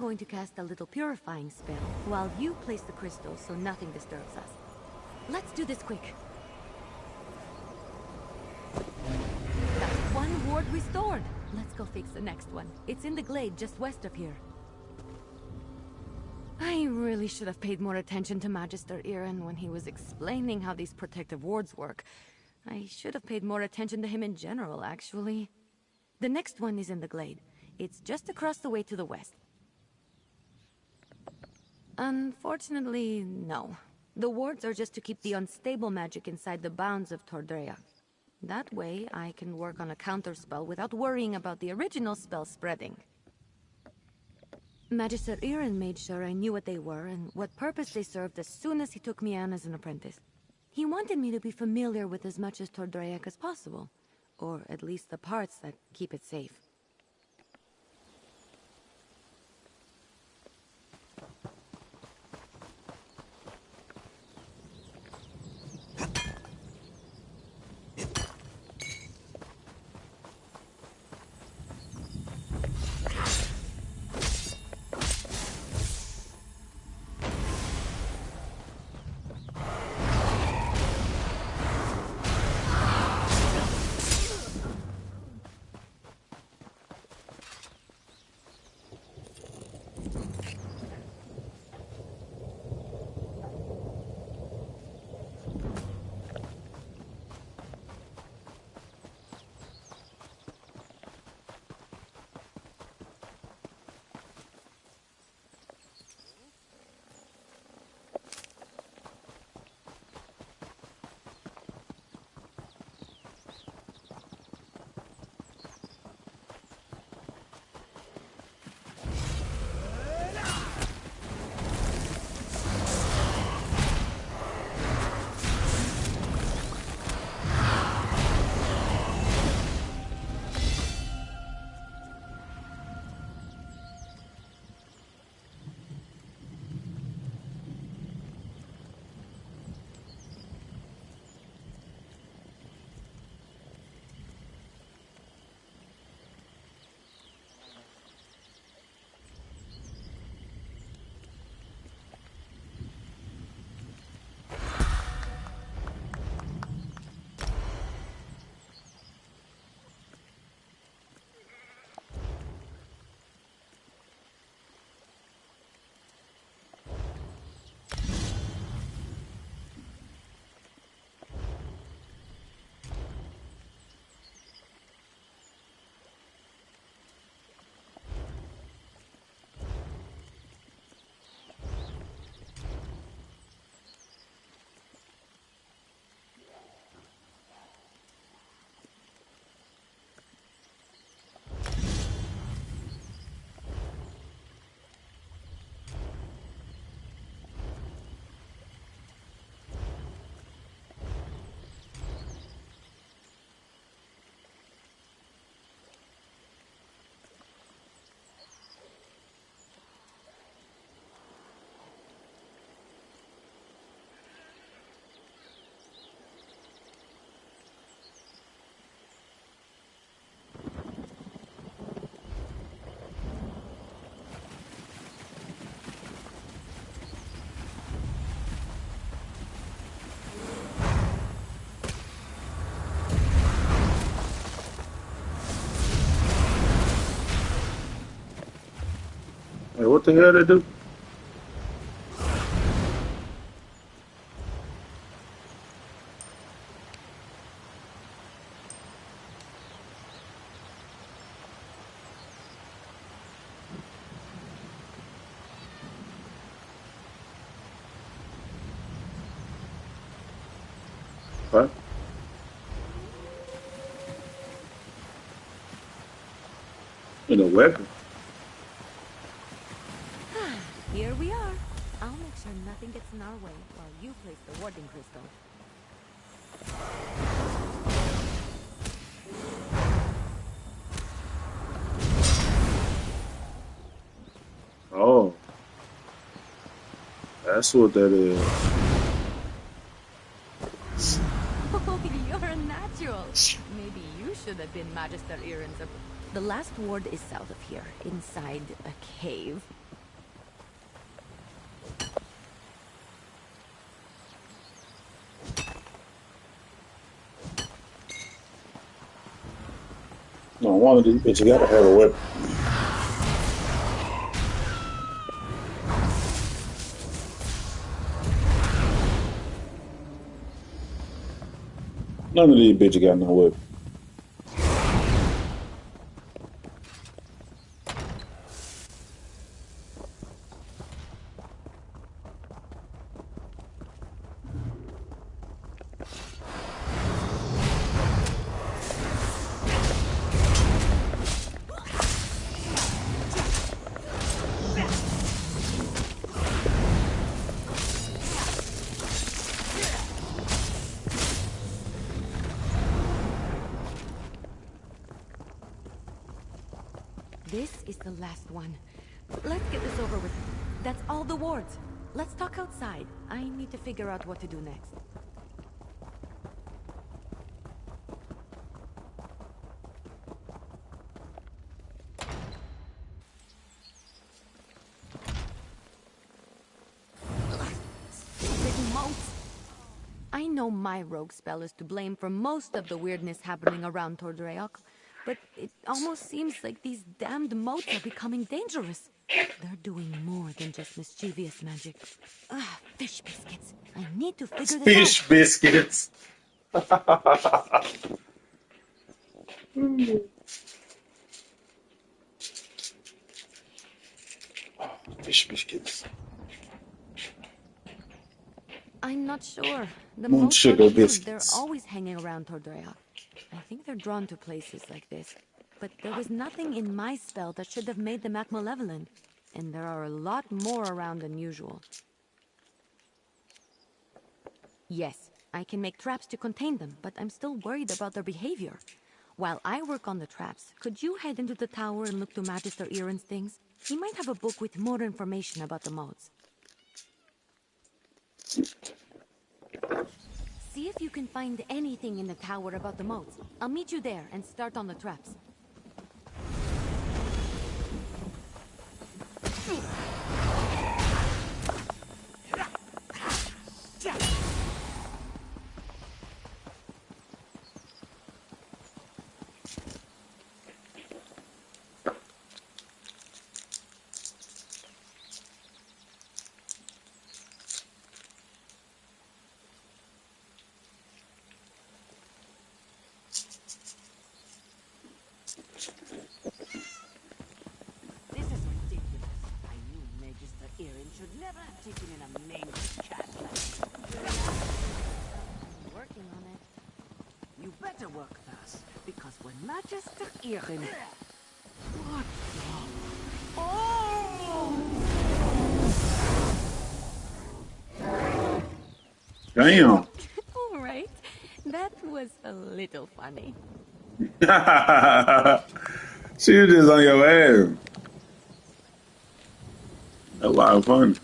going to cast a little purifying spell while you place the crystal so nothing disturbs us. Let's do this quick. That's one ward restored. Let's go fix the next one. It's in the glade just west of here. I really should have paid more attention to Magister Iren when he was explaining how these protective wards work. I should have paid more attention to him in general, actually. The next one is in the glade. It's just across the way to the west. Unfortunately, no. The wards are just to keep the unstable magic inside the bounds of Tordrea. That way, I can work on a counterspell without worrying about the original spell spreading. Magister Iren made sure I knew what they were and what purpose they served as soon as he took me on as an apprentice. He wanted me to be familiar with as much as Tordreac as possible, or at least the parts that keep it safe. Wait, what the hell they do? What? In a weapon? Here we are. I'll make sure nothing gets in our way while you place the warding crystal. Oh. That's what that is. Oh, you're a natural. Maybe you should have been Magister Iren's. The last ward is south of here, inside a cave. No, one of these bitches gotta have a weapon. None of these bitches got no weapon. This is the last one. Let's get this over with. That's all the wards. Let's talk outside. I need to figure out what to do next. Stupid moats! I know my rogue spell is to blame for most of the weirdness happening around Tordreok, but it almost seems like these damned moats are becoming dangerous. They're doing more than just mischievous magic. Ah, fish biscuits. I need to figure this out. Fish biscuits. Fish biscuits. I'm not sure. The Moon moats sugar are huge. biscuits. They're always hanging around Tordreok. I think they're drawn to places like this. But there was nothing in my spell that should have made them act malevolent. And there are a lot more around than usual. Yes, I can make traps to contain them, but I'm still worried about their behavior. While I work on the traps, could you head into the tower and look to Magister Iren's things? He might have a book with more information about the modes. See if you can find anything in the tower about the modes. I'll meet you there and start on the traps. This is ridiculous. I knew Magister Iren should never have taken in a mangy cat like I'm working on it. you. Better work fast, because when Magister Iren... What the... Oh! Damn. All right. That was a little funny. She was just on your ass. A lot of fun.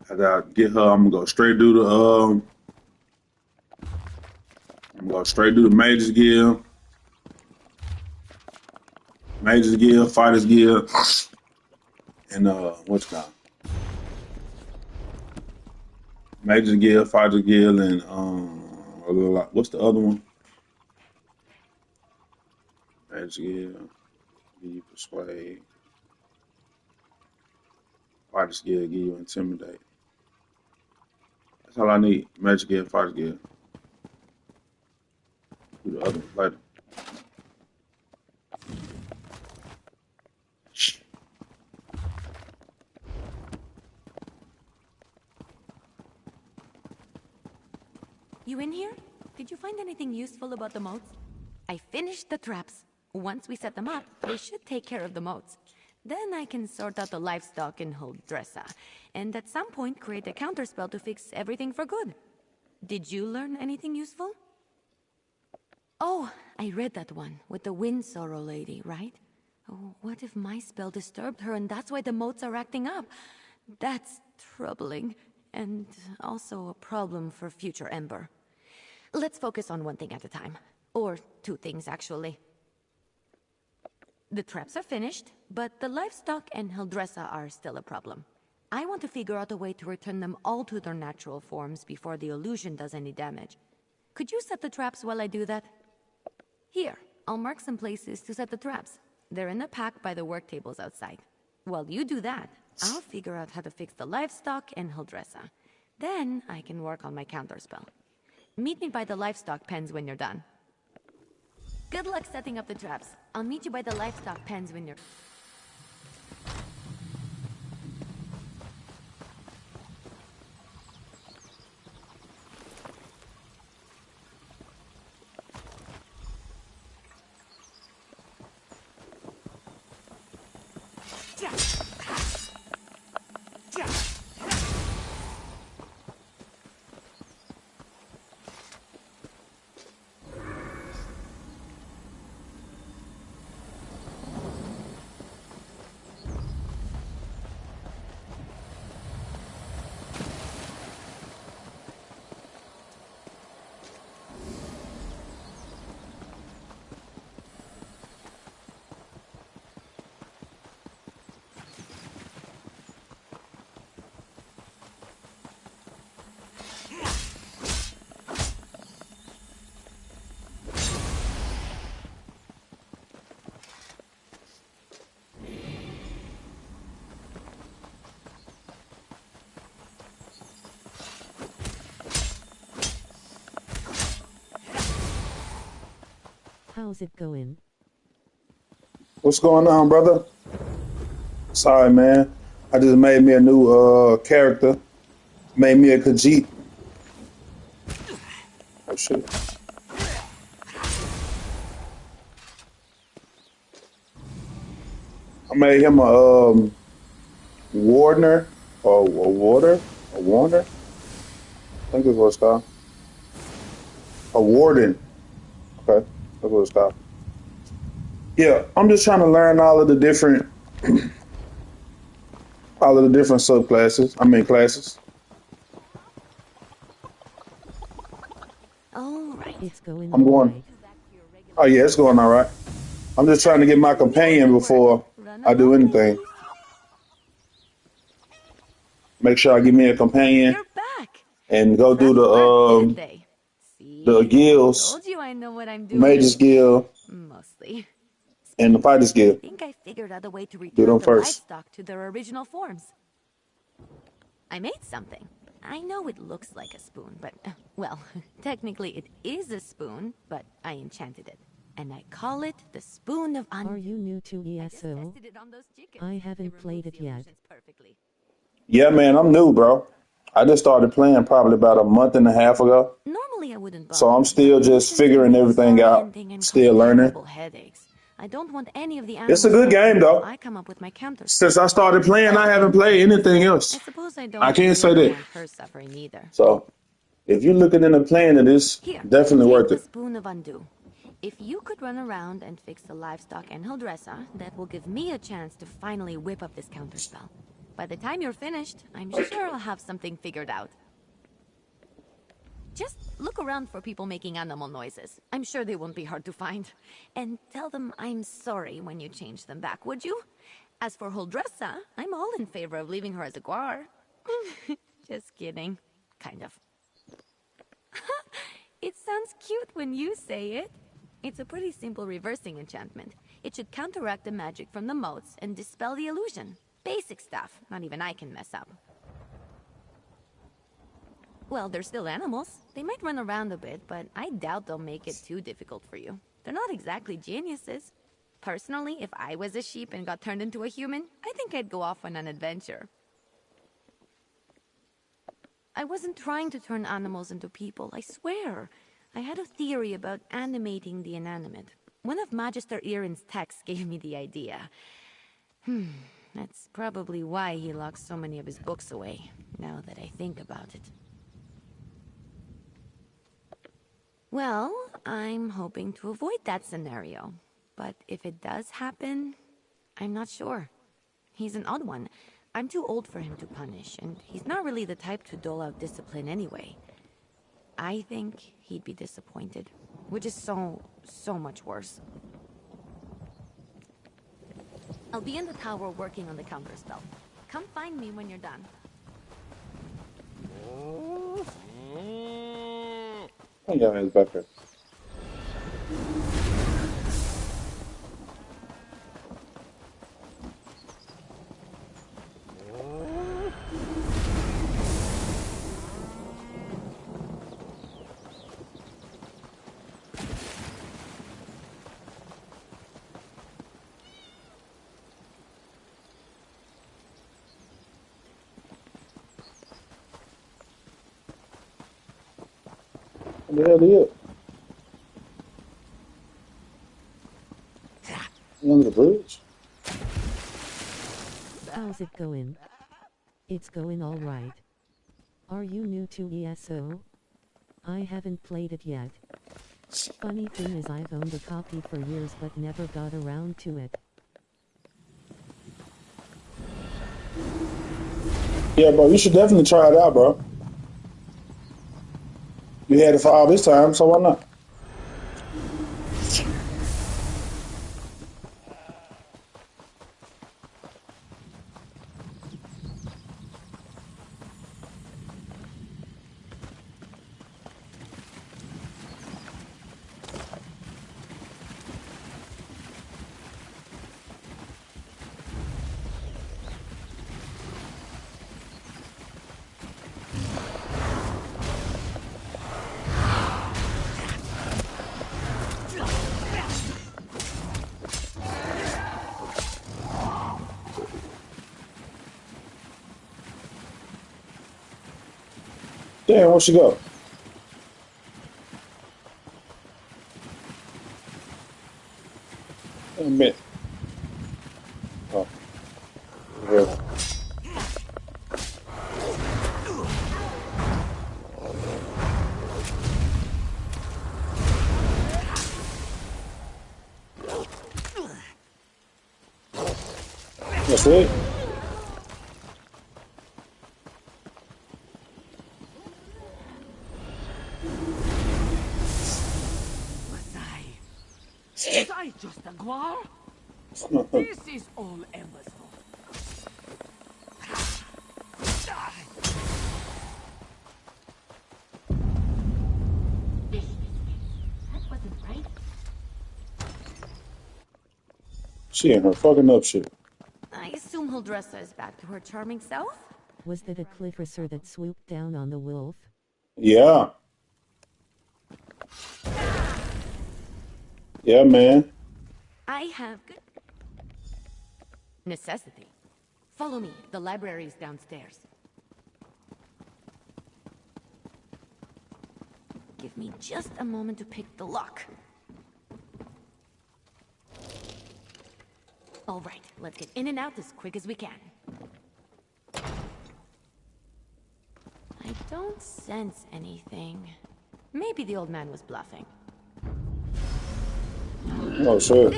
I gotta get her. I'm gonna go straight do the I'm gonna go straight do the Mage's Guild. Mage's Guild, Fighters Guild, and what's it called? Mage's Guild, Fighters Guild, and what's the other one? Mage's Guild, give you persuade. Fighters Guild, give you intimidate. That's all I need. Magic Guild, Fighters Guild. Do the other one later. You in here? Did you find anything useful about the moats? I finished the traps. Once we set them up, they should take care of the moats. Then I can sort out the livestock and hold Dressa. And at some point create a counterspell to fix everything for good. Did you learn anything useful? Oh, I read that one with the wind sorrow lady, right? Oh, what if my spell disturbed her and that's why the motes are acting up? That's troubling, and also a problem for future Ember. Let's focus on one thing at a time. Or two things, actually. The traps are finished, but the livestock and Hildressa are still a problem. I want to figure out a way to return them all to their natural forms before the illusion does any damage. Could you set the traps while I do that? Here, I'll mark some places to set the traps. They're in a pack by the work tables outside. While you do that, I'll figure out how to fix the livestock and Hildressa. Then I can work on my counterspell. Meet me by the livestock pens when you're done. Good luck setting up the traps. I'll meet you by the livestock pens when you're... How's it going? What's going on, brother? Sorry, man. I just made me a new character. Made me a Khajiit. Oh shit. I made him a Wardener or a Warder? A Warner? I think that's what it's called. A Warden. Okay. That's what it's called. Yeah, I'm just trying to learn all of the different subclasses. I mean classes. All right. It's going I'm going. alright. Oh yeah, it's going all right. I'm just trying to get my companion before Run I do along, anything. ladies. Make sure I get me a companion You're back. and go do Traps worked, didn't they? the See? guilds, Told you I know what I'm Mages doing. Guild, Mostly. and the Speaking of, Fighters I Guild. think I figured out a way to Do them return the first. livestock to their original forms. I made something. I know it looks like a spoon, but, well, technically it is a spoon, but I enchanted it. And I call it the Spoon of Anhur. Are you new to I just ESO? tested it on those chickens. I They haven't removed played it the yet. illusions perfectly. Yeah, man, I'm new, bro. I just started playing probably about a month and a half ago. Normally I wouldn't So bother, I'm but still the just illusions can figuring be everything out. disorienting and cause Still learning. terrible headaches. I don't want any of the It's a animals good game, suffering while though. I come up with my counter spell. Since I started playing, I haven't played anything I else. suppose I I don't can't say really that. want her suffering either. So if you're looking into playing it, it's Here, definitely take worth the it. Spoon of Undo. If you could run around and fix the livestock and Hildressa, that will give me a chance to finally whip up this counterspell. By the time you're finished, I'm sure I'll have something figured out. Just look around for people making animal noises. I'm sure they won't be hard to find. And tell them I'm sorry when you change them back, would you? As for Hildressa, I'm all in favor of leaving her as a guar. Just kidding. Kind of. It sounds cute when you say it. It's a pretty simple reversing enchantment. It should counteract the magic from the motes and dispel the illusion. Basic stuff. Not even I can mess up. Well, they're still animals. They might run around a bit, but I doubt they'll make it too difficult for you. They're not exactly geniuses. Personally, if I was a sheep and got turned into a human, I think I'd go off on an adventure. I wasn't trying to turn animals into people, I swear. I had a theory about animating the inanimate. One of Magister Irin's texts gave me the idea. That's probably why he locks so many of his books away, now that I think about it. Well, I'm hoping to avoid that scenario. But if it does happen, I'm not sure. He's an odd one. I'm too old for him to punish, and he's not really the type to dole out discipline anyway. I think he'd be disappointed, which is so much worse. I'll be in the tower working on the counterspell. Come find me when you're done. Oh, yeah, he's back there. What the hell is it? Under the bridge? How's it going? It's going alright. Are you new to ESO? I haven't played it yet. Funny thing is I've owned a copy for years but never got around to it. Yeah, bro, you should definitely try it out, bro. You had it for all this time, so why not? Damn, where'd she go? Wait a minute. Oh, yeah. That's it? Was I just a guar? This is all Emma's fault. That wasn't right. She in her fucking up shit. I assume Huldressa is back to her charming self? Was that a cliffhanger that swooped down on the wolf? Yeah. Yeah, man. I have good necessity. Follow me. The library is downstairs. Give me just a moment to pick the lock. All right, let's get in and out as quick as we can. I don't sense anything. Maybe the old man was bluffing. Oh, shit.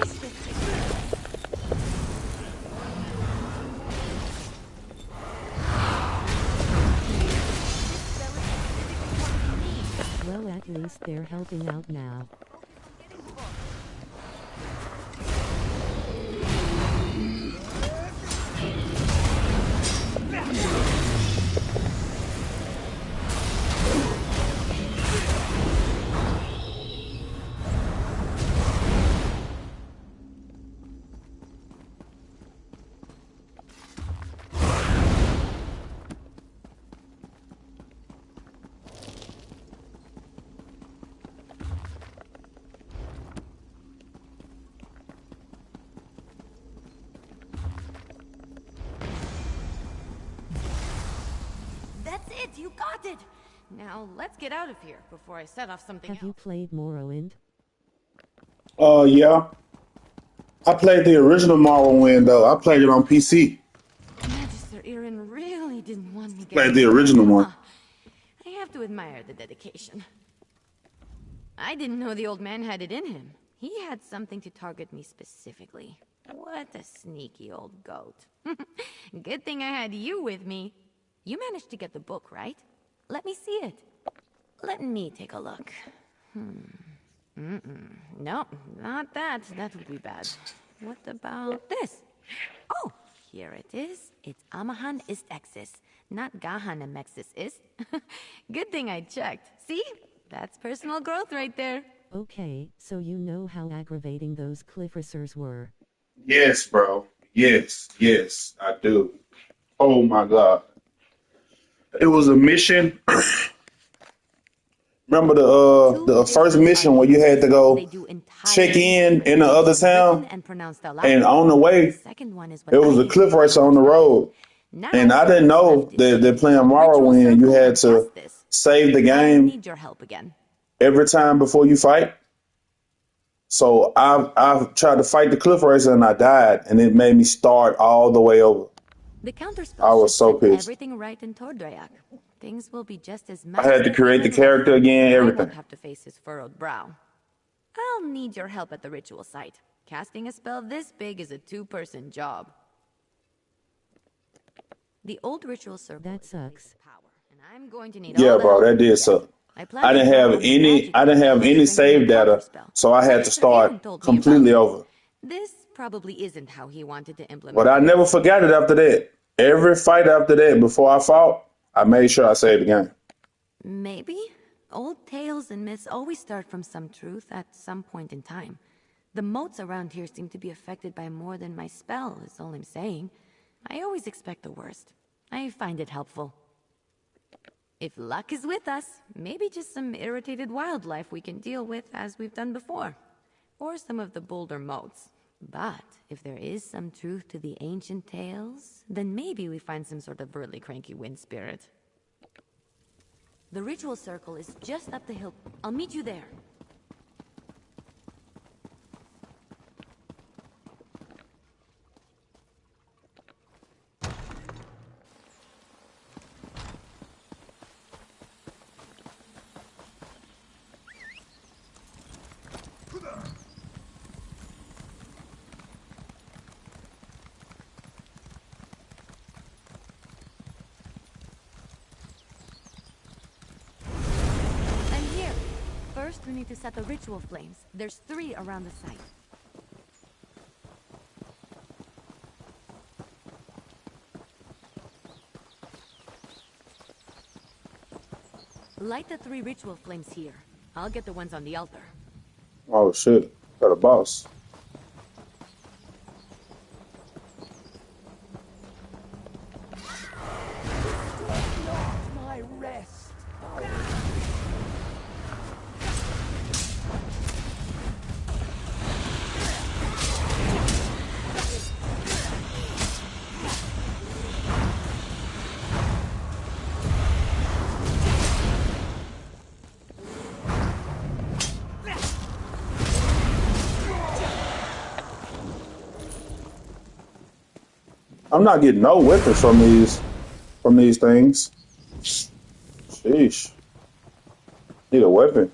Well, at least they're helping out now. That's it, you got it! Now, let's get out of here before I set off something Have you else. played Morrowind? Yeah. I played the original Morrowind, though. I played it on PC. Magister Irin really didn't want me Played getting the original one. I have to admire the dedication. I didn't know the old man had it in him. He had something to target me specifically. What a sneaky old goat. Good thing I had you with me. You managed to get the book, right? Let me see it. Let me take a look. No, not that. That would be bad. What about this? Oh, here it is. It's Amahan ist Exis, not Gahan Amexis ist. Good thing I checked. See? That's personal growth right there. Okay, so you know how aggravating those cliffracers were. Yes, bro. Yes, I do. Oh my God. It was a mission. Remember Two the first different mission where you had to They go do check entirely in the different other things, written town, and pronounced out and loud. on the The way second one is what it I was a did cliff when I racer on the was ready. road, and Now, I didn't what's know left is that they're you. playing Ritual Morrowind. You Circle had and to Justice. save the I'll game need your help again. every time before you fight. So I've tried to fight the cliff racer and I died, and it made me start all the way over. The I counterspell was should so set pissed. everything right in Tordrayak. Things will be just as I had to Magister create the Aaron left character them. again, I everything. won't have to face his furrowed brow. I'll need your help at the ritual site. Casting a spell this big is a two-person job. The old ritual circle That is a waste sucks. of power, and I'm going to need Yeah, all the bro, help I that can did get. suck. I plan to draw on the magic I didn't have to any strengthen your save data, counterspell. so I had to Magister Aaron start told me about completely it. over. This probably isn't how he wanted to But implement I the never recipe. forgot it after that. Every fight after that, before I fought, I made sure I saved the game. Maybe. Old tales and myths always start from some truth at some point in time. The moats around here seem to be affected by more than my spell, is all I'm saying. I always expect the worst. I find it helpful. If luck is with us, maybe just some irritated wildlife we can deal with as we've done before. Or some of the bolder moats. But if there is some truth to the ancient tales, then maybe we find some sort of really cranky wind spirit. The ritual circle is just up the hill. I'll meet you there. I'm here. First, we need to set the ritual flames. There's 3 around the site. Light the 3 ritual flames here. I'll get the ones on the altar. Oh shit, got a boss. My rest. I'm not getting no weapons from these things. Sheesh. Need a weapon.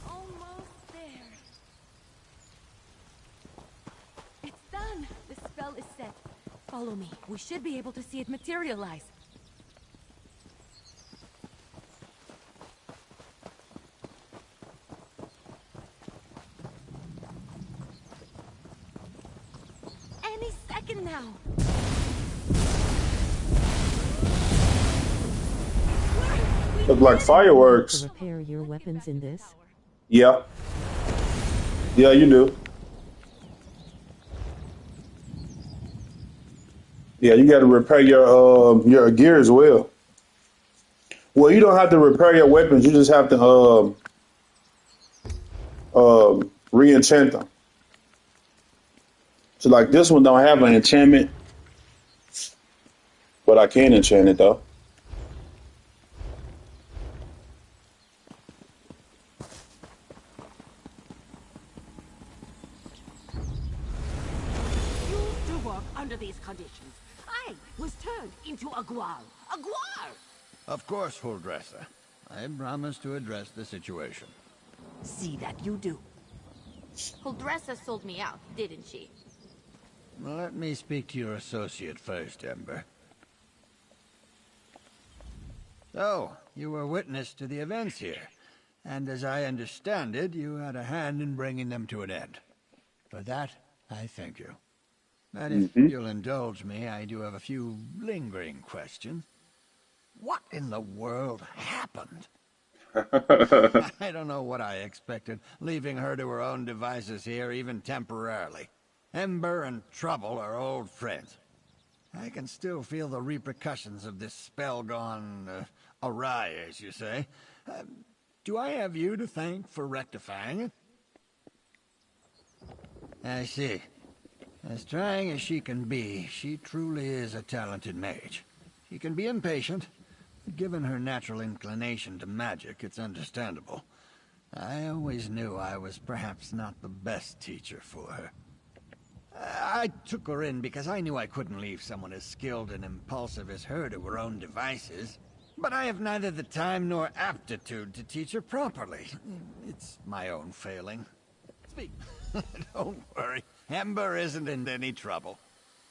Almost there. It's done. The spell is set. Follow me. We should be able to see it materialize. Any second now. Look like To fireworks. repair your weapons in this? Yeah. Yeah, you do. Yeah, you got to repair your gear as well. Well, you don't have to repair your weapons. You just have to re-enchant them. So like this one don't have an enchantment, but I can enchant it though. Used to under these conditions. I was turned into a guar. A guar! Of course, Huldressa. I promise to address the situation. See that you do. Huldressa sold me out, didn't she? Let me speak to your associate first, Ember. So, you were witness to the events here, and as I understand it, you had a hand in bringing them to an end. For that, I thank you. But if you'll indulge me, I do have a few lingering questions. What in the world happened? I don't know what I expected, leaving her to her own devices here, even temporarily. Ember and Trouble are old friends. I can still feel the repercussions of this spell gone awry, as you say. Do I have you to thank for rectifying it? I see. As trying as she can be, she truly is a talented mage. She can be impatient. Given her natural inclination to magic, it's understandable. I always knew I was perhaps not the best teacher for her. I took her in because I knew I couldn't leave someone as skilled and impulsive as her to her own devices. But I have neither the time nor aptitude to teach her properly. It's my own failing. Speak. Don't worry. Ember isn't in any trouble.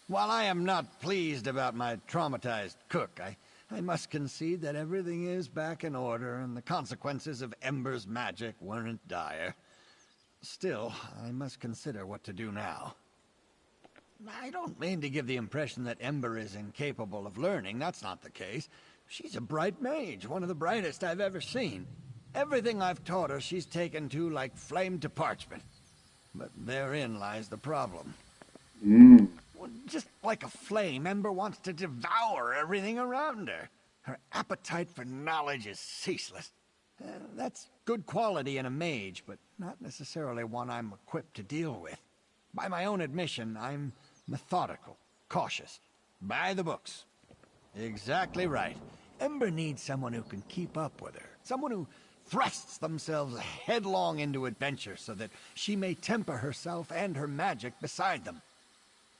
While I am not pleased about my traumatized cook, I must concede that everything is back in order and the consequences of Ember's magic weren't dire. Still, I must consider what to do now. I don't mean to give the impression that Ember is incapable of learning. That's not the case. She's a bright mage, one of the brightest I've ever seen. Everything I've taught her she's taken to like flame to parchment. But therein lies the problem. Well, just like a flame, Ember wants to devour everything around her. Her appetite for knowledge is ceaseless. That's good quality in a mage, but not necessarily one I'm equipped to deal with. By my own admission, I'm methodical, cautious, by the books. Exactly right. Ember needs someone who can keep up with her. Someone who thrusts themselves headlong into adventure so that she may temper herself and her magic beside them.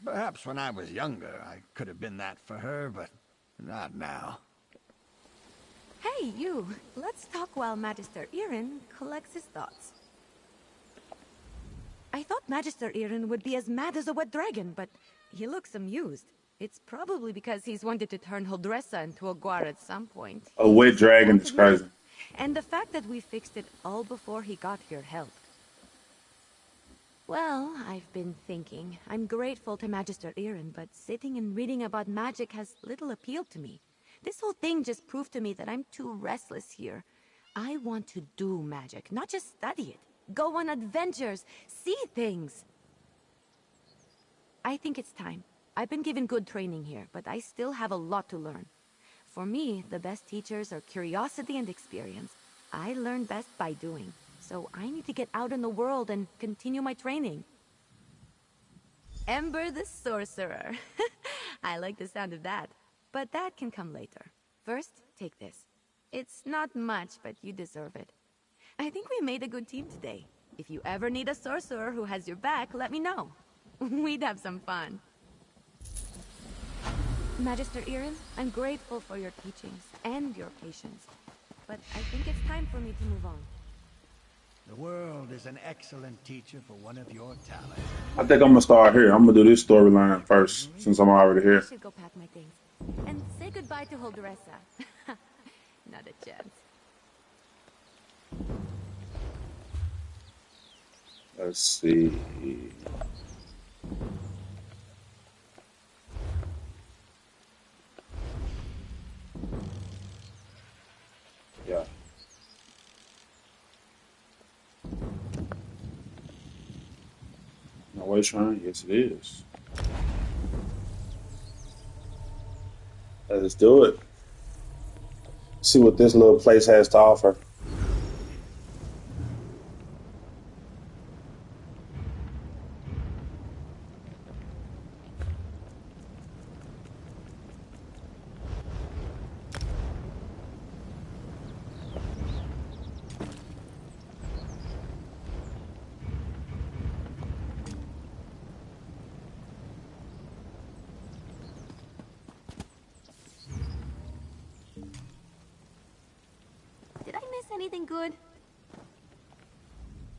Perhaps when I was younger, I could have been that for her, but not now. Hey, you. Let's talk while Magister Irin collects his thoughts. I thought Magister Irin would be as mad as a wet dragon, but he looks amused. It's probably because he's wanted to turn Huldressa into a guar at some point. A wet dragon is crazy. And the fact that we fixed it all before he got here helped. Well, I've been thinking. I'm grateful to Magister Irin, but sitting and reading about magic has little appeal to me. This whole thing just proved to me that I'm too restless here. I want to do magic, not just study it. Go on adventures, see things. I think it's time. I've been given good training here, but I still have a lot to learn. For me, the best teachers are curiosity and experience. I learn best by doing, so I need to get out in the world and continue my training. Ember the Sorcerer. I like the sound of that, but that can come later. First, take this. It's not much, but you deserve it. I think we made a good team today. If you ever need a sorcerer who has your back, let me know. We'd have some fun. Magister Irin, I'm grateful for your teachings and your patience, but I think it's time for me to move on. The world is an excellent teacher for one of your talents. I think I'm gonna start here. I'm gonna do this storyline first, since I'm already I here. should go pack my things. And say goodbye to Huldressa. Not a chance. Let's see. Yeah. No way, Sean. Yes, it is. Let's do it. See what this little place has to offer. anything good?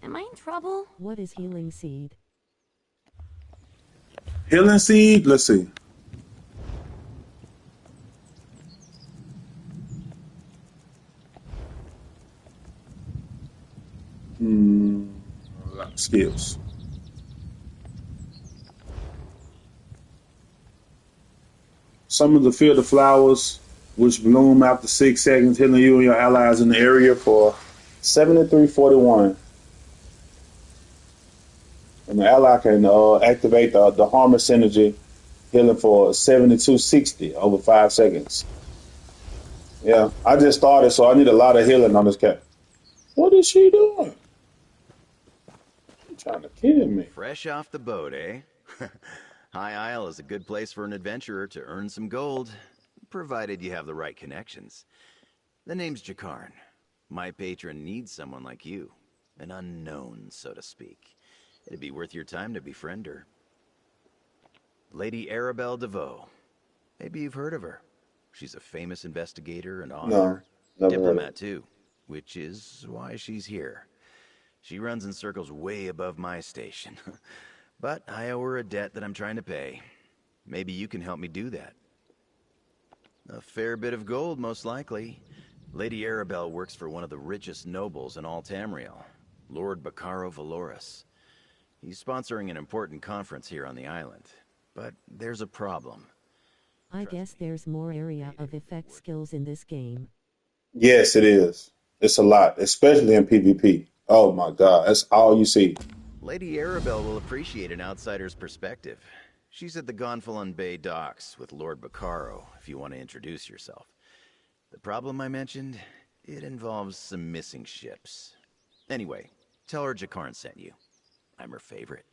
Am I in trouble? What is healing seed? Healing seed. Let's see. Skills. Some of the field of flowers which bloom after 6 seconds, healing you and your allies in the area for 7341. And the ally can activate the Harmer synergy, healing for 7260 over 5 seconds. Yeah, I just started, so I need a lot of healing on this cat. What is she doing? She's trying to kill me. Fresh off the boat, eh? High Isle is a good place for an adventurer to earn some gold, provided you have the right connections. The name's Jakarn. My patron needs someone like you, an unknown, so to speak. It'd be worth your time to befriend her. Lady Arabelle DeVoe. Maybe you've heard of her. She's a famous investigator and author. No, never Diplomat, too, which is why she's here. She runs in circles way above my station. But I owe her a debt that I'm trying to pay. Maybe you can help me do that. A fair bit of gold, most likely. Lady Arabelle works for one of the richest nobles in all Tamriel, Lord Bacaro Valoris. He's sponsoring an important conference here on the island. But there's a problem. I guess there's more area of effect skills in this game. Yes, it is. It's a lot, especially in PvP. Oh my God, that's all you see. Lady Arabelle will appreciate an outsider's perspective. She's at the Gonfalon Bay docks with Lord Bacaro, if you want to introduce yourself. The problem I mentioned, it involves some missing ships. Anyway, tell her Jakarn sent you. I'm her favorite.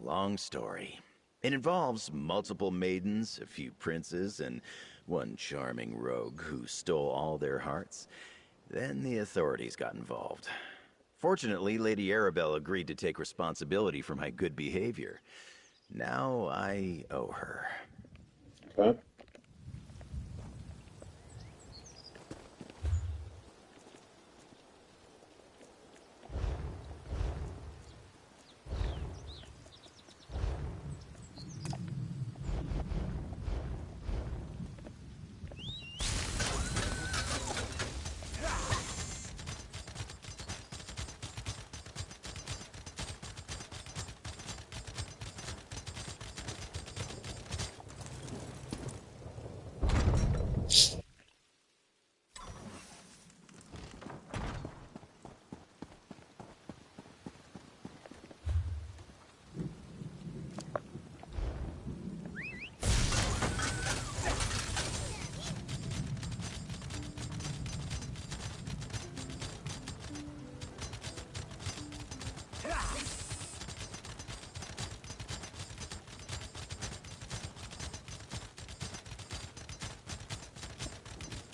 Long story. It involves multiple maidens, a few princes, and one charming rogue who stole all their hearts. Then the authorities got involved. Fortunately, Lady Arabelle agreed to take responsibility for my good behavior. Now I owe her. Okay.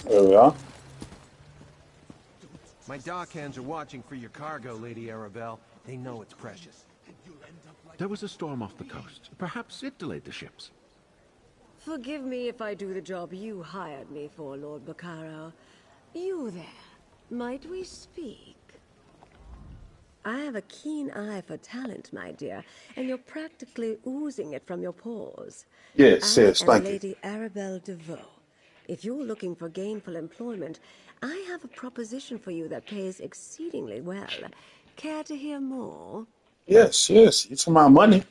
There we are. My dockhands are watching for your cargo, Lady Arabelle. They know it's precious. There was a storm off the coast. Perhaps it delayed the ships. Forgive me if I do the job you hired me for, Lord Bacaro. You there, might we speak? I have a keen eye for talent, my dear, and you're practically oozing it from your pores. Yes, yes, I am thank you. Lady Arabelle DeVoe. If you're looking for gainful employment, I have a proposition for you that pays exceedingly well. Care to hear more? Yes, yes. It's my money.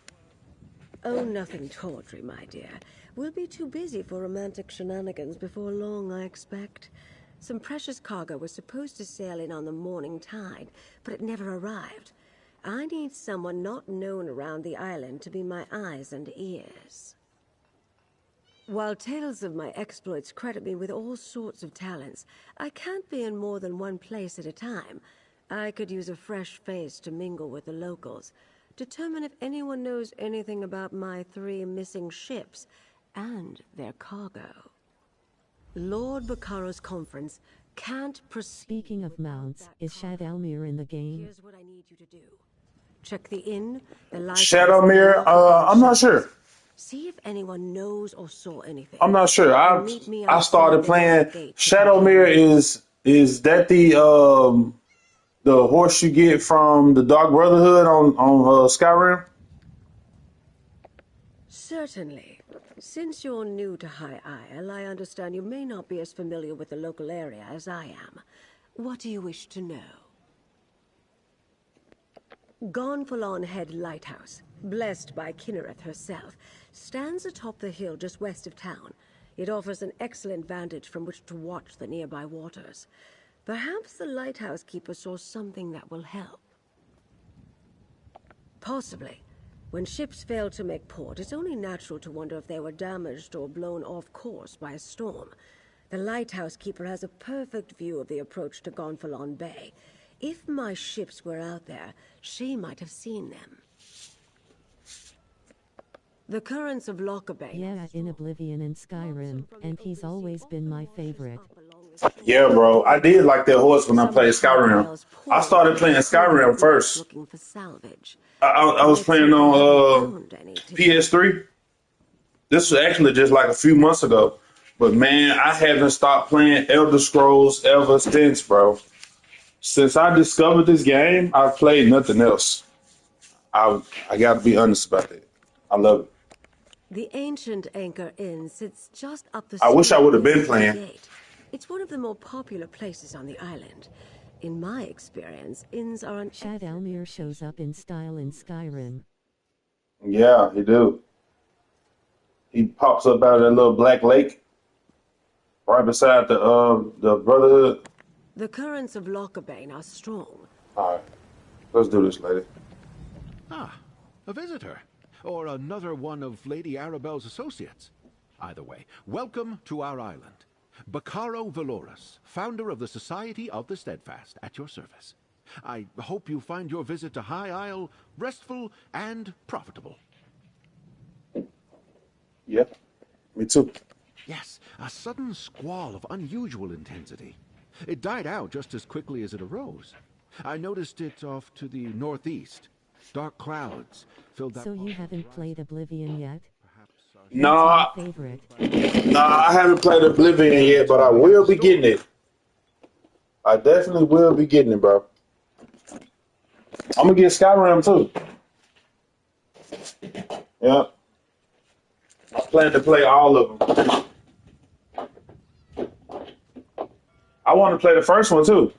Oh, nothing tawdry, my dear. We'll be too busy for romantic shenanigans before long, I expect. Some precious cargo was supposed to sail in on the morning tide, but it never arrived. I need someone not known around the island to be my eyes and ears. While tales of my exploits credit me with all sorts of talents, I can't be in more than one place at a time. I could use a fresh face to mingle with the locals, determine if anyone knows anything about my 3 missing ships and their cargo. Lord Bacaro's conference can't proceed. Speaking of mounts, is Shadowmere in the game? Here's what I need you to do. Check the inn, the lights. Shadow Mirror. I'm not sure. See if anyone knows or saw anything. I'm not sure. And meet me I started outside the playing. gate to Shadow confirm. Mirror is Is that the horse you get from the Dark Brotherhood on Skyrim? Certainly. Since you're new to High Isle, I understand you may not be as familiar with the local area as I am. What do you wish to know? Gonfalon Head Lighthouse, blessed by Kinnereth herself, stands atop the hill just west of town. It offers an excellent vantage from which to watch the nearby waters. Perhaps the lighthouse keeper saw something that will help. Possibly. When ships fail to make port, it's only natural to wonder if they were damaged or blown off course by a storm. The lighthouse keeper has a perfect view of the approach to Gonfalon Bay. If my ships were out there, she might have seen them. The currents of Lockabane. Yeah, in Oblivion and Skyrim, and he's always been my favorite. Yeah, bro. I did like that horse when I played Skyrim. I started playing Skyrim first. Looking for salvage. I was playing on PS3. This was actually just like a few months ago. But man, I haven't stopped playing Elder Scrolls ever since, bro. Since I discovered this game, I've played nothing else. I got to be honest about that. I love it. The ancient Anchor Inn sits just up the I wish I street would have near been the playing. gate. It's one of the more popular places on the island. In my experience, inns are an Chad Elmir shows up in style in Skyrim. Yeah, he do. He pops up out of that little black lake right beside the Brotherhood. The currents of Lockabane are strong. All right, let's do this, lady. Ah, a visitor. Or another one of Lady Arabelle's associates. Either way, welcome to our island. Bacaro Valorous, founder of the Society of the Steadfast, at your service. I hope you find your visit to High Isle restful and profitable. Yeah, me too. Yes, a sudden squall of unusual intensity. It died out just as quickly as it arose. I noticed it off to the northeast. Dark clouds filled that... So you haven't played Oblivion yet? Nah, That's my favorite. I haven't played Oblivion yet, but I will be getting it. I definitely will be getting it, bro. I'm gonna get Skyrim too. Yeah, I plan to play all of them. I want to play the first one too.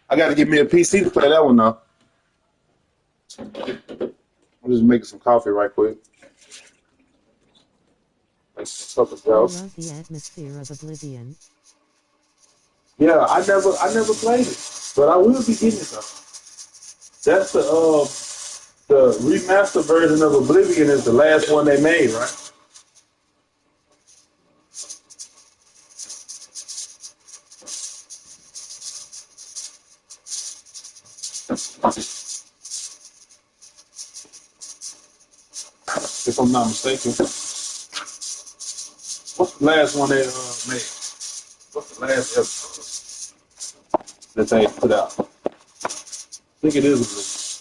I got to get me a PC to play that one though. I'm just making some coffee right quick. I love the atmosphere of Oblivion. Yeah, I never played it, but I will be getting it though. That's the remastered version of Oblivion is the last one they made, right? If I'm not mistaken. What's the last one they made? What's the last episode that they put out? I think it is Oblivion.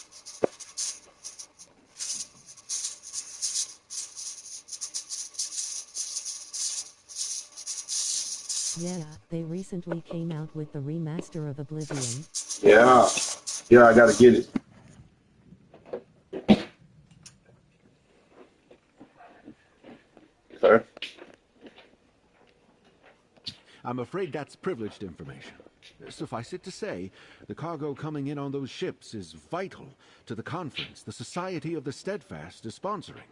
Yeah, they recently came out with the remaster of Oblivion. Yeah, I gotta get it. Okay. I'm afraid that's privileged information. Suffice it to say, the cargo coming in on those ships is vital to the conference the Society of the Steadfast is sponsoring.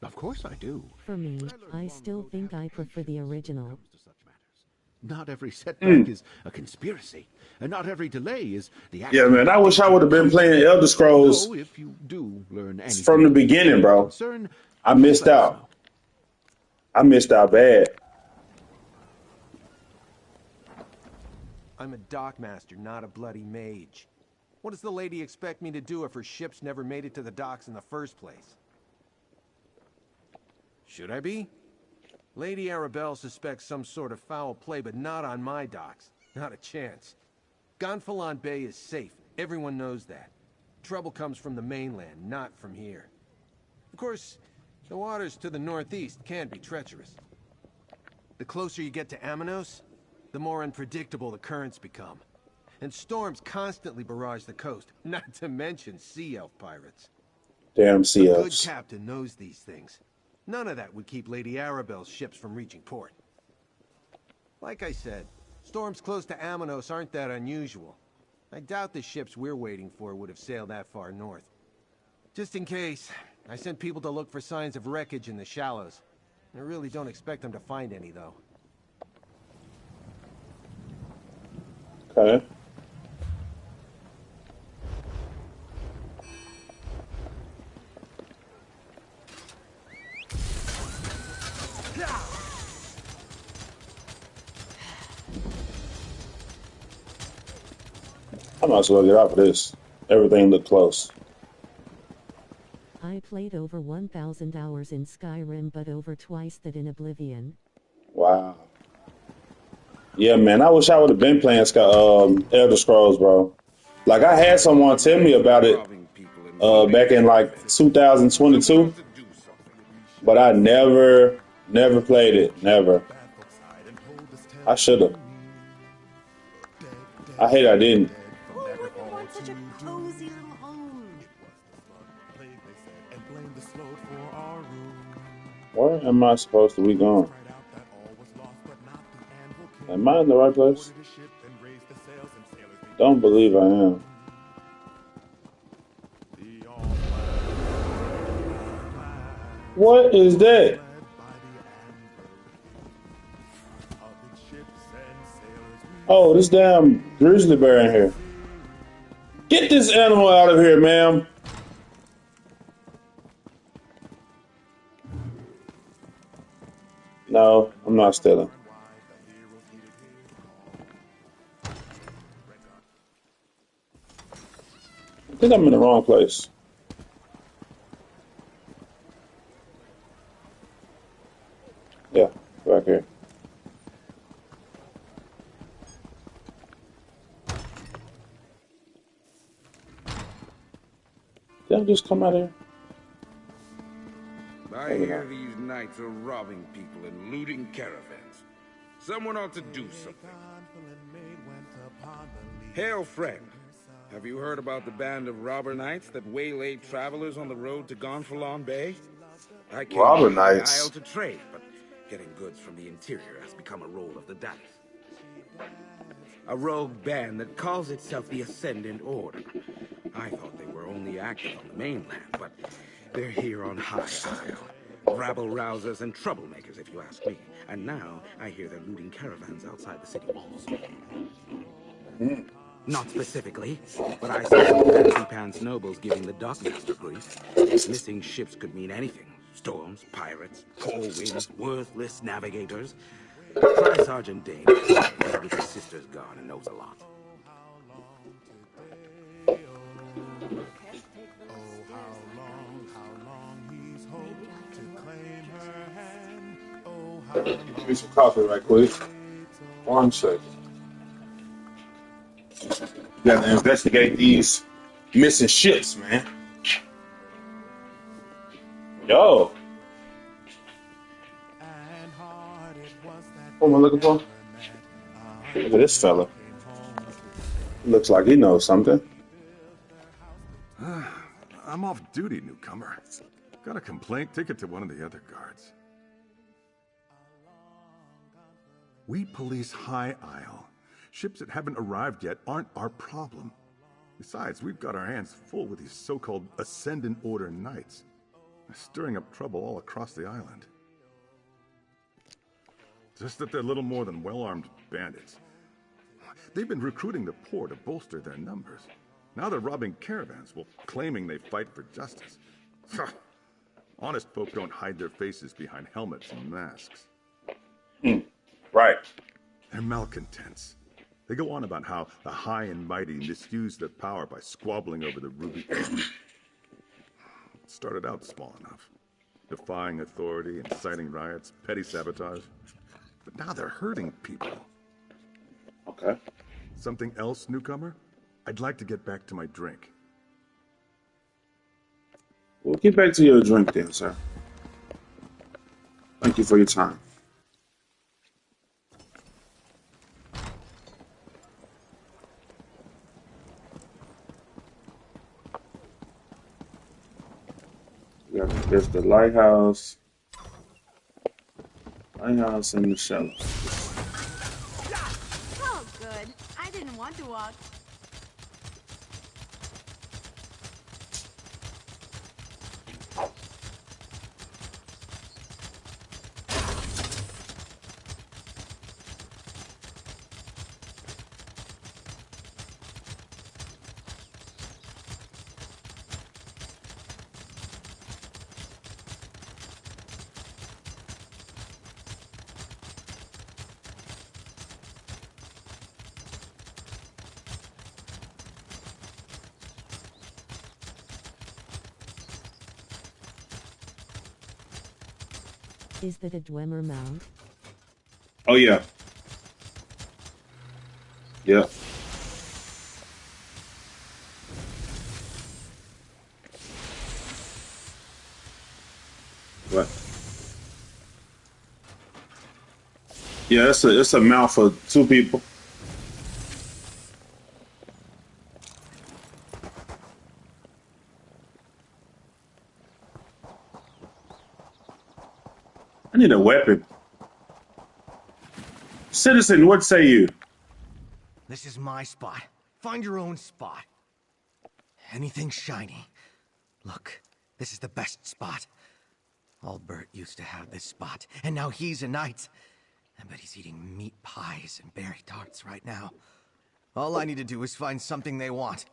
Of course I do. For me, I still think I prefer the original. Not every setback is a conspiracy, and not every delay is the Yeah, man, I wish I would have been playing Elder Scrolls So if you do learn anything from the beginning, bro. concern, I missed let us out. know. I missed out bad. I'm a dockmaster, not a bloody mage. What does the lady expect me to do if her ships never made it to the docks in the first place? Should I be? Lady Arabelle suspects some sort of foul play, but not on my docks. Not a chance. Gonfalon Bay is safe. Everyone knows that. Trouble comes from the mainland, not from here. Of course, the waters to the northeast can be treacherous. The closer you get to Amanos, the more unpredictable the currents become. And storms constantly barrage the coast, not to mention sea elf pirates. Damn sea A good elves. captain knows these things. None of that would keep Lady Arabelle's ships from reaching port. Like I said, storms close to Amanos aren't that unusual. I doubt the ships we're waiting for would have sailed that far north. Just in case, I sent people to look for signs of wreckage in the shallows. I really don't expect them to find any, though. Okay. I might as well get off of this. Everything looked close. I played over 1,000 hours in Skyrim, but over twice that in Oblivion. Wow. Yeah, man. I wish I would have been playing Elder Scrolls, bro. Like, I had someone tell me about it back in like 2022, but I never played it. Never. I should have. I hate I didn't. Who wouldn't want such a cozy little home? Where am I supposed to be going? Am I in the right place? Don't believe I am. What is that? Oh, this damn grizzly bear in here. Get this animal out of here, ma'am. No, I'm not stealing. I think I'm in the wrong place. Yeah, back here. Did I just come out here? I hear these knights are robbing people and looting caravans. Someone ought to do something. Hail, friend. Have you heard about the band of robber knights that waylaid travelers on the road to Gonfalon Bay? I came Robber to the knights? Isle to trade, but getting goods from the interior has become a roll of the dice. A rogue band that calls itself the Ascendant Order. I thought they were only active on the mainland, but they're here on High Isle. Rabble-rousers and troublemakers, if you ask me. And now, I hear they're looting caravans outside the city walls. Not specifically, but I saw some fancy-pants nobles giving the dockmaster grief. Missing ships could mean anything. Storms, pirates, cold winds, worthless navigators. Try Sergeant Dane. His little sister's gone and knows a lot. Give me some coffee right quick. 1 second. You gotta investigate these missing ships, man. Yo. What am I looking for? Look at this fella. Looks like he knows something. I'm off duty, newcomer. Got a complaint? Take it to one of the other guards. We police High Isle. Ships that haven't arrived yet aren't our problem. Besides, we've got our hands full with these so-called Ascendant Order Knights. They're stirring up trouble all across the island. Just that they're little more than well-armed bandits. They've been recruiting the poor to bolster their numbers. Now they're robbing caravans while claiming they fight for justice. Honest folk don't hide their faces behind helmets and masks. Right. They're malcontents. They go on about how the high and mighty misuse their power by squabbling over the ruby. It started out small enough. Defying authority, inciting riots, petty sabotage. But now they're hurting people. Okay. Something else, newcomer? I'd like to get back to my drink. Well, get back to your drink then, sir. Thank you for your time. There's the lighthouse. Lighthouse in the shallow. Oh, good. I didn't want to walk. Is that a Dwemer mount? Oh yeah. Yep. What? Yeah, it's a mount for 2 people. I need a weapon. Citizen, what say you? This is my spot. Find your own spot. Anything shiny. Look, this is the best spot. Albert used to have this spot, and now he's a knight. I bet he's eating meat pies and berry tarts right now. All I need to do is find something they want.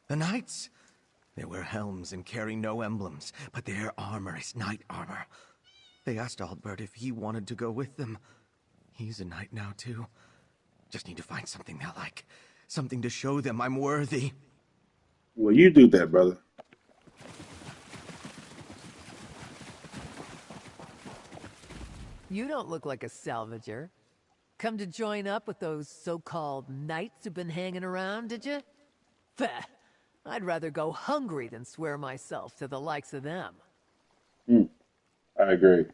The knights? They wear helms and carry no emblems, but their armor is knight armor. They asked Albert if he wanted to go with them. He's a knight now, too. Just need to find something they'll like. Something to show them I'm worthy. Well, you do that, brother. You don't look like a salvager. Come to join up with those so-called knights who've been hanging around, did you? Bah! I'd rather go hungry than swear myself to the likes of them. I agree.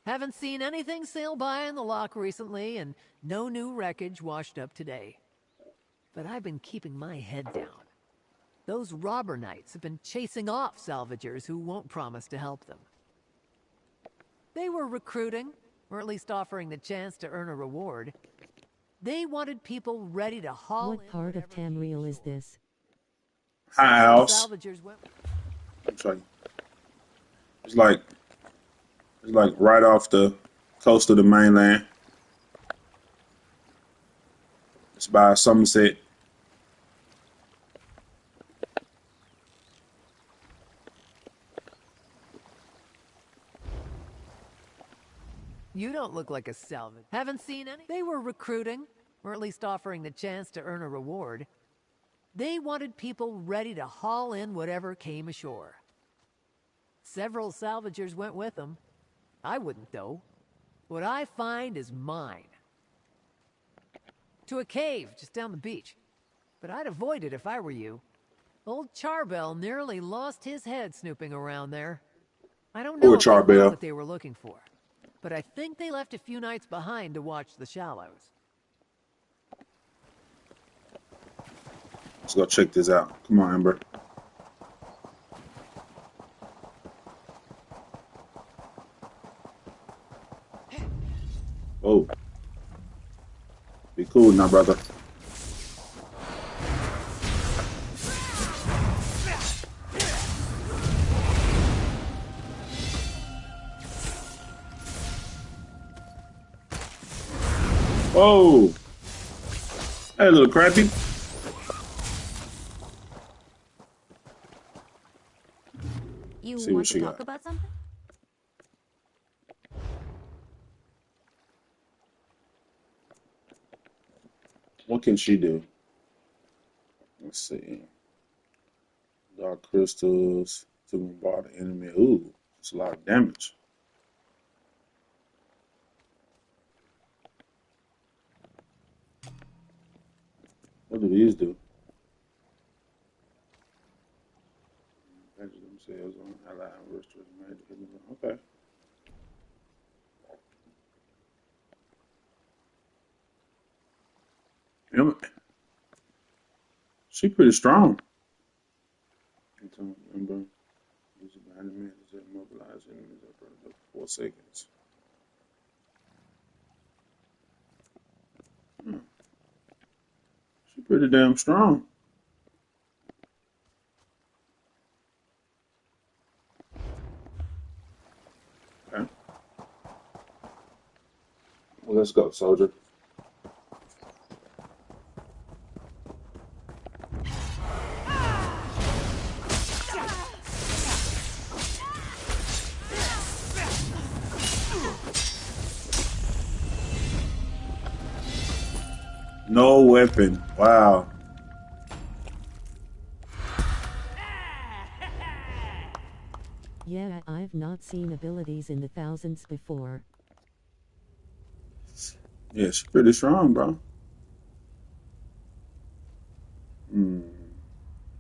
Haven't seen anything sail by in the lock recently, and no new wreckage washed up today. But I've been keeping my head down. Those robber knights have been chasing off salvagers who won't promise to help them. They were recruiting, or at least offering the chance to earn a reward. They wanted people ready to haul in. What part of Tamriel is this? House. I'm sorry. It's like right off the coast of the mainland. It's by Somerset. You don't look like a salvage. Haven't seen any? They were recruiting, or at least offering the chance to earn a reward. They wanted people ready to haul in whatever came ashore. Several salvagers went with them. I wouldn't, though. What I find is mine. To a cave just down the beach. But I'd avoid it if I were you. Old Charbel nearly lost his head snooping around there. I don't know if they found what they were looking for, but I think they left a few nights behind to watch the shallows. Let's go check this out. Come on, Amber. Oh. Be cool now, brother. Whoa. Hey, little crappy. You See want what to she talk got. about something? What can she do? Let's see. Dark crystals to bombard the enemy. Ooh, it's a lot of damage. What do these do? Themselves on allied okay. She pretty strong. Enemy is immobilized enemies for 4 seconds. She's pretty damn strong. Okay. Well, let's go, soldier. No weapon. Wow. Yeah, I've not seen abilities in the thousands before. Yeah, she's pretty strong, bro.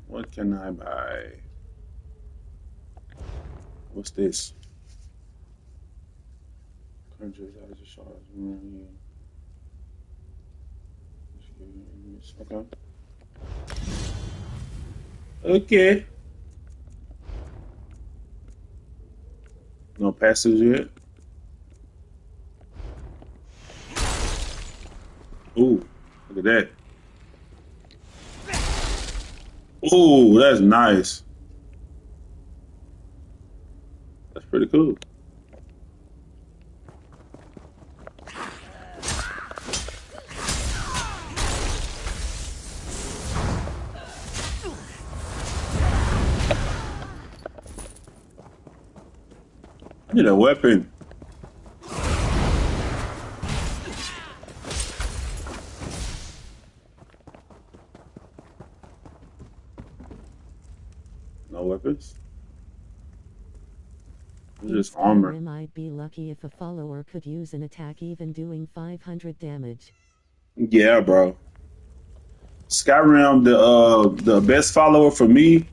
What can I buy? What's this? Countries as a shards. Okay. Okay. No passes yet. Ooh, look at that. Ooh, that's nice. That's pretty cool. I need a weapon. No weapons. It's just armor. Skyrim, I'd be lucky if a follower could use an attack even doing 500 damage. Yeah, bro. Skyrim, the best follower for me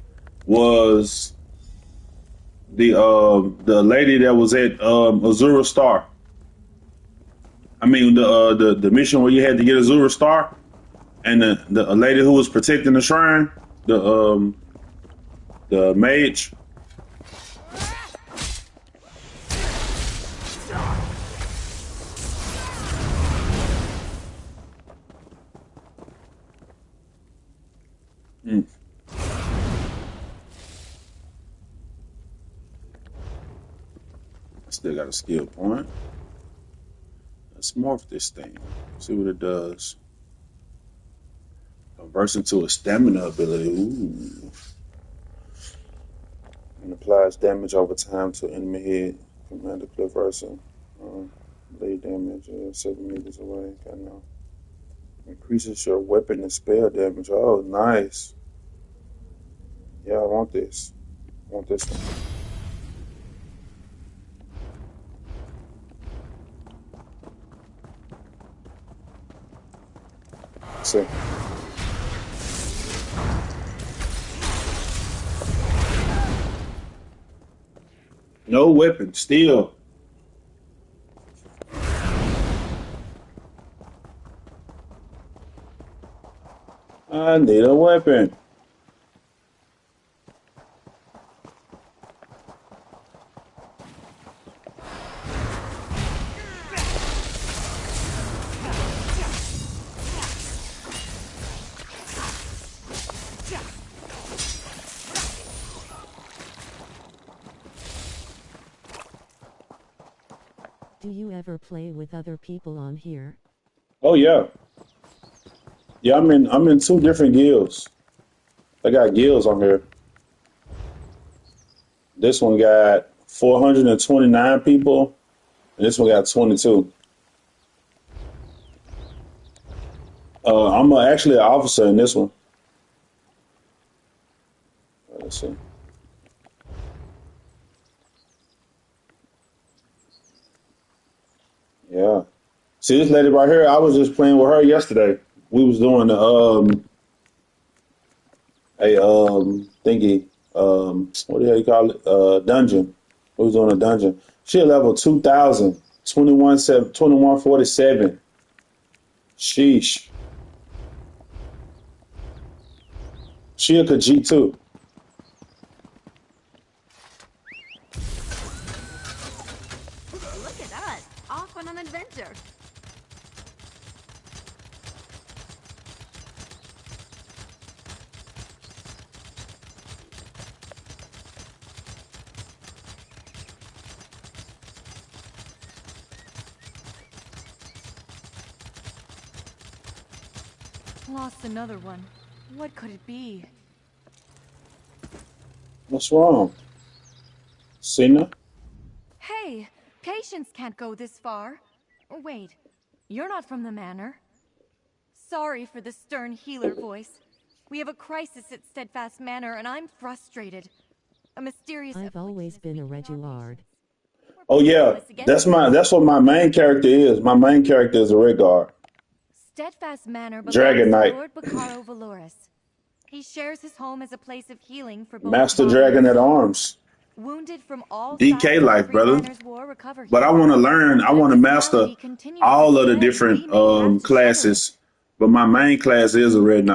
was the lady that was at Azura Star. I mean the mission where you had to get Azura Star, and the lady who was protecting the shrine, the mage. Mm. Still got a skill point. Let's morph this thing. See what it does. Converts into a stamina ability. Ooh. And applies damage over time to enemy head. Commander cliff person. Blade damage 7 meters away. Okay, no. Increases your weapon and spell damage. Oh, nice. Yeah, I want this. I want this one. Let's see. No weapon, still. I need a weapon. Do you ever play with other people on here? Oh yeah. Yeah, I'm in 2 different guilds. I got guilds on here. This one got 429 people, and this one got 22. I'm actually an officer in this one. Let's see. Yeah. See this lady right here? I was just playing with her yesterday. We was doing a thingy. What the hell you call it? Dungeon. We was doing a dungeon. She at level 2000, 2147. Sheesh. She a Khajiit too. Lost another one. What could it be? What's wrong? Cena? Hey, patients can't go this far. Wait, you're not from the manor. Sorry for the stern healer voice. We have a crisis at Steadfast Manor, and I'm frustrated. A mysterious... I've always been a Reguard. Oh yeah, that's what my main character is. My main character is a Red Guard. Steadfast Manor Dragon belongs to Knight. Lord Bacaro Valoris. He shares his home as a place of healing for both Master body Dragon and at soul. Arms. Wounded from all DK sides of life, every brother. manor's war recover But I here. want to learn. I And if want to this master malady continues all to of the spread, different we may have to shutter classes. But my main class is a Red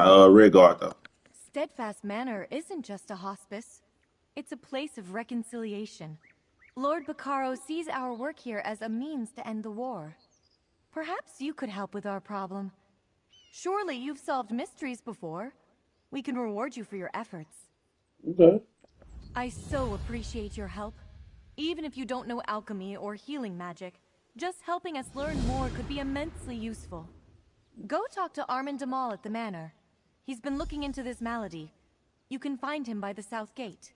Guard, though. Steadfast Manor isn't just a hospice. It's a place of reconciliation. Lord Bacaro sees our work here as a means to end the war. Perhaps you could help with our problem. Surely you've solved mysteries before. We can reward you for your efforts. Okay. I so appreciate your help. Even if you don't know alchemy or healing magic, just helping us learn more could be immensely useful. Go talk to Armand Damal at the manor. He's been looking into this malady. You can find him by the south gate.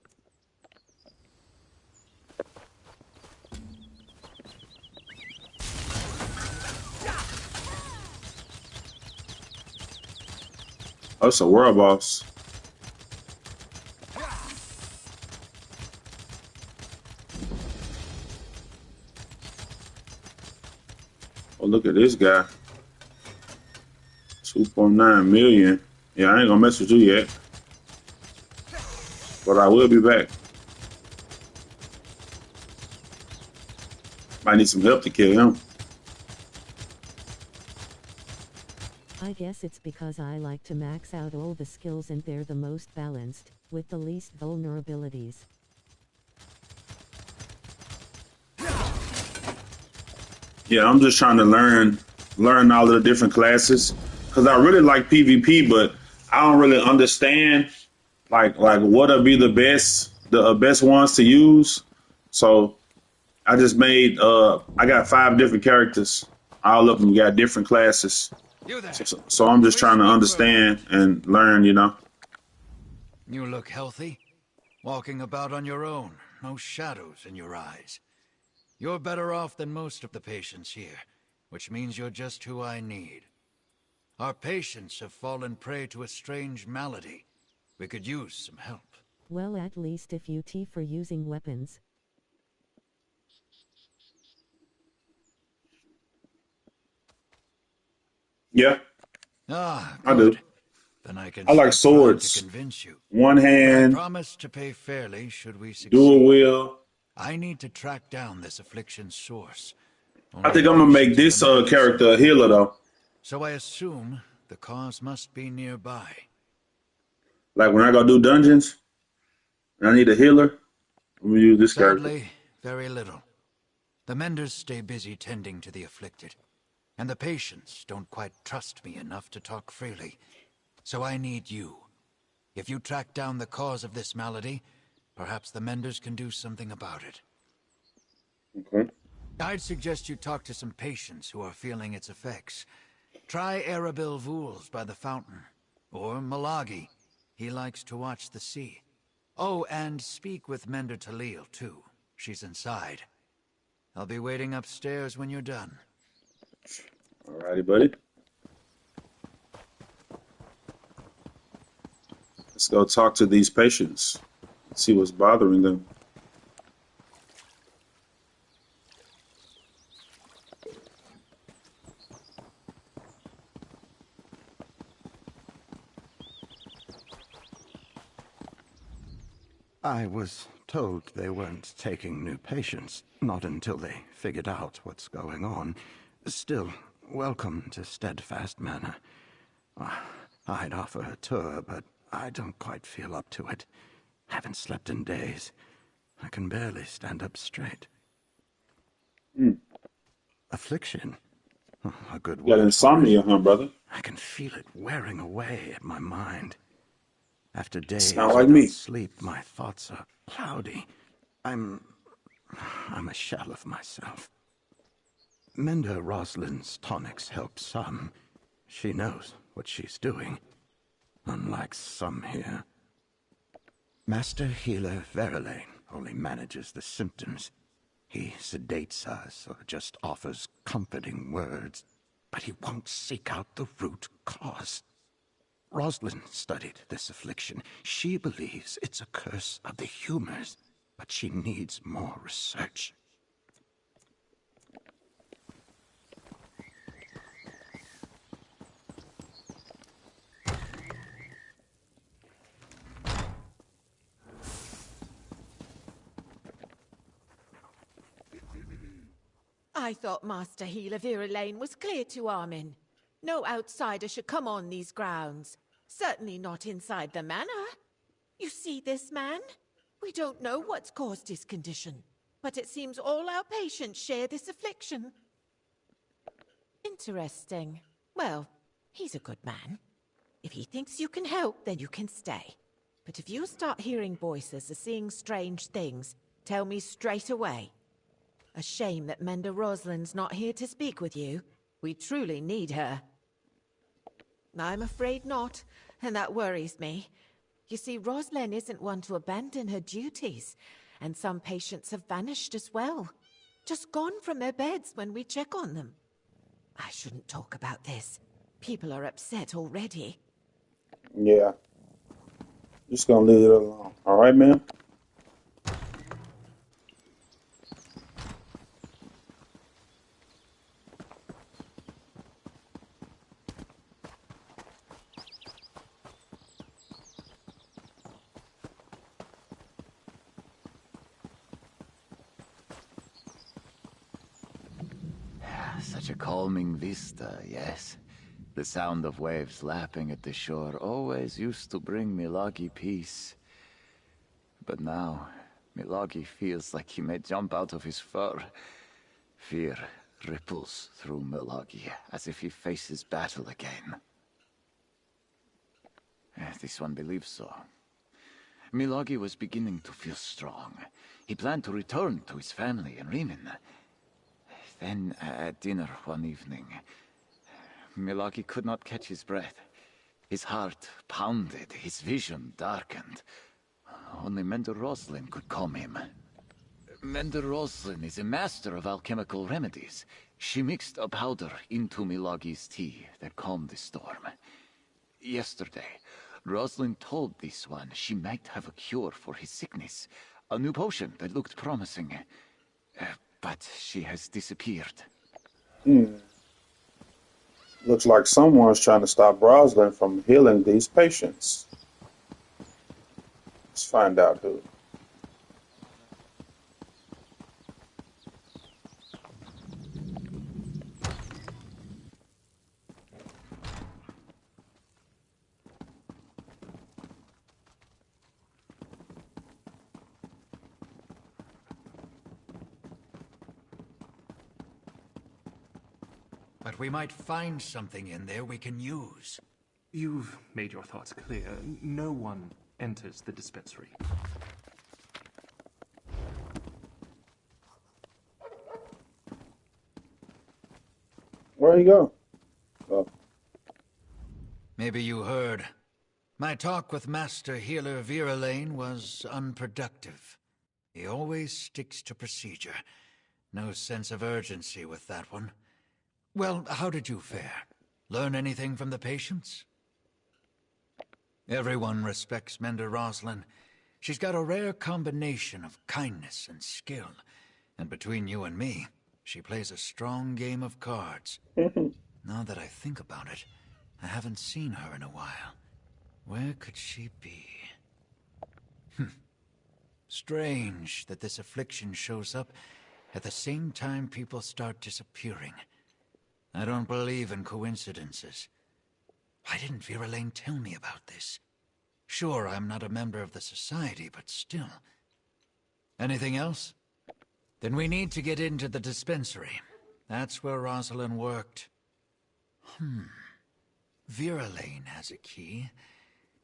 Oh, it's a world boss. Oh, look at this guy. 2.9 million. Yeah, I ain't gonna mess with you yet. But I will be back. Might need some help to kill him. I guess it's because I like to max out all the skills and they're the most balanced, with the least vulnerabilities. Yeah, I'm just trying to learn all of the different classes. Cause I really like PvP, but I don't really understand like what'll be the best ones to use. So I just made I got 5 different characters. All of them got different classes. So I'm just trying to understand and learn, you know. You look healthy. Walking about on your own. No shadows in your eyes. You're better off than most of the patients here, which means you're just who I need. Our patients have fallen prey to a strange malady. We could use some help. Well, at least if you T for using weapons. Yeah. Ah, I good. do. Then I can I like stop trying to swords. convince you. One But I hand, promise to pay fairly should we succeed. dual wield. I need to track down this affliction's source. I think I'm gonna make this character a healer though. So I assume the cause must be nearby. Like when I go do dungeons and I need a healer, I'm gonna use this character. Sadly, very little. The menders stay busy tending to the afflicted, and the patients don't quite trust me enough to talk freely. So I need you. If you track down the cause of this malady, perhaps the menders can do something about it. Okay. I'd suggest you talk to some patients who are feeling its effects. Try Arabil Vools by the fountain, or Malagi. He likes to watch the sea. Oh, and speak with Mender Talil, too. She's inside. I'll be waiting upstairs when you're done. Alrighty, buddy. Let's go talk to these patients. See what's bothering them. I was told they weren't taking new patients, not until they figured out what's going on. Still, welcome to Steadfast Manor. I'd offer a tour, but I don't quite feel up to it. Haven't slept in days. I can barely stand up straight. Affliction? Oh, a good word. You got insomnia, huh, brother? I can feel it wearing away at my mind. After days Sound like without me. sleep, my thoughts are cloudy. I'm a shell of myself. Mender Rosalind's tonics help some. She knows what she's doing. Unlike some here. Master Healer Verlaine only manages the symptoms. He sedates us or just offers comforting words, but he won't seek out the root cause. Rosalind studied this affliction. She believes it's a curse of the humors, but she needs more research. I thought Master Healer Verlaine was clear to Armin. No outsider should come on these grounds. Certainly not inside the manor. You see this man? We don't know what's caused his condition, but it seems all our patients share this affliction. Interesting. Well, he's a good man. If he thinks you can help, then you can stay. But if you start hearing voices or seeing strange things, tell me straight away. A shame that Mender Rosalind's not here to speak with you. We truly need her. I'm afraid not, and that worries me. You see, Rosalind isn't one to abandon her duties, and some patients have vanished as well. Just gone from their beds when we check on them. I shouldn't talk about this. People are upset already. Yeah. Just gonna leave it alone. All right, ma'am? Such a calming vista, yes. The sound of waves lapping at the shore always used to bring Milagi peace. But now, Milagi feels like he may jump out of his fur. Fear ripples through Milagi, as if he faces battle again. This one believes so. Milagi was beginning to feel strong. He planned to return to his family in Riemann. Then, at dinner one evening, Milagi could not catch his breath. His heart pounded, his vision darkened. Only Mender Roslin could calm him. Mender Roslin is a master of alchemical remedies. She mixed a powder into Milagi's tea that calmed the storm. Yesterday, Roslin told this one she might have a cure for his sickness, a new potion that looked promising. But she has disappeared. Looks like someone's trying to stop Rosalind from healing these patients. Let's find out who. But we might find something in there we can use. You've made your thoughts clear. No one enters the dispensary. Where'd he go? Oh. Maybe you heard. My talk with Master Healer Verlaine was unproductive. He always sticks to procedure. No sense of urgency with that one. Well, how did you fare? Learn anything from the patients? Everyone respects Mender Roslin. She's got a rare combination of kindness and skill. And between you and me, she plays a strong game of cards. Now that I think about it, I haven't seen her in a while. Where could she be? Strange that this affliction shows up at the same time people start disappearing. I don't believe in coincidences. Why didn't Verlaine tell me about this? Sure, I'm not a member of the society, but still. Anything else? Then we need to get into the dispensary. That's where Rosalind worked. Verlaine has a key,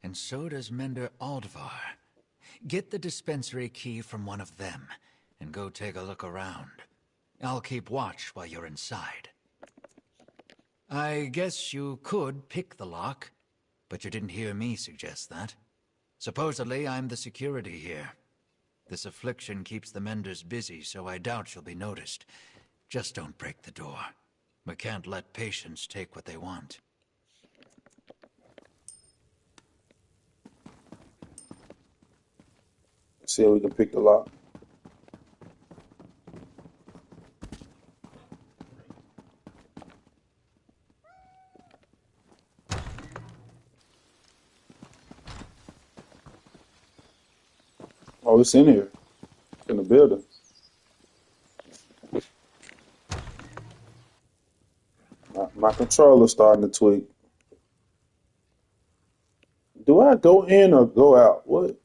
and so does Mender Aldvar. Get the dispensary key from one of them, and go take a look around. I'll keep watch while you're inside. I guess you could pick the lock, but you didn't hear me suggest that. Supposedly, I'm the security here. This affliction keeps the menders busy, so I doubt you'll be noticed. Just don't break the door. We can't let patients take what they want. See if we can pick the lock. Oh, it's in here. It's in the building. My controller's starting to tweak. Do I go in or go out? What?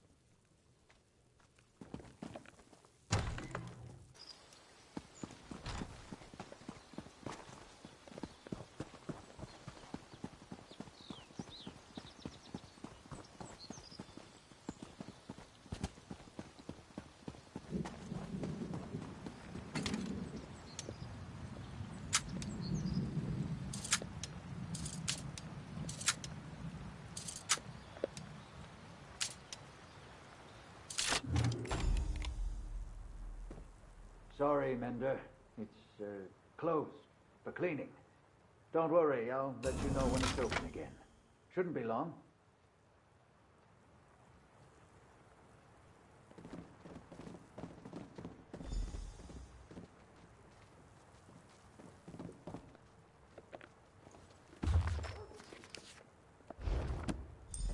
Sorry, Mender. It's closed for cleaning. Don't worry, I'll let you know when it's open again. Shouldn't be long.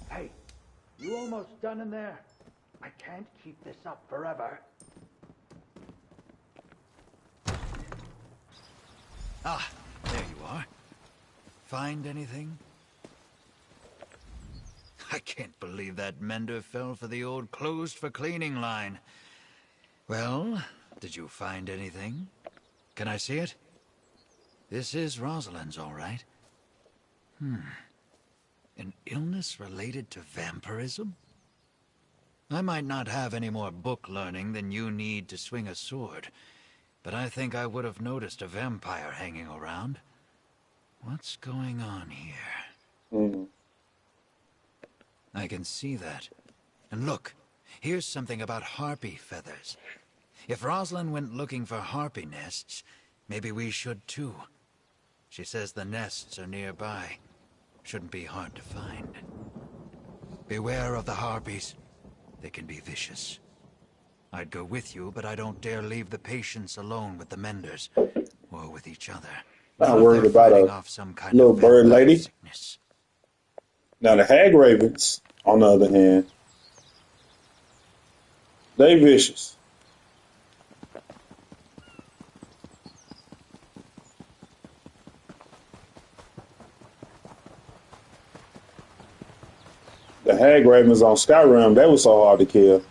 Hey, you almost done in there? I can't keep this up forever. Ah, there you are. Find anything? I can't believe that mender fell for the old closed for cleaning line. Well, did you find anything? Can I see it? This is Rosalind's, all right. An illness related to vampirism? I might not have any more book learning than you need to swing a sword, but I think I would have noticed a vampire hanging around. What's going on here? I can see that. And look, here's something about harpy feathers. If Rosalind went looking for harpy nests, maybe we should too. She says the nests are nearby. Shouldn't be hard to find. Beware of the harpies. They can be vicious. I'd go with you, but I don't dare leave the patients alone with the menders, or with each other. Not worried about a little bird lady. Sickness. Now the hag ravens, on the other hand, they vicious. The hag ravens on Skyrim, they were so hard to kill.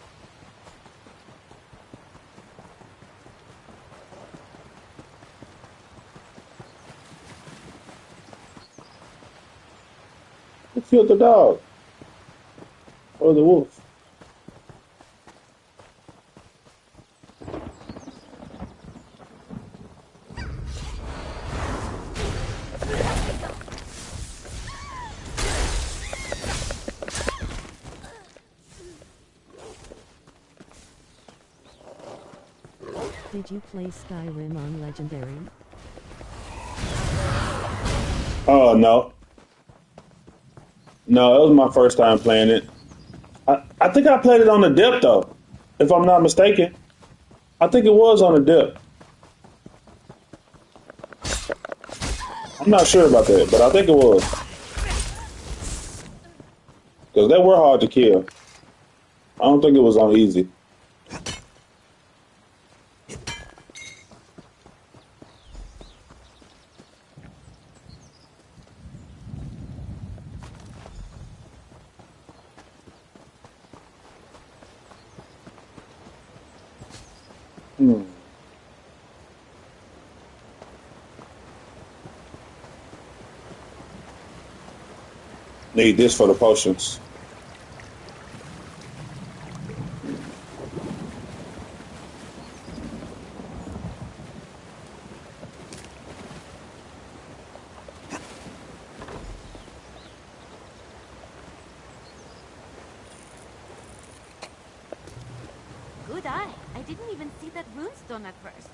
Who killed the dog? Or the wolf? Did you play Skyrim on Legendary? Oh, no. No, it was my first time playing it. I think I played it on the dip, though, if I'm not mistaken. I think it was on the dip. I'm not sure about that, but I think it was. Because they were hard to kill. I don't think it was on easy. Need this for the potions. Good eye. I didn't even see that runestone at first.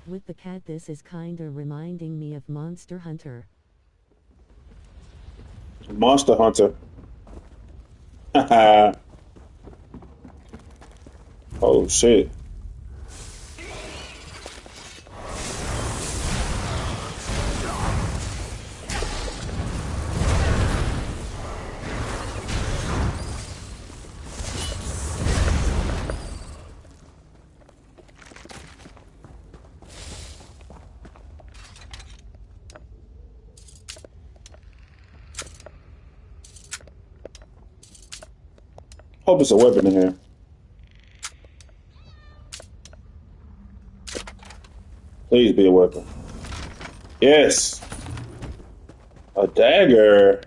With the cat, this is kinda reminding me of Monster Hunter. Monster Hunter. Haha. Oh shit. Hope it's a weapon in here. Please be a weapon. Yes. A dagger.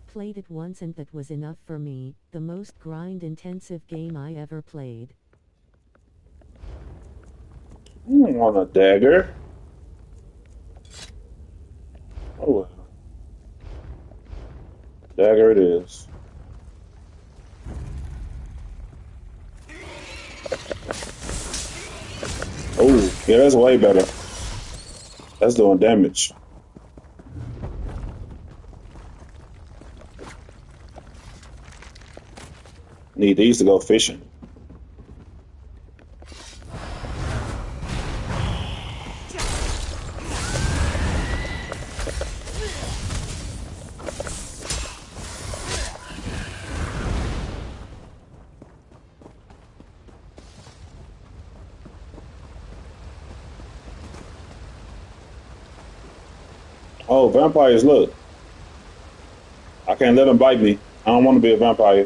Played it once and that was enough for me, the most grind-intensive game I ever played. I don't want a dagger. Oh well. Dagger it is. Oh, yeah, that's way better. That's doing damage. Need these to go fishing. Oh, vampires, look. I can't let them bite me. I don't want to be a vampire.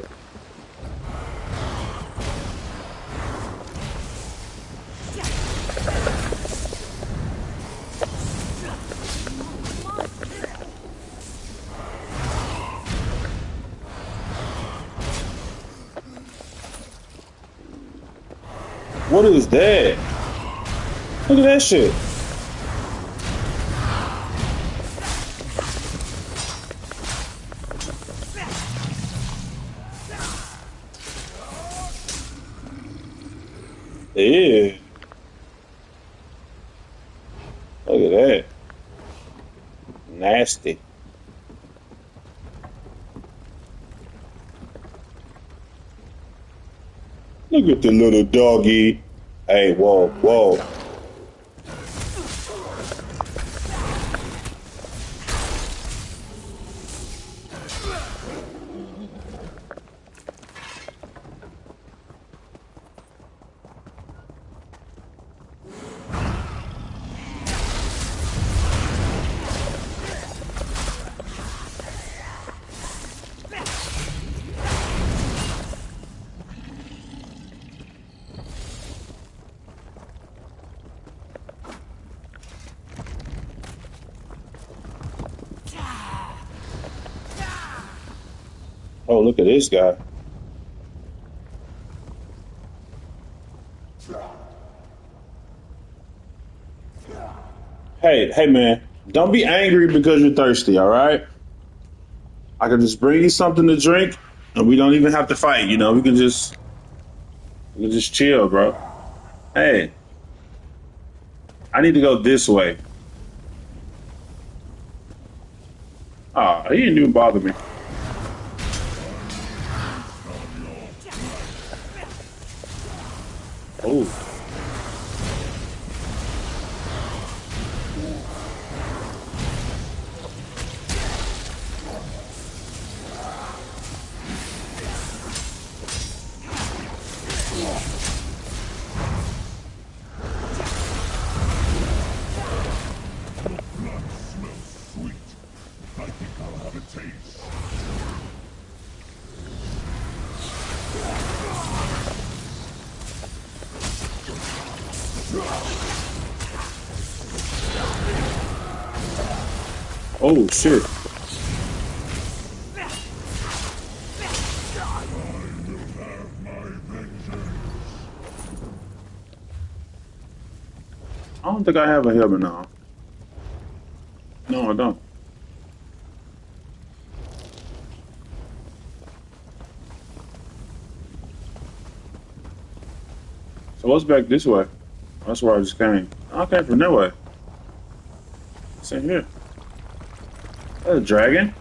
What is that? Look at that shit. Ew. Look at that. Nasty. Look at the little doggy. Hey, whoa, whoa. Oh, look at this guy. Hey, man. Don't be angry because you're thirsty, all right? I can just bring you something to drink, and we don't even have to fight. You know, we can just chill, bro. Hey, I need to go this way. Ah, he didn't even bother me. Oh. Oh shit. I don't think I have a helmet now. No, I don't. So what's back this way? That's where I just came. I came from that way. It's in here. That's a dragon?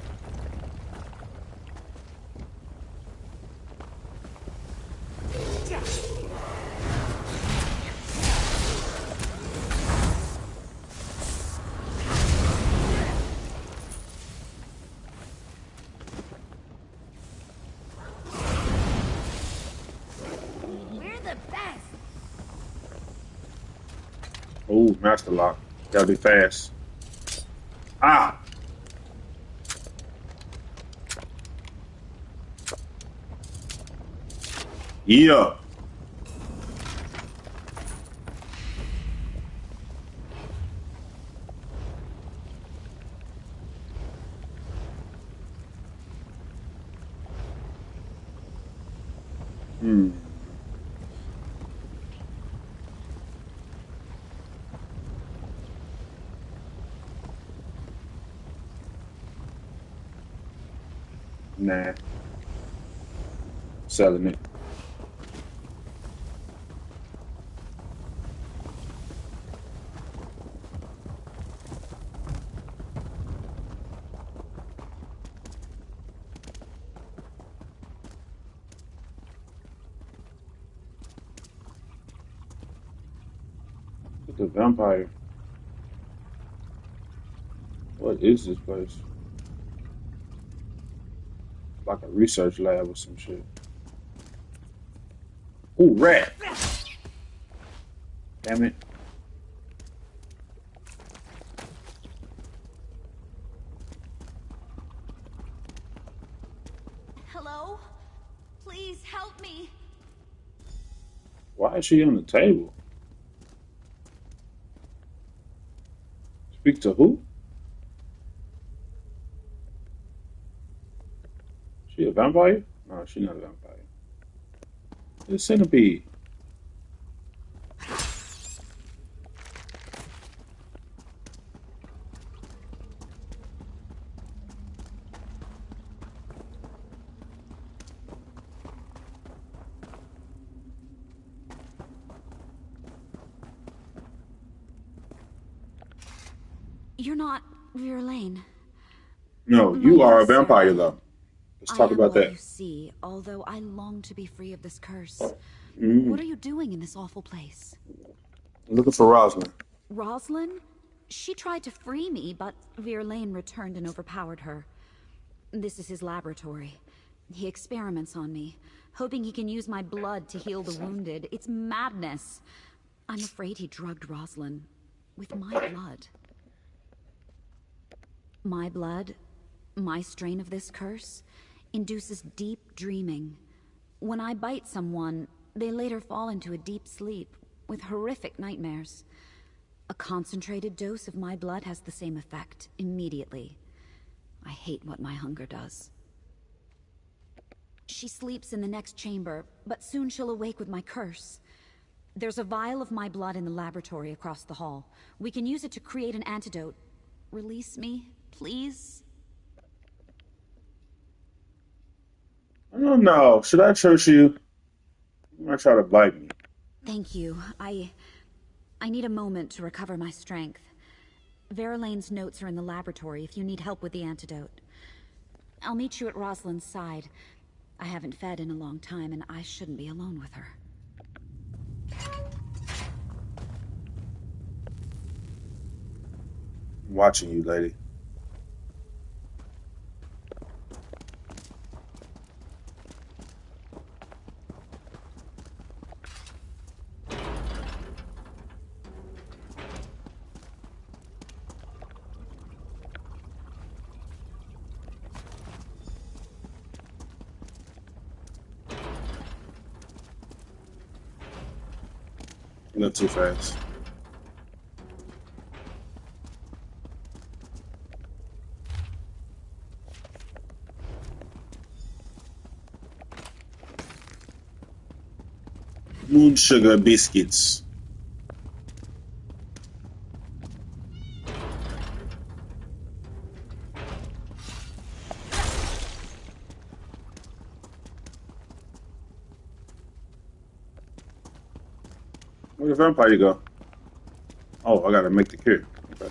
Ooh, master lock. Gotta be fast. Ah! Yeah. Hmm. Nah. Selling it. Look at the vampire. What is this place? Like a research lab or some shit. Ooh, rat. Damn it. Hello? Please help me. Why is she on the table? Speak to who? She a vampire? No, she's not a vampire. It's a centipede. You're not Verlaine. No, you are a vampire, though. Let's talk about what that. you see, although I long to be free of this curse. Mm. What are you doing in this awful place? Looking for Rosalind. Rosalind? She tried to free me, but Verlaine returned and overpowered her. This is his laboratory. He experiments on me, hoping he can use my blood to heal the wounded. It's madness. I'm afraid he drugged Rosalind with my blood. My blood, my strain of this curse, induces deep dreaming. When I bite someone, they later fall into a deep sleep with horrific nightmares. A concentrated dose of my blood has the same effect immediately. I hate what my hunger does. She sleeps in the next chamber, but soon she'll awake with my curse. There's a vial of my blood in the laboratory across the hall. We can use it to create an antidote. Release me, please? I don't know. Should I trust you? You might try to bite me. Thank you. I need a moment to recover my strength. Verlaine's notes are in the laboratory if you need help with the antidote. I'll meet you at Rosalind's side. I haven't fed in a long time, and I shouldn't be alone with her. I'm watching you, lady. Not too fast. Moon sugar biscuits. Where the vampire go? Oh, I gotta make the cure. Okay.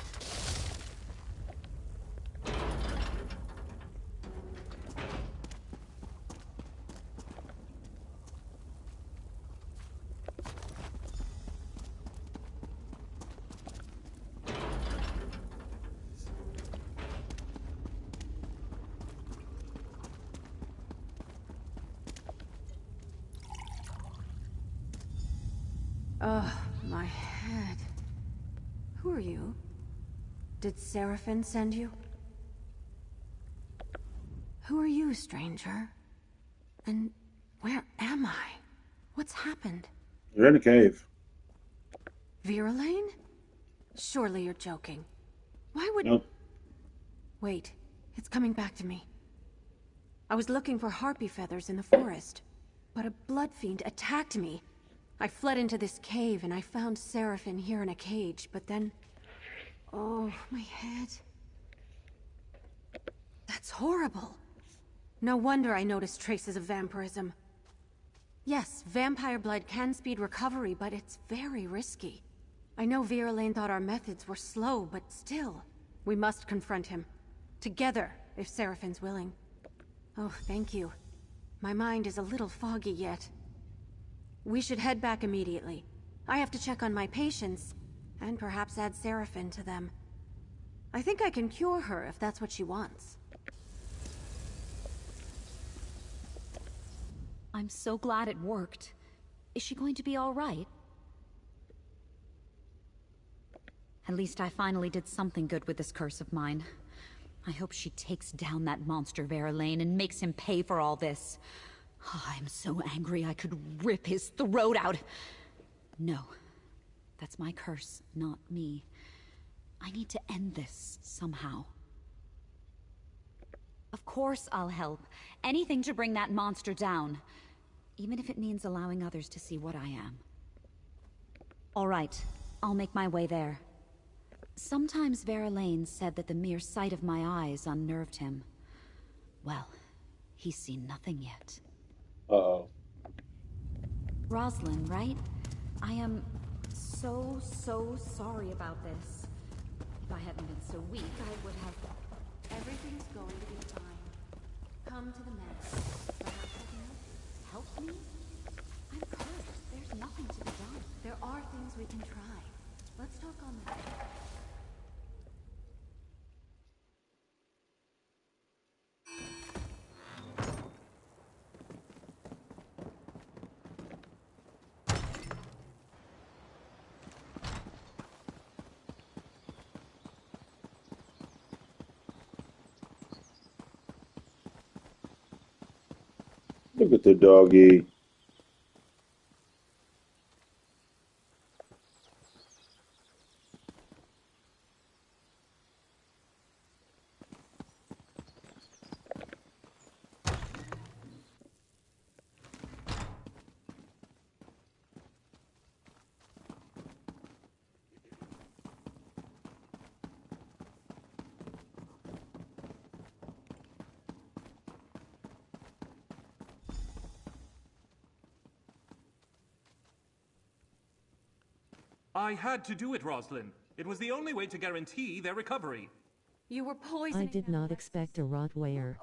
Ugh, my head. Who are you? Did Seraphim send you? Who are you, stranger? And where am I? What's happened? You're in a cave. Viralane? Surely you're joking. Why would... Nope. Wait, it's coming back to me. I was looking for harpy feathers in the forest, but a blood fiend attacked me. I fled into this cave and I found Seraphim here in a cage, but then... Oh, my head. That's horrible. No wonder I noticed traces of vampirism. Yes, vampire blood can speed recovery, but it's very risky. I know Viralane thought our methods were slow, but still. We must confront him. Together, if Seraphim's willing. Oh, thank you. My mind is a little foggy yet. We should head back immediately. I have to check on my patients, and perhaps add Seraphim to them. I think I can cure her if that's what she wants. I'm so glad it worked. Is she going to be all right? At least I finally did something good with this curse of mine. I hope she takes down that monster Viralane and makes him pay for all this. Oh, I'm so angry I could rip his throat out. No, that's my curse, not me. I need to end this somehow. Of course I'll help. Anything to bring that monster down. Even if it means allowing others to see what I am. All right, I'll make my way there. Sometimes Viralane said that the mere sight of my eyes unnerved him. Well, he's seen nothing yet. Uh-oh. Rosalind, right? I am so sorry about this. If I hadn't been so weak, I would have... Everything's going to be fine. Come to the mat. Perhaps I can help me? I'm cursed. There's nothing to be done. There are things we can try. Let's talk on that. Look at the doggy. I had to do it, Rosalind. It was the only way to guarantee their recovery. You were poisoning I did not expect a Rotweiler.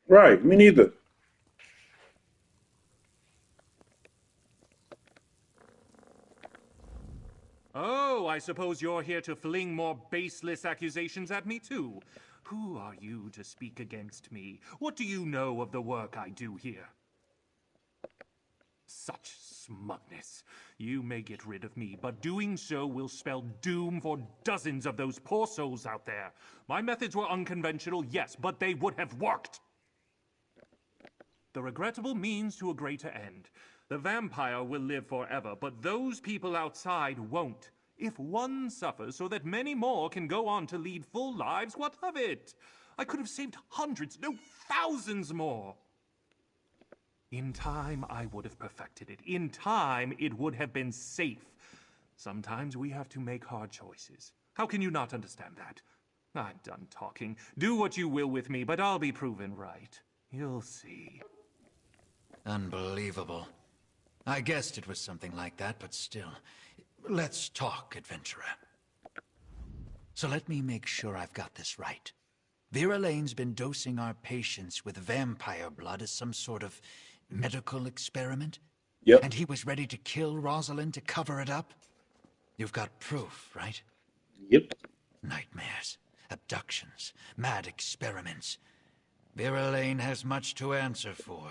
Right, me neither. Oh, I suppose you're here to fling more baseless accusations at me, too. Who are you to speak against me? What do you know of the work I do here? Such smugness. You may get rid of me, but doing so will spell doom for dozens of those poor souls out there. My methods were unconventional, yes, but they would have worked. The regrettable means to a greater end. The vampire will live forever, but those people outside won't. If one suffers so that many more can go on to lead full lives, what of it? I could have saved hundreds, no, thousands more. In time, I would have perfected it. In time, it would have been safe. Sometimes we have to make hard choices. How can you not understand that? I'm done talking. Do what you will with me, but I'll be proven right. You'll see. Unbelievable. I guessed it was something like that, but still. Let's talk, adventurer. So let me make sure I've got this right. Vera Lane's been dosing our patients with vampire blood as some sort of medical experiment? Yep. And he was ready to kill Rosalind to cover it up? You've got proof, right? Yep. Nightmares, abductions, mad experiments. Vera Lane has much to answer for.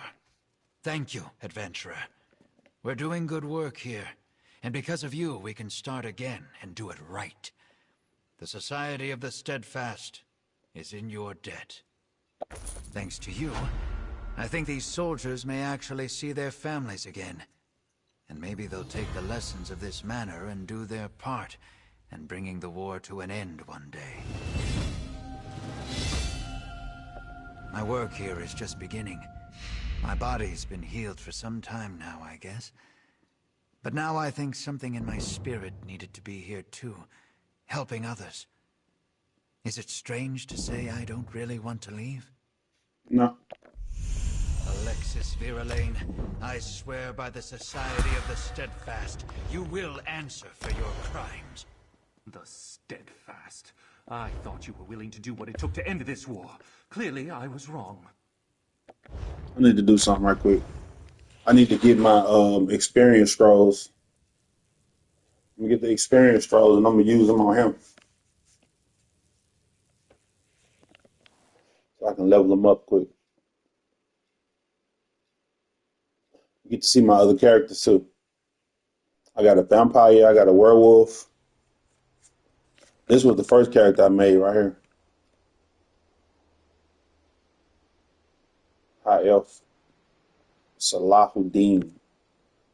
Thank you, adventurer. We're doing good work here, and because of you, we can start again and do it right. The Society of the Steadfast is in your debt. Thanks to you, I think these soldiers may actually see their families again. And maybe they'll take the lessons of this manor and do their part in bringing the war to an end one day. My work here is just beginning. My body's been healed for some time now, I guess. But now I think something in my spirit needed to be here too, helping others. Is it strange to say I don't really want to leave? No. Alexis Vera Lane, I swear by the Society of the Steadfast, you will answer for your crimes. The Steadfast. I thought you were willing to do what it took to end this war. Clearly, I was wrong. I need to do something right quick. I need to get my experience scrolls. Let me get the experience scrolls and I'm gonna use them on him. So I can level them up quick. You get to see my other characters too. I got a vampire, I got a werewolf. This was the first character I made right here. High Elf. Salahuddin.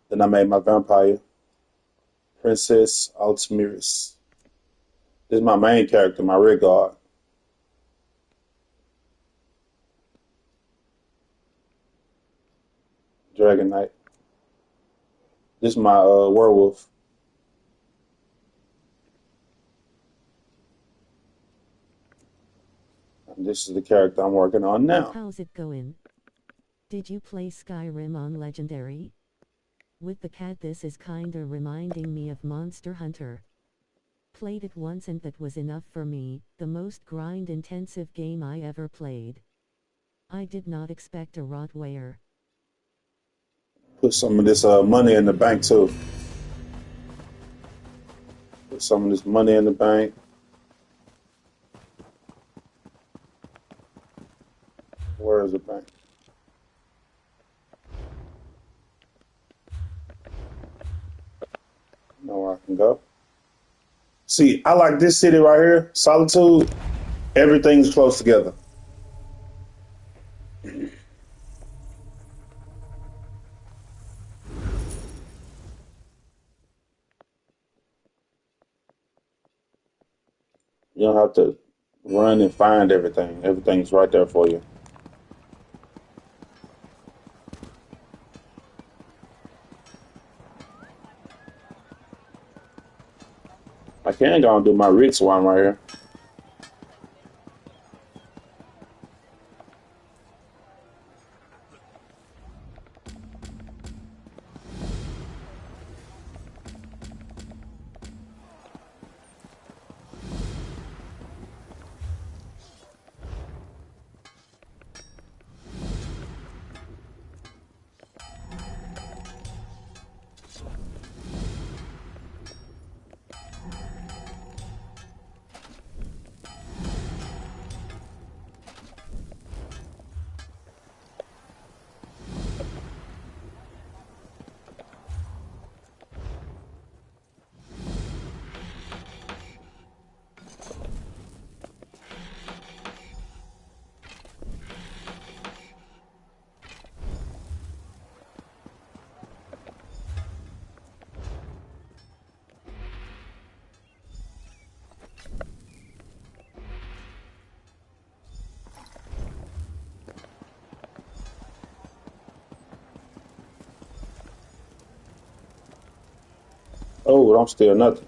Then I made my vampire. Princess Altamiris. This is my main character, my rear guard. Dragon Knight. This is my werewolf. And this is the character I'm working on now. How's it going? Did you play Skyrim on Legendary? With the cat, this is kinda reminding me of Monster Hunter. Played it once and that was enough for me, the most grind-intensive game I ever played. I did not expect a Rotweier. Put some of this money in the bank too. Put some of this money in the bank. Where is the bank? Know where I can go. See, I like this city right here, Solitude. Everything's close together. You don't have to run and find everything. Everything's right there for you. I can go and do my Ritz while I'm right here. Oh, don't steal nothing.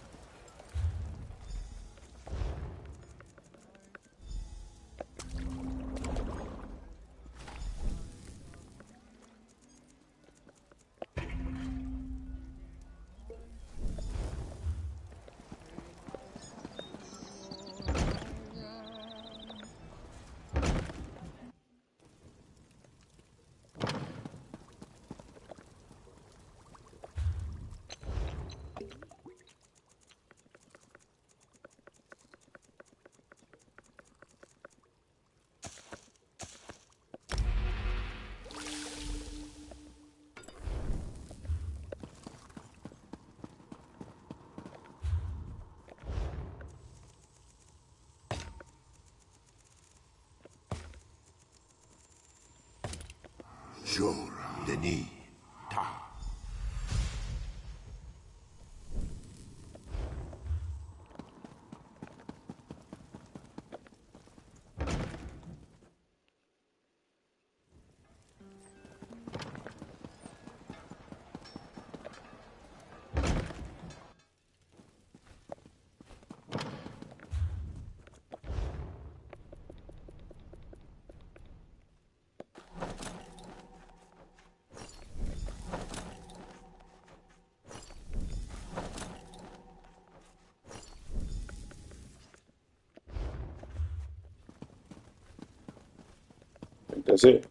Jour, Denis, Ta. I think that's it.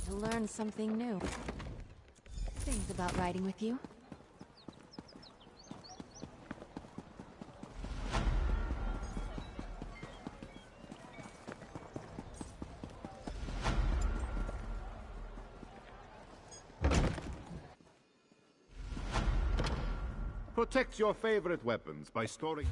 To learn something new. Things about riding with you. Protect your favorite weapons by storing...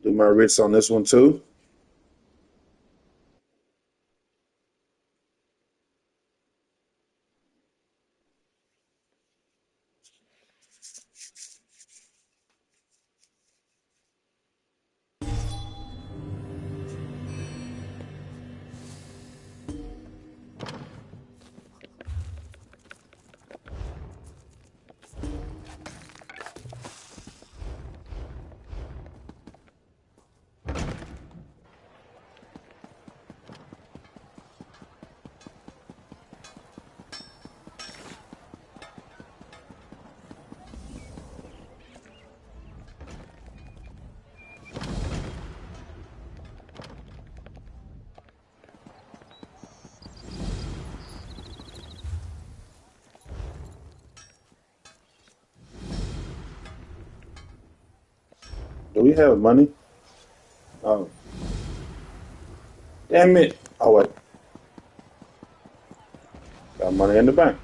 Do my writs on this one too. Do we have money? Oh. Damn it. Oh, wait. Got money in the bank.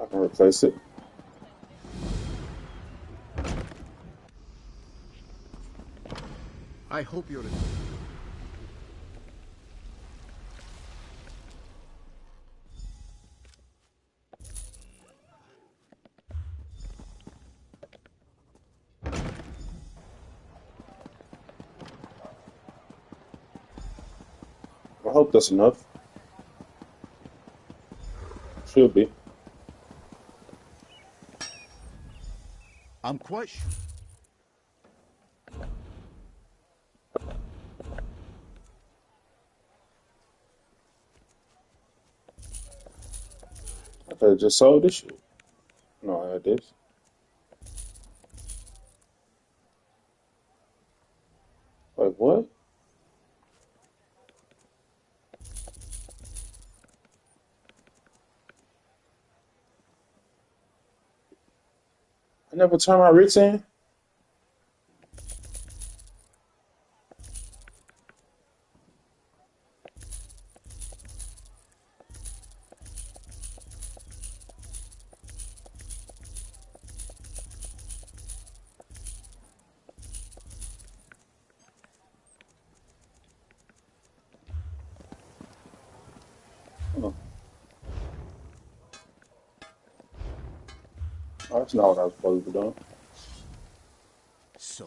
I can replace it. I hope you're... I hope that's enough. Should be. I'm quite sure. I could have just sold this shit. No, I had this. Wait, what? I never turned my writs in? Oh, that's not what I was supposed to be doing. So...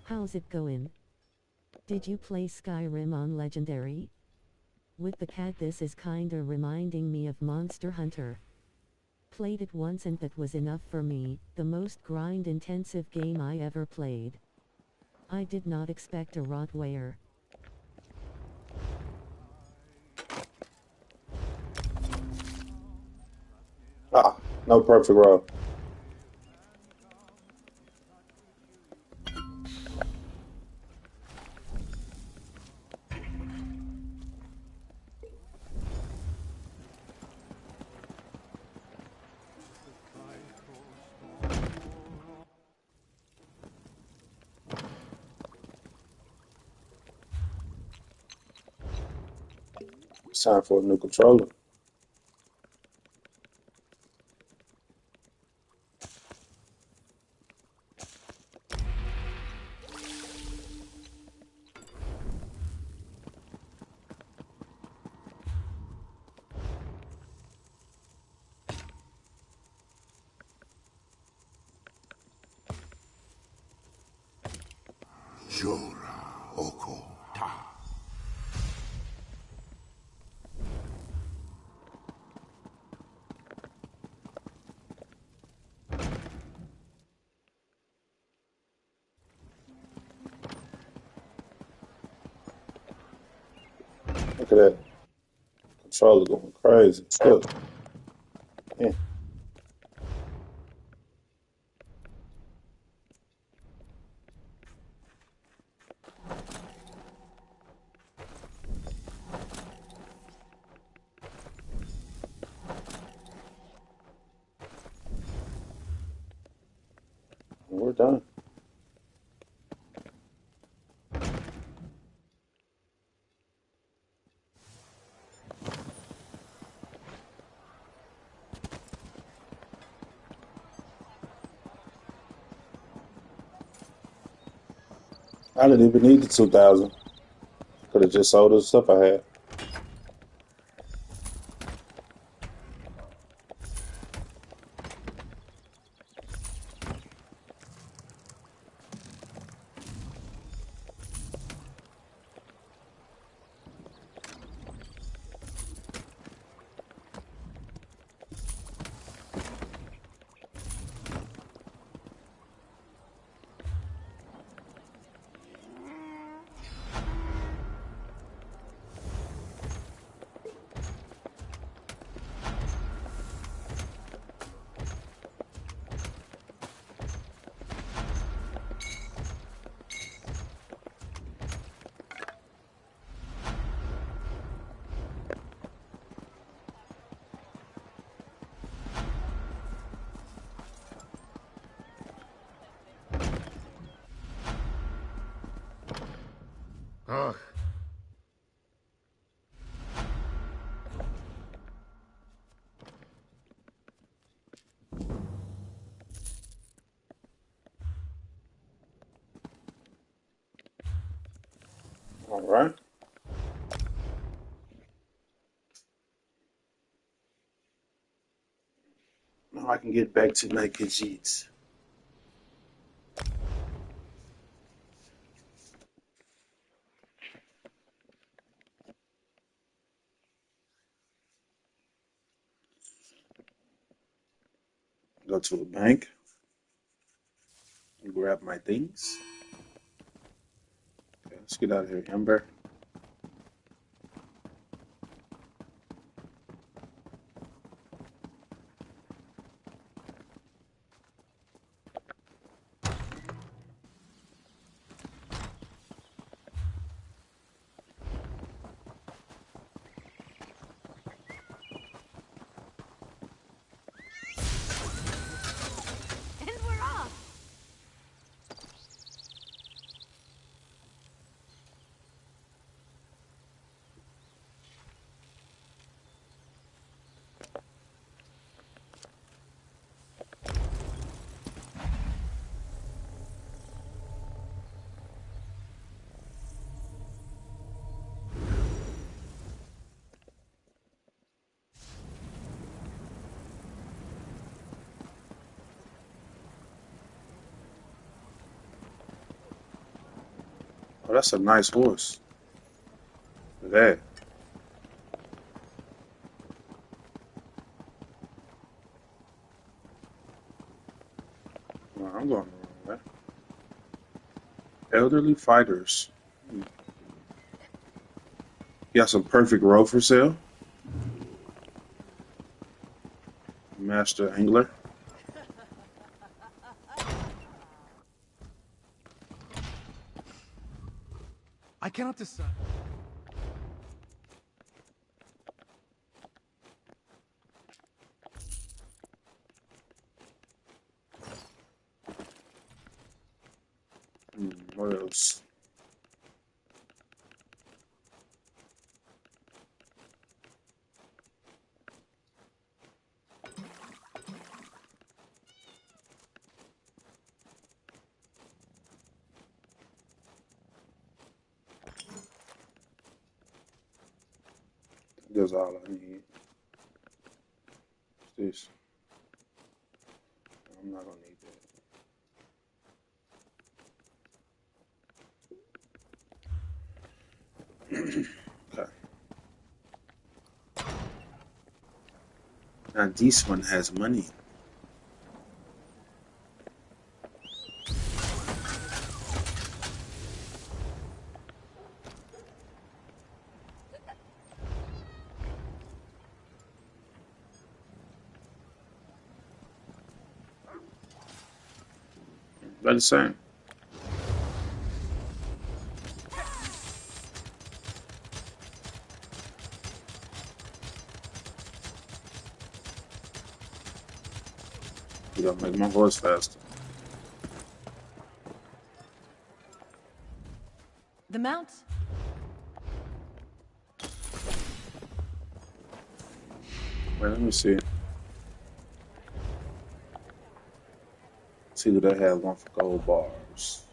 How's it going? Did you play Skyrim on Legendary? With the cat, this is kinda reminding me of Monster Hunter. Played it once and that was enough for me, the most grind-intensive game I ever played. I did not expect a Rottweiler. Ah, no perfect roll. It's time for a new controller. Jora Oko Ta. Look at that. Controller going crazy. Look. Yeah. We're done. I didn't even need the 2,000. Could have just sold the stuff I had. Ugh. All right. Now I can get back to my Gotit. Go to the bank and grab my things. Okay, let's get out of here, Ember. And we're off! Oh, that's a nice horse. Look at that. Well, I'm going the wrong way. Elderly fighters. You got some perfect roe for sale. Master Angler. I cannot decide. What else? That's all I need. What's this? I'm not gonna need that. Okay. Now this one has money. About the same. You gotta make my horse faster. The mount? Wait, let me see. See, do they have one for gold bars?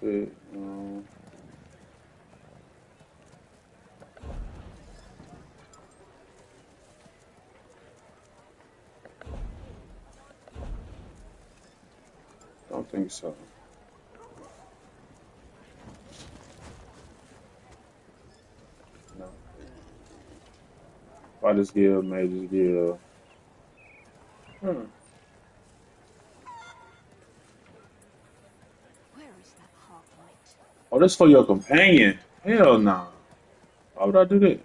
Good. Don't think so. No. Fighters Guild, Mages Guild. Oh, that's for your companion. Hell no. Why would I do that?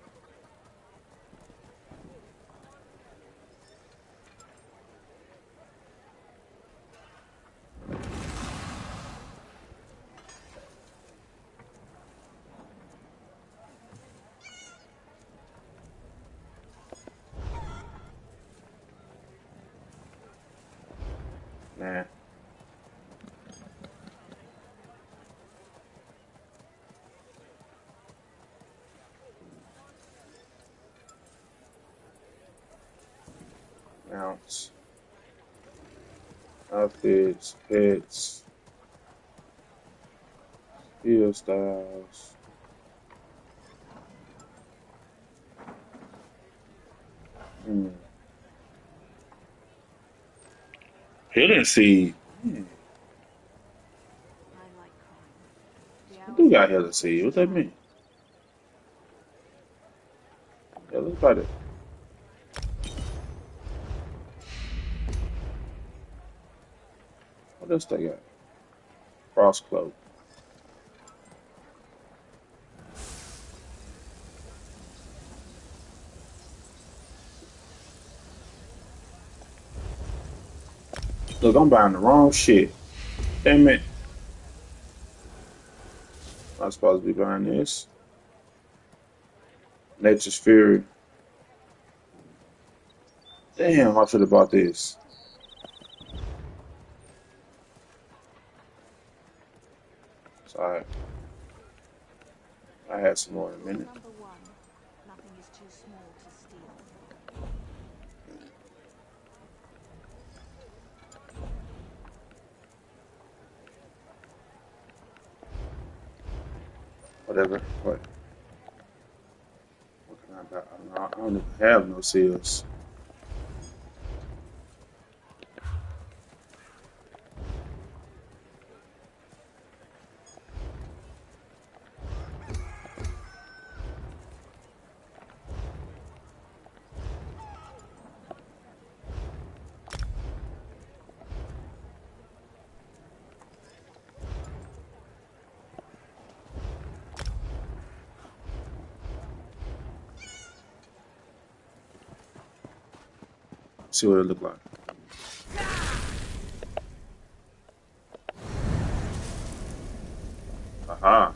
Nah. Mounts. Outfits. Pets. Skill styles. Hidden seed. I do got hidden seed. What that mean? Yeah, look at it. What else they got? Cross cloak. Look, I'm buying the wrong shit. Damn it. I'm supposed to be buying this. Nature's Fury. Damn, I should have bought this. Sorry. I had some more in a minute. Whatever. What can I buy? I don't even have no seals. See what it look like. Aha.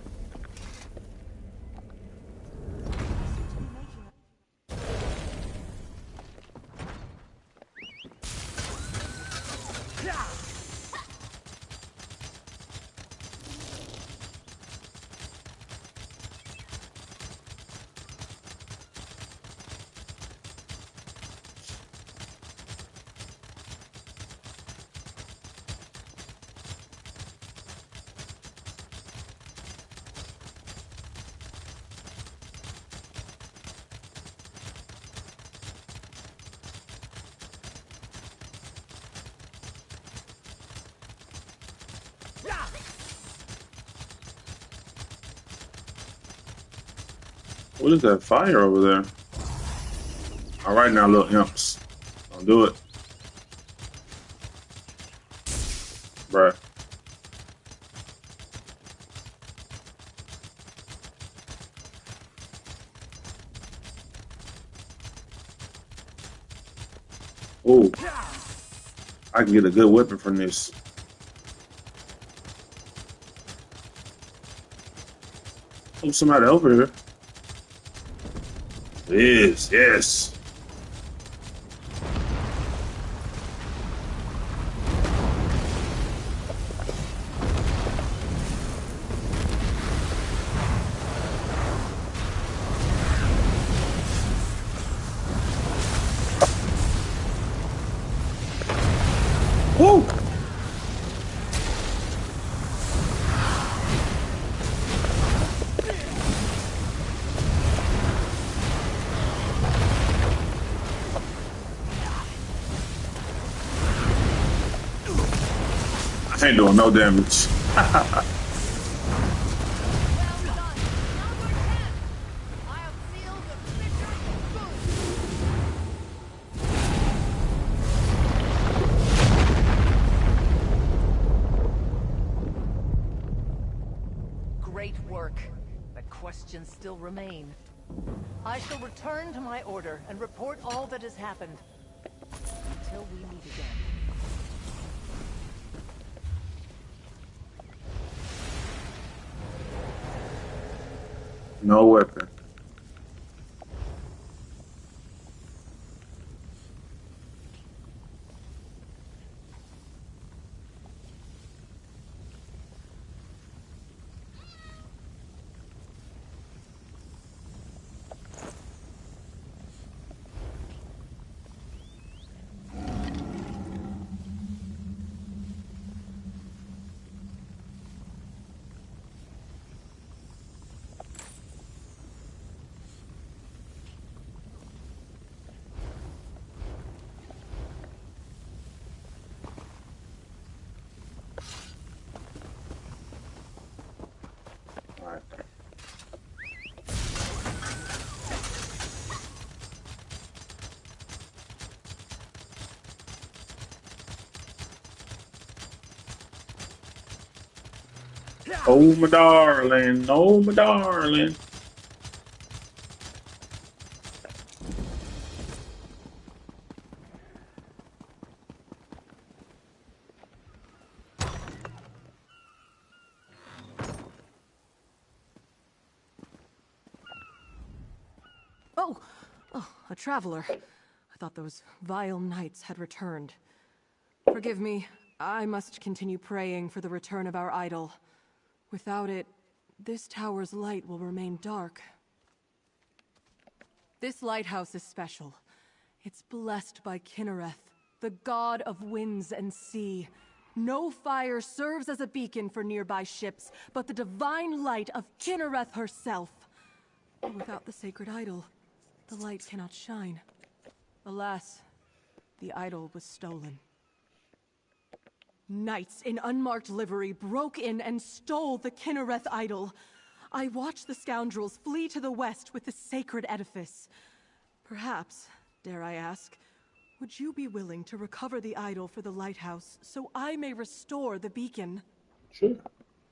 What is that fire over there? All right now, little imps. Don't do it. Bruh. Oh, I can get a good weapon from this. Oh, somebody over here. Yes. Woo! I ain't doing no damage. Great work, but questions still remain. I shall return to my order and report all that has happened. Until we meet again. No weapon. Oh, my darling. Oh, my darling. Oh, a traveler. I thought those vile knights had returned. Forgive me. I must continue praying for the return of our idol. Without it, this tower's light will remain dark. This lighthouse is special. It's blessed by Kinnereth, the god of winds and sea. No fire serves as a beacon for nearby ships, but the divine light of Kinnereth herself. But without the sacred idol, the light cannot shine. Alas, the idol was stolen. Knights in unmarked livery broke in and stole the Kinnereth idol. I watched the scoundrels flee to the west with the sacred edifice. Perhaps, dare I ask, would you be willing to recover the idol for the lighthouse so I may restore the beacon? Sure.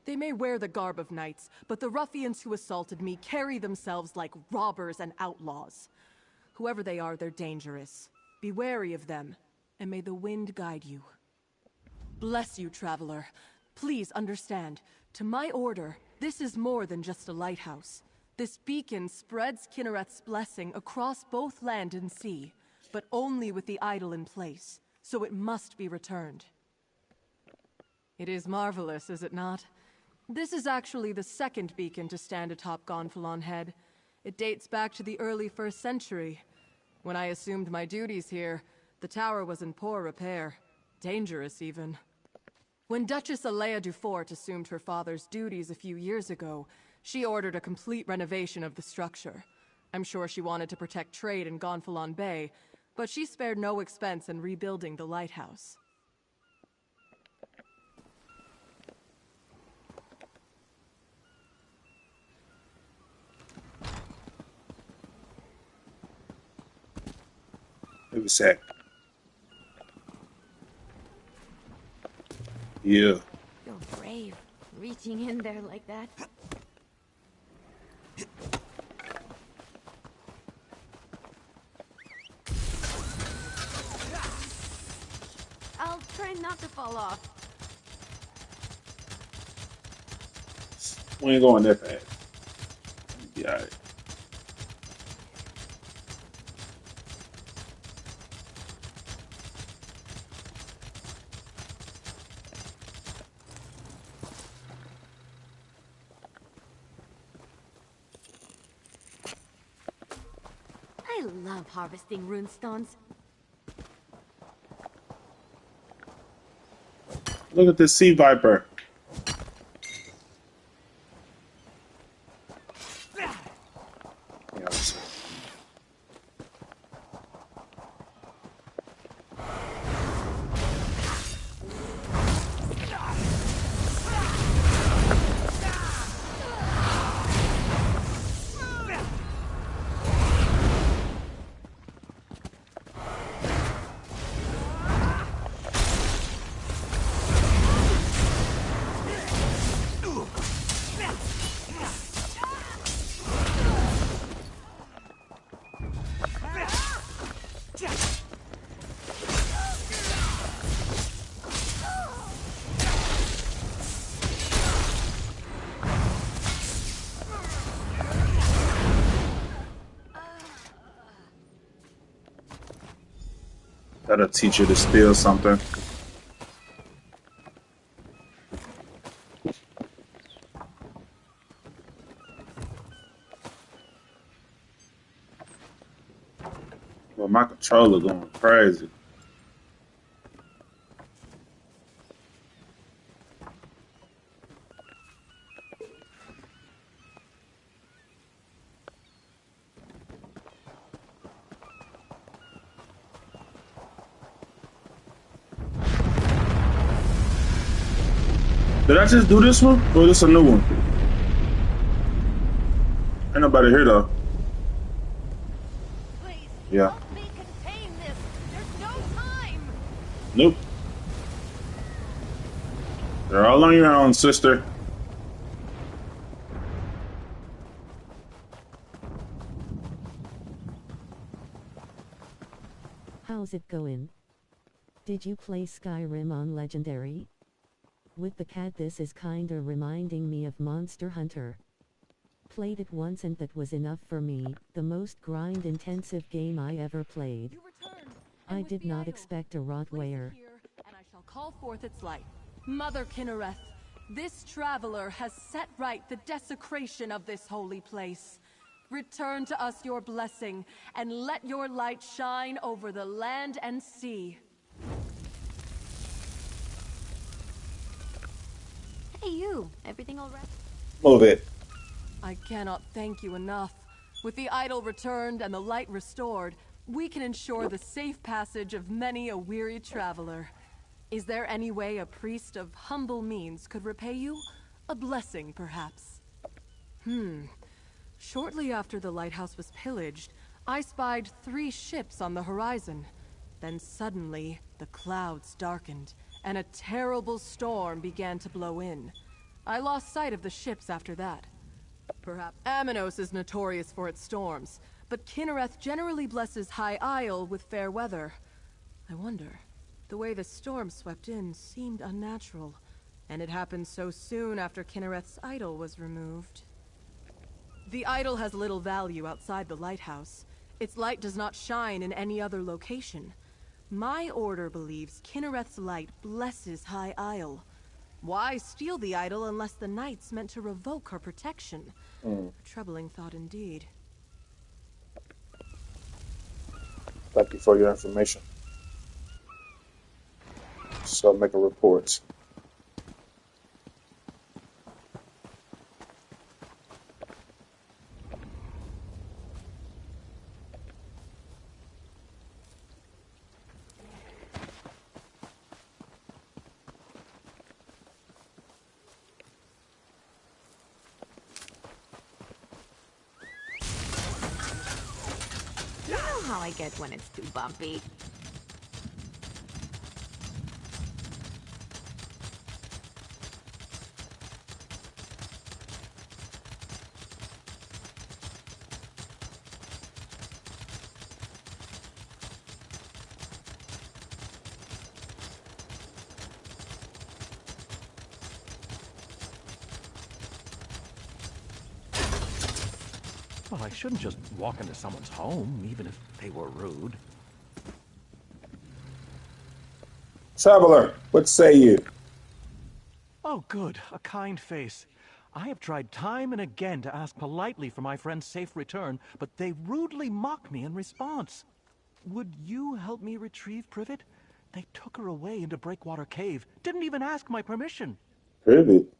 They may wear the garb of knights, but the ruffians who assaulted me carry themselves like robbers and outlaws. Whoever they are, they're dangerous. Be wary of them, and may the wind guide you. Bless you, traveler. Please understand, to my order, this is more than just a lighthouse. This beacon spreads Kinnereth's blessing across both land and sea, but only with the idol in place, so it must be returned. It is marvelous, is it not? This is actually the second beacon to stand atop Gonfalon Head. It dates back to the early 1st century. When I assumed my duties here, the tower was in poor repair. Dangerous, even. When Duchess Alea Dufort assumed her father's duties a few years ago, she ordered a complete renovation of the structure. I'm sure she wanted to protect trade in Gonfalon Bay, but she spared no expense in rebuilding the lighthouse. It was sad. Yeah. You're brave, reaching in there like that. I'll try not to fall off. We ain't going that fast. Be alright. I love harvesting runestones. Look at this sea viper. Yes. That'll teach you to steal something. Well, my controller going crazy. Did I just do this one? Or is this a new one? Ain't nobody here though. Please, yeah. help me contain this. There's no time. Nope. You're all on your own, sister. How's it going? Did you play Skyrim on Legendary? With the cat, this is kinda reminding me of Monster Hunter. Played it once and that was enough for me, the most grind-intensive game I ever played. I did not expect a Rotware. And I shall call forth its light. Mother Kinnereth, this traveler has set right the desecration of this holy place. Return to us your blessing, and let your light shine over the land and sea. Hey, you. Everything all right? Move it. I cannot thank you enough. With the idol returned and the light restored, we can ensure the safe passage of many a weary traveler. Is there any way a priest of humble means could repay you? A blessing, perhaps? Shortly after the lighthouse was pillaged, I spied 3 ships on the horizon. Then suddenly, the clouds darkened, and a terrible storm began to blow in. I lost sight of the ships after that. Perhaps Aminos is notorious for its storms, but Kinnereth generally blesses High Isle with fair weather. I wonder, the way the storm swept in seemed unnatural, and it happened so soon after Kinnereth's idol was removed. The idol has little value outside the lighthouse. Its light does not shine in any other location. My order believes Kinnereth's light blesses High Isle. Why steal the idol unless the knights meant to revoke her protection? A troubling thought indeed. Thank you for your information. So make a report. You know how I get when it's too bumpy. Well, I shouldn't just walk into someone's home, even if they were rude. Traveler, what say you? Oh, good. A kind face. I have tried time and again to ask politely for my friend's safe return, but they rudely mock me in response. Would you help me retrieve Privet? They took her away into Breakwater Cave. Didn't even ask my permission. Privet?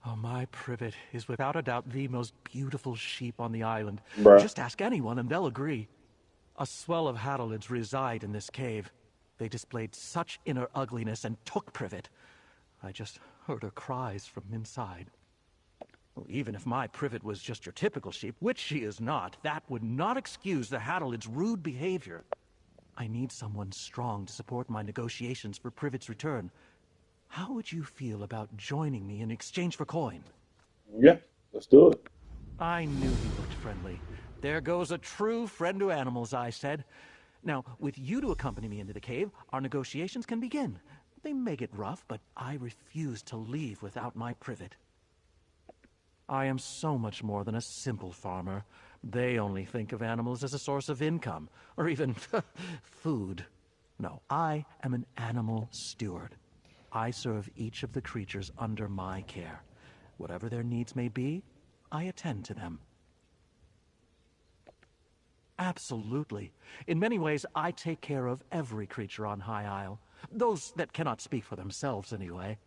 Oh, my Privet is without a doubt the most beautiful sheep on the island. Bruh. Just ask anyone and they'll agree. A swell of Haddalids reside in this cave. They displayed such inner ugliness and took Privet. I just heard her cries from inside. Well, even if my Privet was just your typical sheep, which she is not, that would not excuse the Haddalids' rude behavior. I need someone strong to support my negotiations for Privet's return. How would you feel about joining me in exchange for coin? Yeah, let's do it. I knew he looked friendly. There goes a true friend to animals, I said. Now, with you to accompany me into the cave, our negotiations can begin. They may get rough, but I refuse to leave without my Privet. I am so much more than a simple farmer. They only think of animals as a source of income, or even food. No, I am an animal steward. I serve each of the creatures under my care. Whatever their needs may be, I attend to them. Absolutely. In many ways, I take care of every creature on High Isle. Those that cannot speak for themselves, anyway.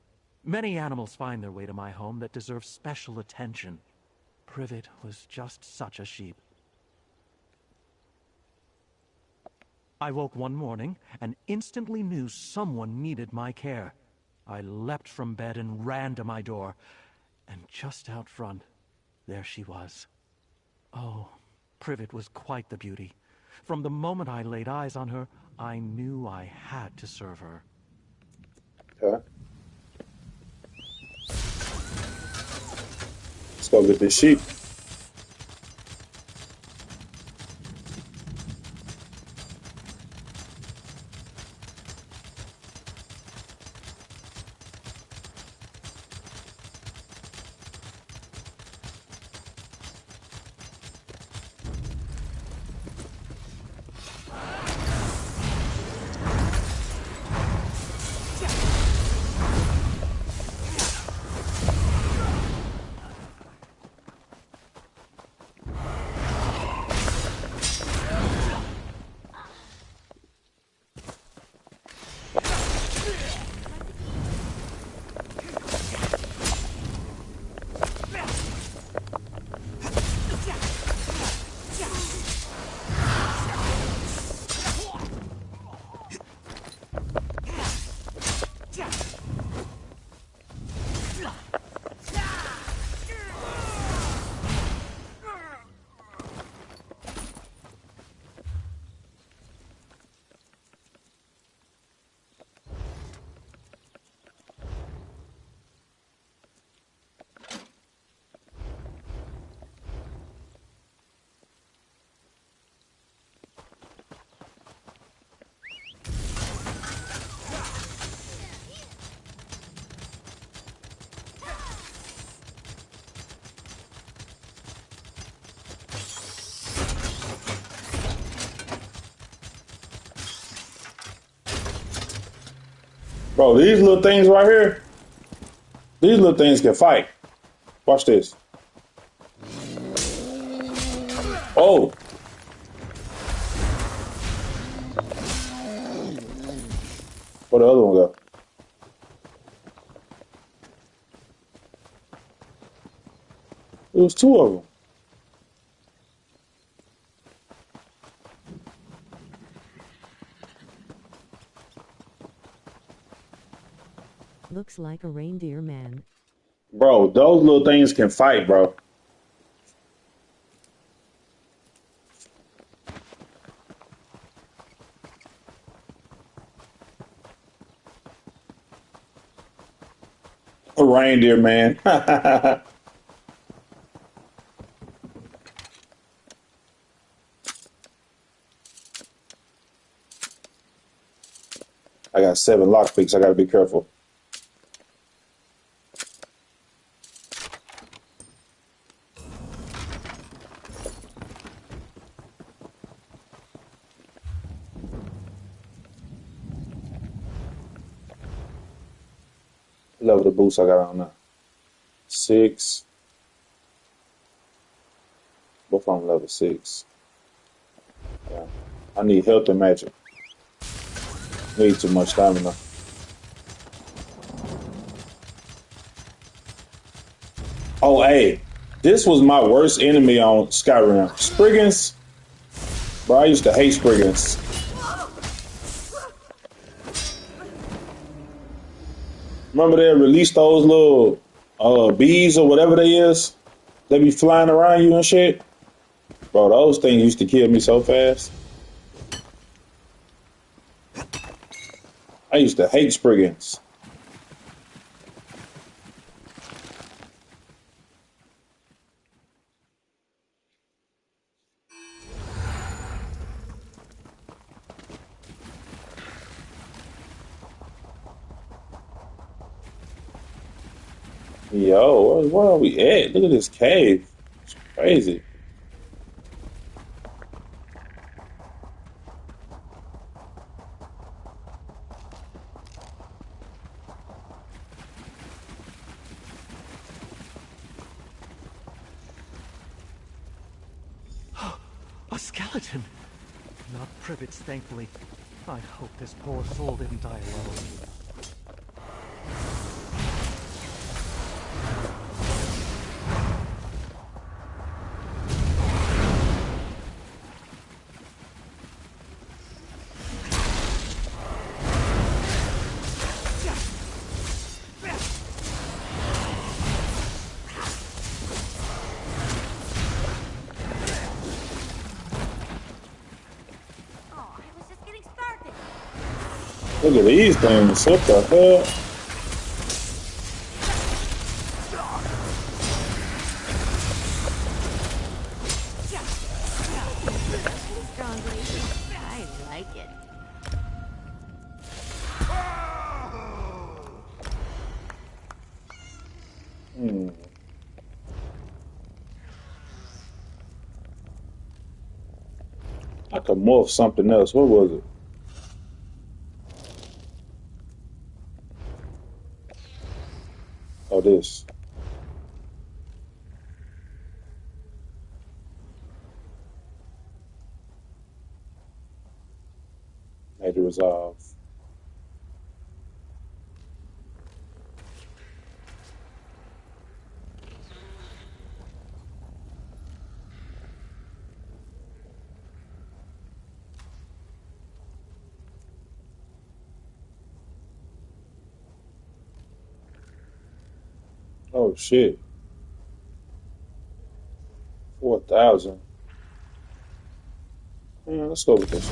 Many animals find their way to my home that deserve special attention. Privet was just such a sheep. I woke one morning and instantly knew someone needed my care. I leapt from bed and ran to my door. And just out front, there she was. Oh, Privet was quite the beauty. From the moment I laid eyes on her, I knew I had to serve her. Okay. Let's go get this sheep. Bro, these little things right here, these little things can fight. Watch this. Oh. Where'd the other one go? It was two of them. Looks like a reindeer man. Bro, those little things can fight, bro. A reindeer man. I got 7 lockpicks. I gotta be careful. Level the boost I got on now. 6. Both on level 6. Yeah. I need health and magic. Need too much stamina. Oh, hey. This was my worst enemy on Skyrim. Spriggans. Bro, I used to hate Spriggans. Remember they released those little bees or whatever they is? They be flying around you and shit. Bro, those things used to kill me so fast. I used to hate Spriggans. Yo, where are we at? Look at this cave. It's crazy. A skeleton! Not Privet's, thankfully. I hope this poor soul didn't die alone. Look at these things. What the hell? Strong lady. I like it. I could morph something else. What was it? Oh, this. Major resolve. Oh shit. 4,000. Yeah, let's go with this.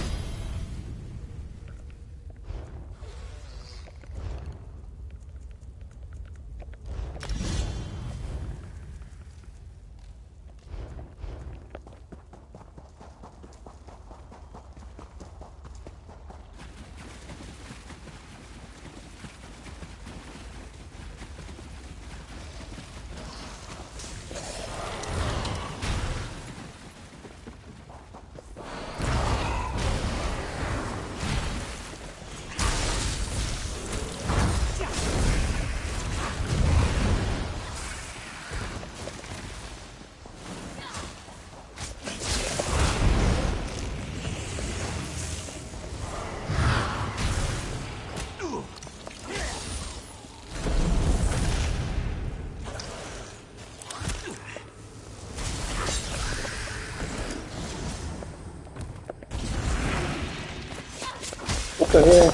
What the hell?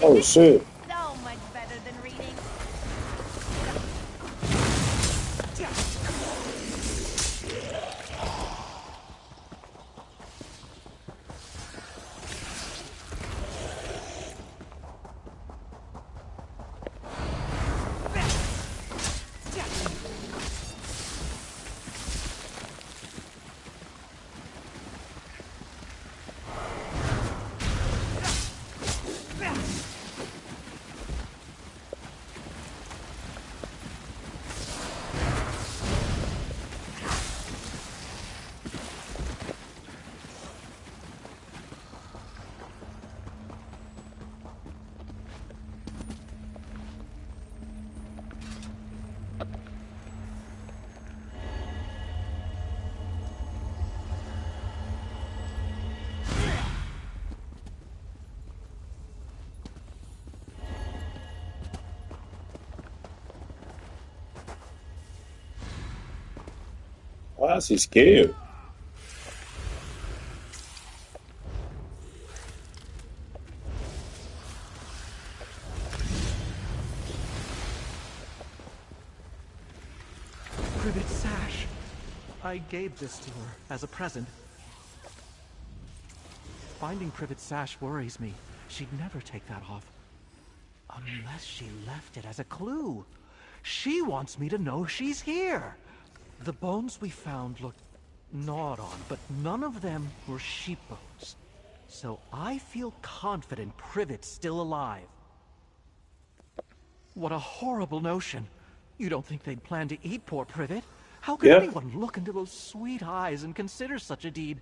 Oh shit. So much better than reading. Why is he scared? Privet's sash. I gave this to her as a present. Finding Privet's sash worries me. She'd never take that off. Unless she left it as a clue. She wants me to know she's here. The bones we found looked gnawed on, but none of them were sheep bones. So I feel confident Privet's still alive. What a horrible notion. You don't think they'd plan to eat poor Privet? How could anyone look into those sweet eyes and consider such a deed?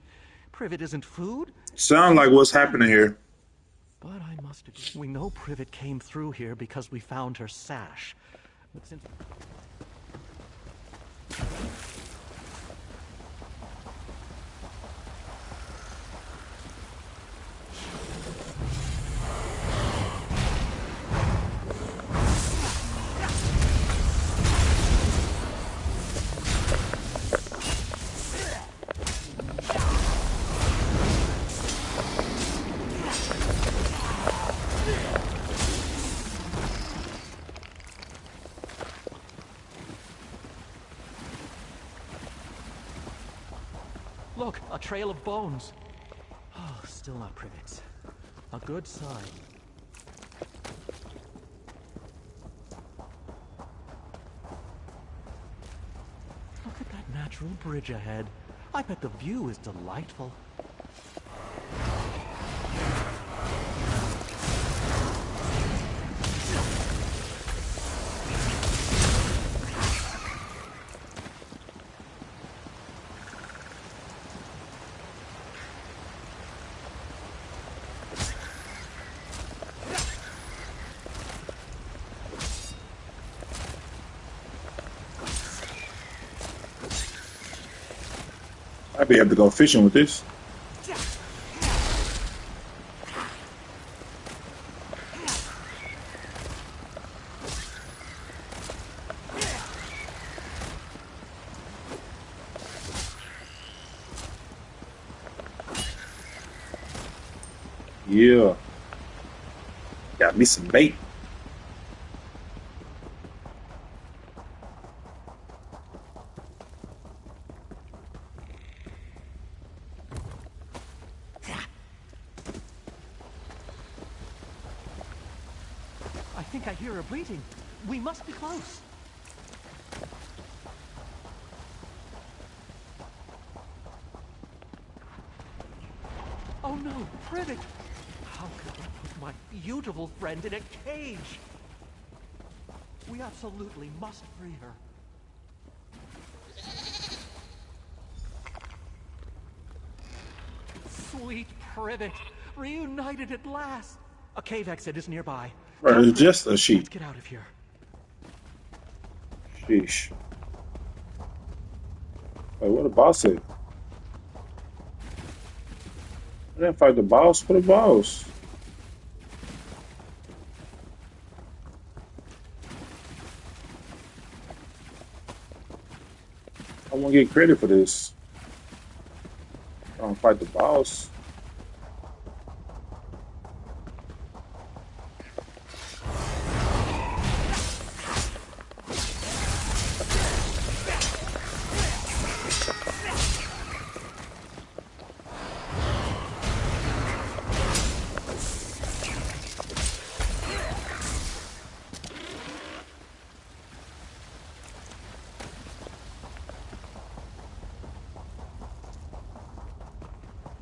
Privet isn't food. Sound like what's happening here. But I must agree. We know Privet came through here because we found her sash. But since... Look, a trail of bones. Oh, still not Privet's. A good sign. Look at that natural bridge ahead. I bet the view is delightful. I'd be able to go fishing with this. Yeah. Got me some bait. I think I hear her bleating. We must be close. Oh no, Privet! How could I put my beautiful friend in a cage? We absolutely must free her. Sweet Privet, reunited at last. A cave exit is nearby. Right, it's just a sheep. Let's get out of here. Sheesh. Wait, what the boss say? I didn't fight the boss. What the boss? I want to get credit for this. I don't fight the boss.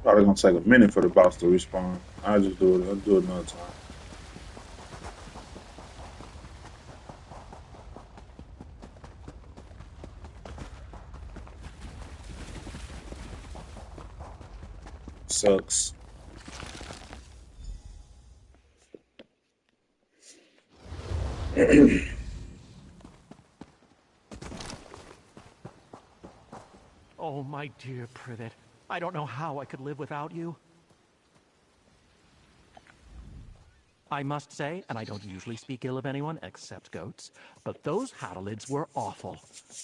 Probably gonna take a minute for the boss to respawn. I'll just do it. I'll do it another time. Sucks. Oh, my dear Privet. I don't know how I could live without you. I must say, and I don't usually speak ill of anyone except goats, but those Hadalids were awful.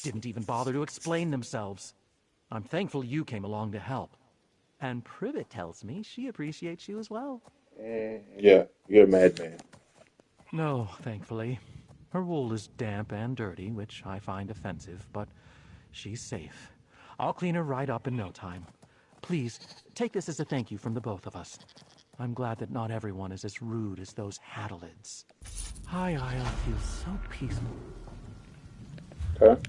Didn't even bother to explain themselves. I'm thankful you came along to help. And Privet tells me she appreciates you as well. Yeah, you're a madman. No, thankfully. Her wool is damp and dirty, which I find offensive, but she's safe. I'll clean her right up in no time. Please, take this as a thank you from the both of us. I'm glad that not everyone is as rude as those Hadalids. High Isle feels so peaceful. Okay.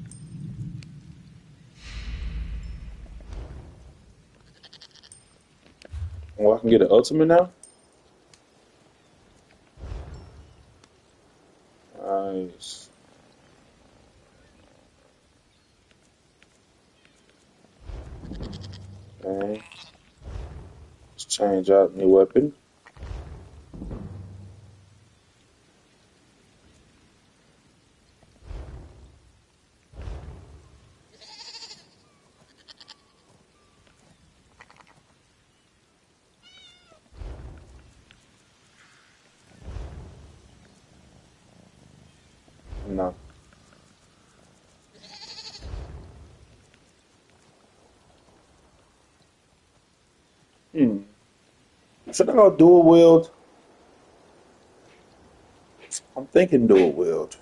Well, I can get an ultimate now? Nice. Okay. Let's change out new weapon. Should I go dual wield? I'm thinking dual wield.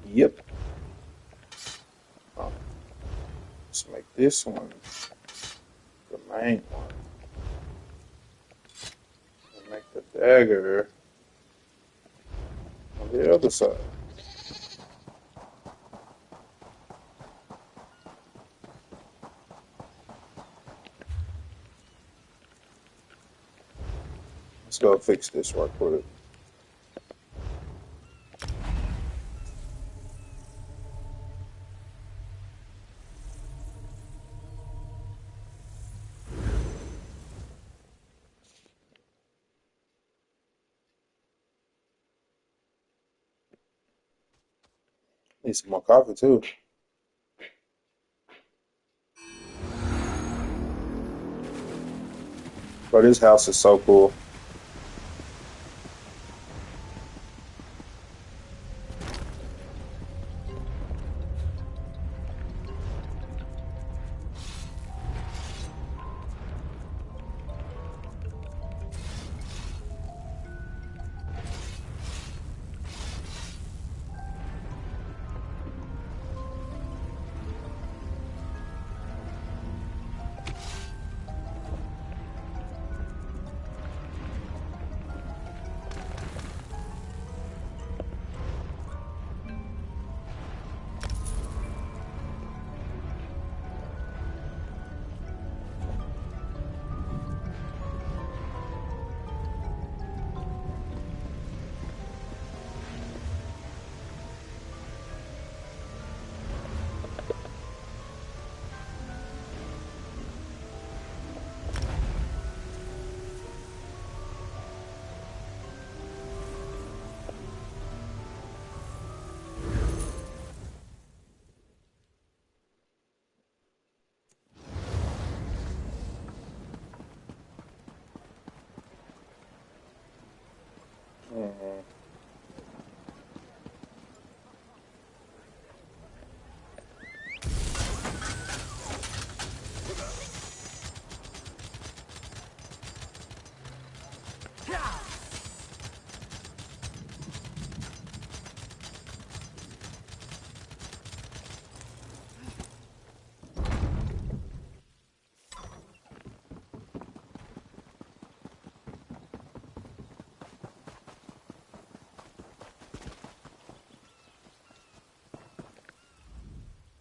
Yep. Let's make this one the main one. And make the dagger on the other side. Let's go fix this right quick. Need some more coffee too. Bro, this house is so cool.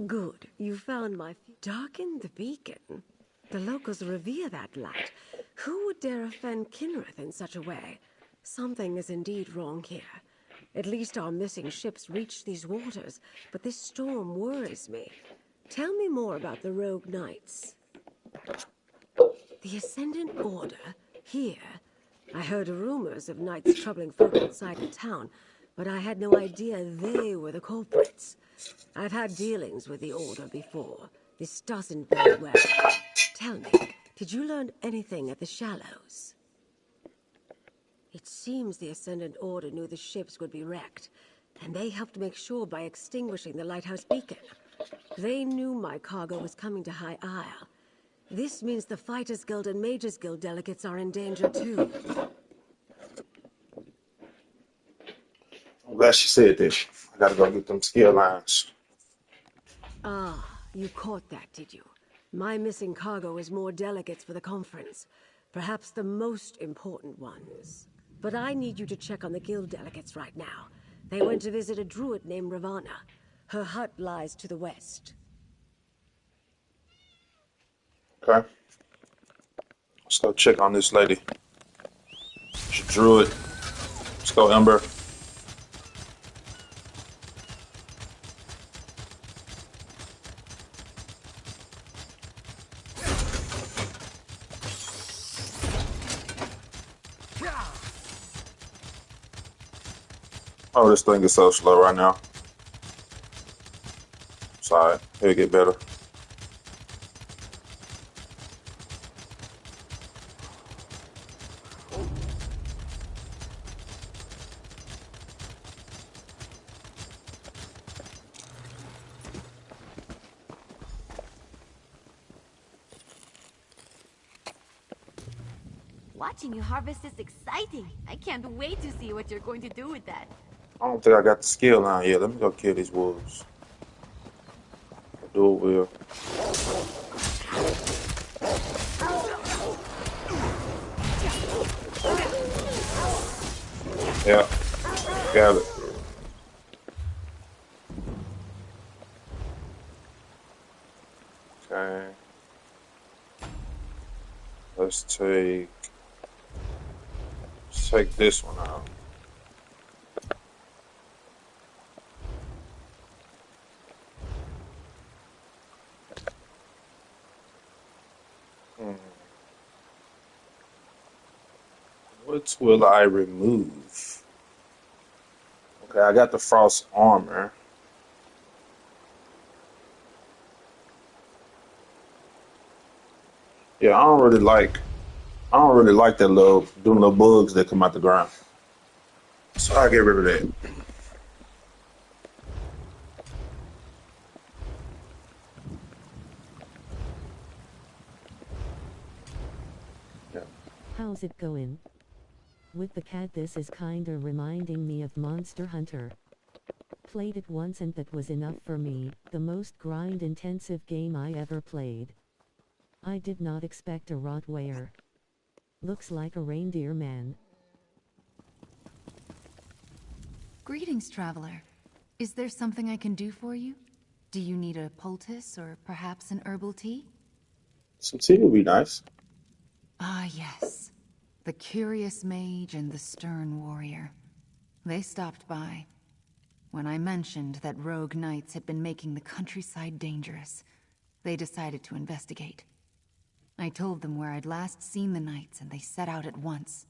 Good. You found my... Darken the beacon? The locals revere that light. Who would dare offend Kinrith in such a way? Something is indeed wrong here. At least our missing ships reached these waters, but this storm worries me. Tell me more about the rogue knights. The Ascendant Order? Here? I heard rumors of knights troubling folk outside of town, but I had no idea they were the culprits. I've had dealings with the Order before. This doesn't bode well. Tell me, did you learn anything at the Shallows? It seems the Ascendant Order knew the ships would be wrecked, and they helped make sure by extinguishing the lighthouse beacon. They knew my cargo was coming to High Isle. This means the Fighters Guild and Mages Guild delegates are in danger too. I'm glad she said this. I gotta go get them skill lines. Ah, you caught that, did you? My missing cargo is more delegates for the conference. Perhaps the most important ones. But I need you to check on the guild delegates right now. They went to visit a druid named Ravana. Her hut lies to the west. Okay. Let's go check on this lady. She drew it. Let's go, Ember. Oh, this thing is so slow right now. Sorry, it'll get better. Watching you harvest is exciting. I can't wait to see what you're going to do with that. I don't think I got the skill down yet. Let me go kill these wolves. I'll do it well. Yeah, got it. Okay. Let's take this one out. What will I remove? Okay, I got the frost armor. Yeah, I don't really like that little them little bugs that come out the ground. So I'll get rid of that. How's it going? With the cat, this is kinda reminding me of Monster Hunter. Played it once and that was enough for me, the most grind-intensive game I ever played. I did not expect a Rottweiler. Looks like a reindeer man. Greetings, traveler. Is there something I can do for you? Do you need a poultice or perhaps an herbal tea? Some tea would be nice. Ah, yes. The curious mage and the stern warrior. They stopped by. When I mentioned that rogue knights had been making the countryside dangerous, they decided to investigate. I told them where I'd last seen the knights, and they set out at once.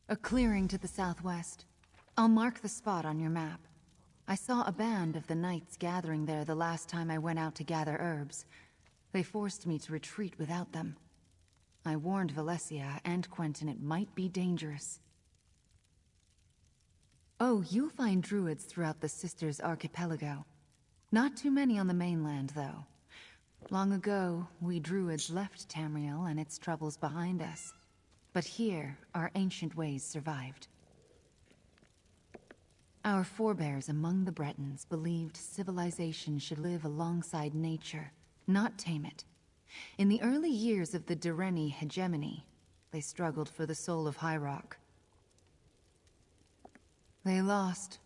A clearing to the southwest. I'll mark the spot on your map. I saw a band of the knights gathering there the last time I went out to gather herbs. They forced me to retreat without them. I warned Valencia and Quentin it might be dangerous. Oh, you'll find druids throughout the Sisters Archipelago. Not too many on the mainland, though. Long ago, we druids left Tamriel and its troubles behind us. But here, our ancient ways survived. Our forebears among the Bretons believed civilization should live alongside nature, not tame it. In the early years of the Direni hegemony, they struggled for the soul of High Rock. They lost.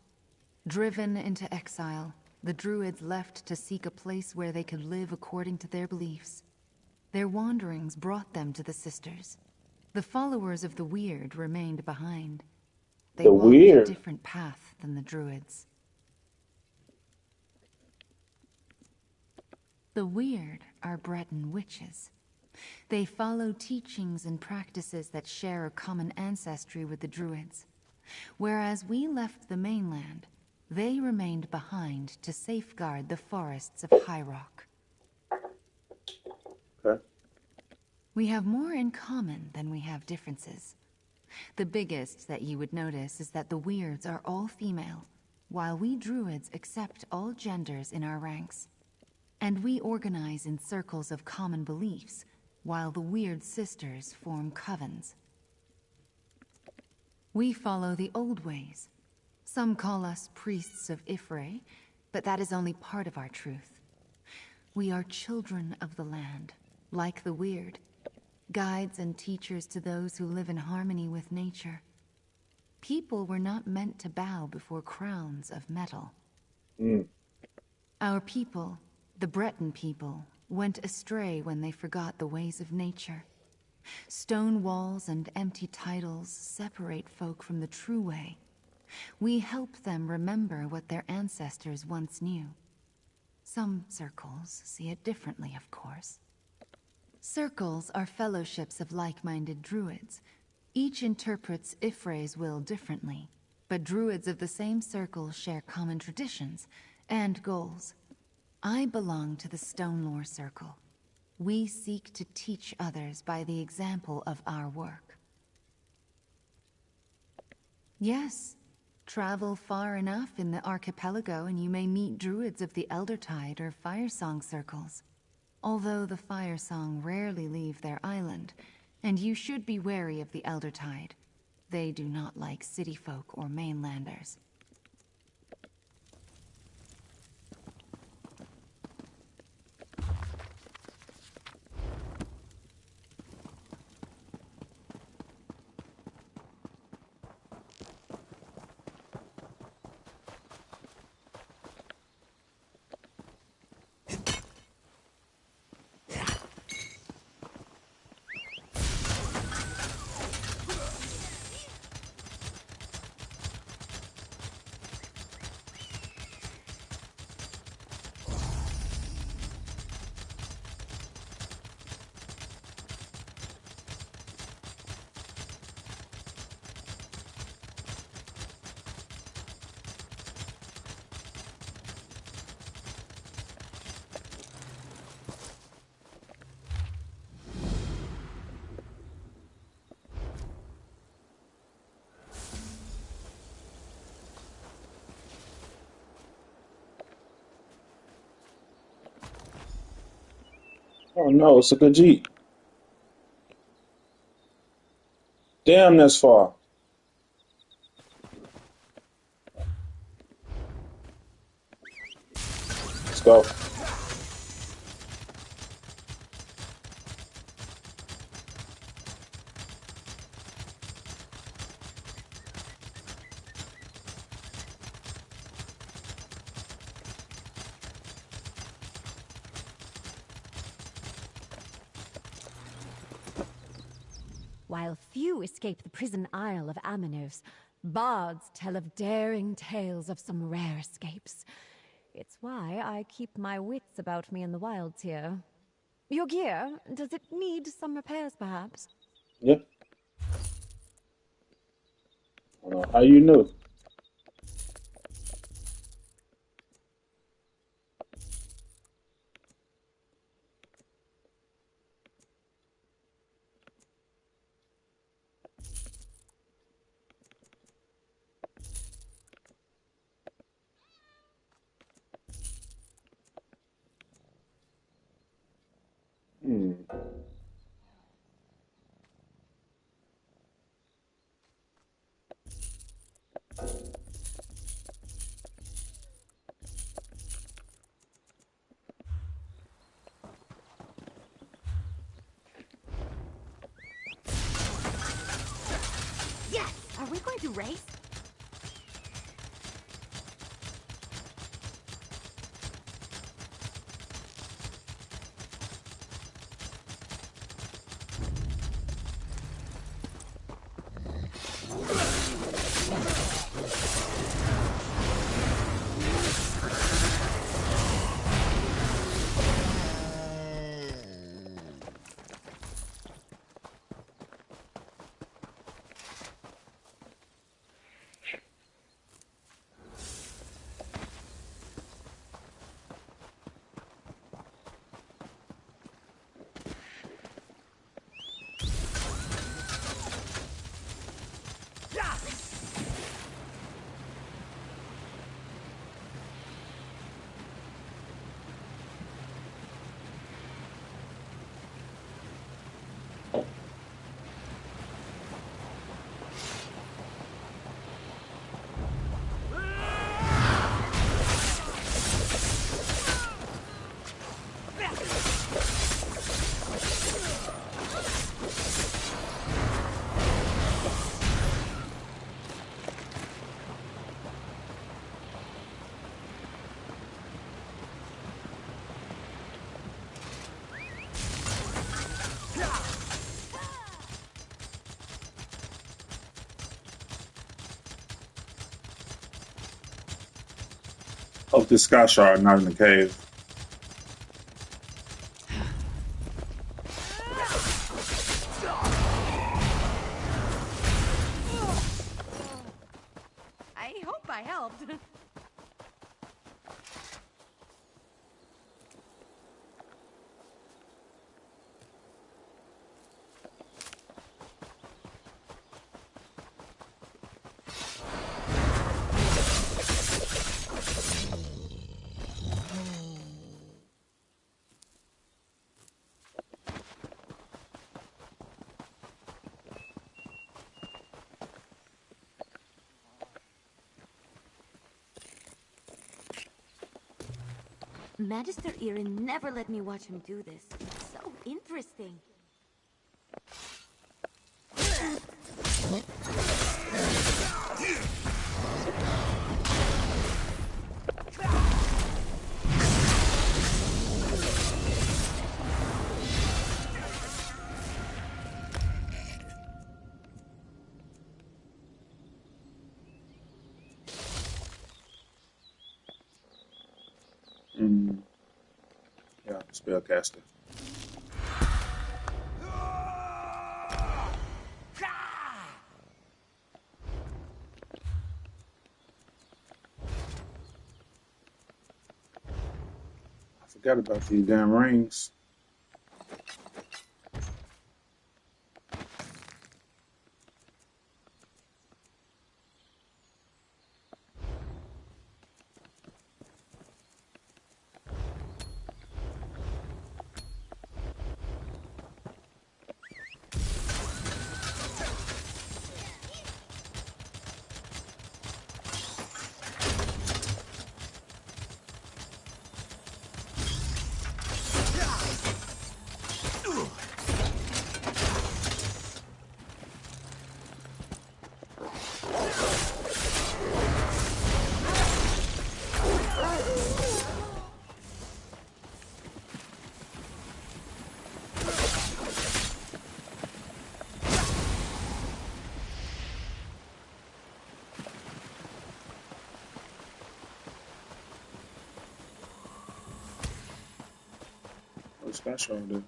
Driven into exile, the Druids left to seek a place where they could live according to their beliefs. Their wanderings brought them to the Sisters. The followers of the Weird remained behind. They walked a different path than the Druids. The Weird are Breton witches. They follow teachings and practices that share a common ancestry with the Druids. Whereas we left the mainland, they remained behind to safeguard the forests of High Rock. Okay. We have more in common than we have differences. The biggest that you would notice is that the Weirds are all female, while we Druids accept all genders in our ranks. And we organize in circles of common beliefs, while the Weird Sisters form covens. We follow the old ways. Some call us priests of wTrae, but that is only part of our truth. We are children of the land, like the Weird, guides and teachers to those who live in harmony with nature. People were not meant to bow before crowns of metal. Our people, the Breton people, went astray when they forgot the ways of nature. Stone walls and empty titles separate folk from the true way. We help them remember what their ancestors once knew. Some circles see it differently, of course. Circles are fellowships of like-minded druids. Each interprets wTrae's will differently, but druids of the same circle share common traditions and goals. I belong to the Stonelore Circle. We seek to teach others by the example of our work. Yes, travel far enough in the archipelago and you may meet druids of the Eldertide or Firesong circles. Although the Firesong rarely leave their island, And you should be wary of the Elder Tide. They do not like city folk or mainlanders. Oh no, it's a Gotit. Damn, that's far. Let's go. While few escape the prison isle of Amanos, bards tell of daring tales of some rare escapes. It's why I keep my wits about me in the wilds here. Your gear, does it need some repairs, perhaps? Yeah. How you know? Hmm. Yes! Are we going to race? Hope this sky shard not in the cave. I hope I helped. Magister Irin never let me watch him do this. It's so interesting. Yeah, spellcaster. I forgot about these damn rings. What's that show do?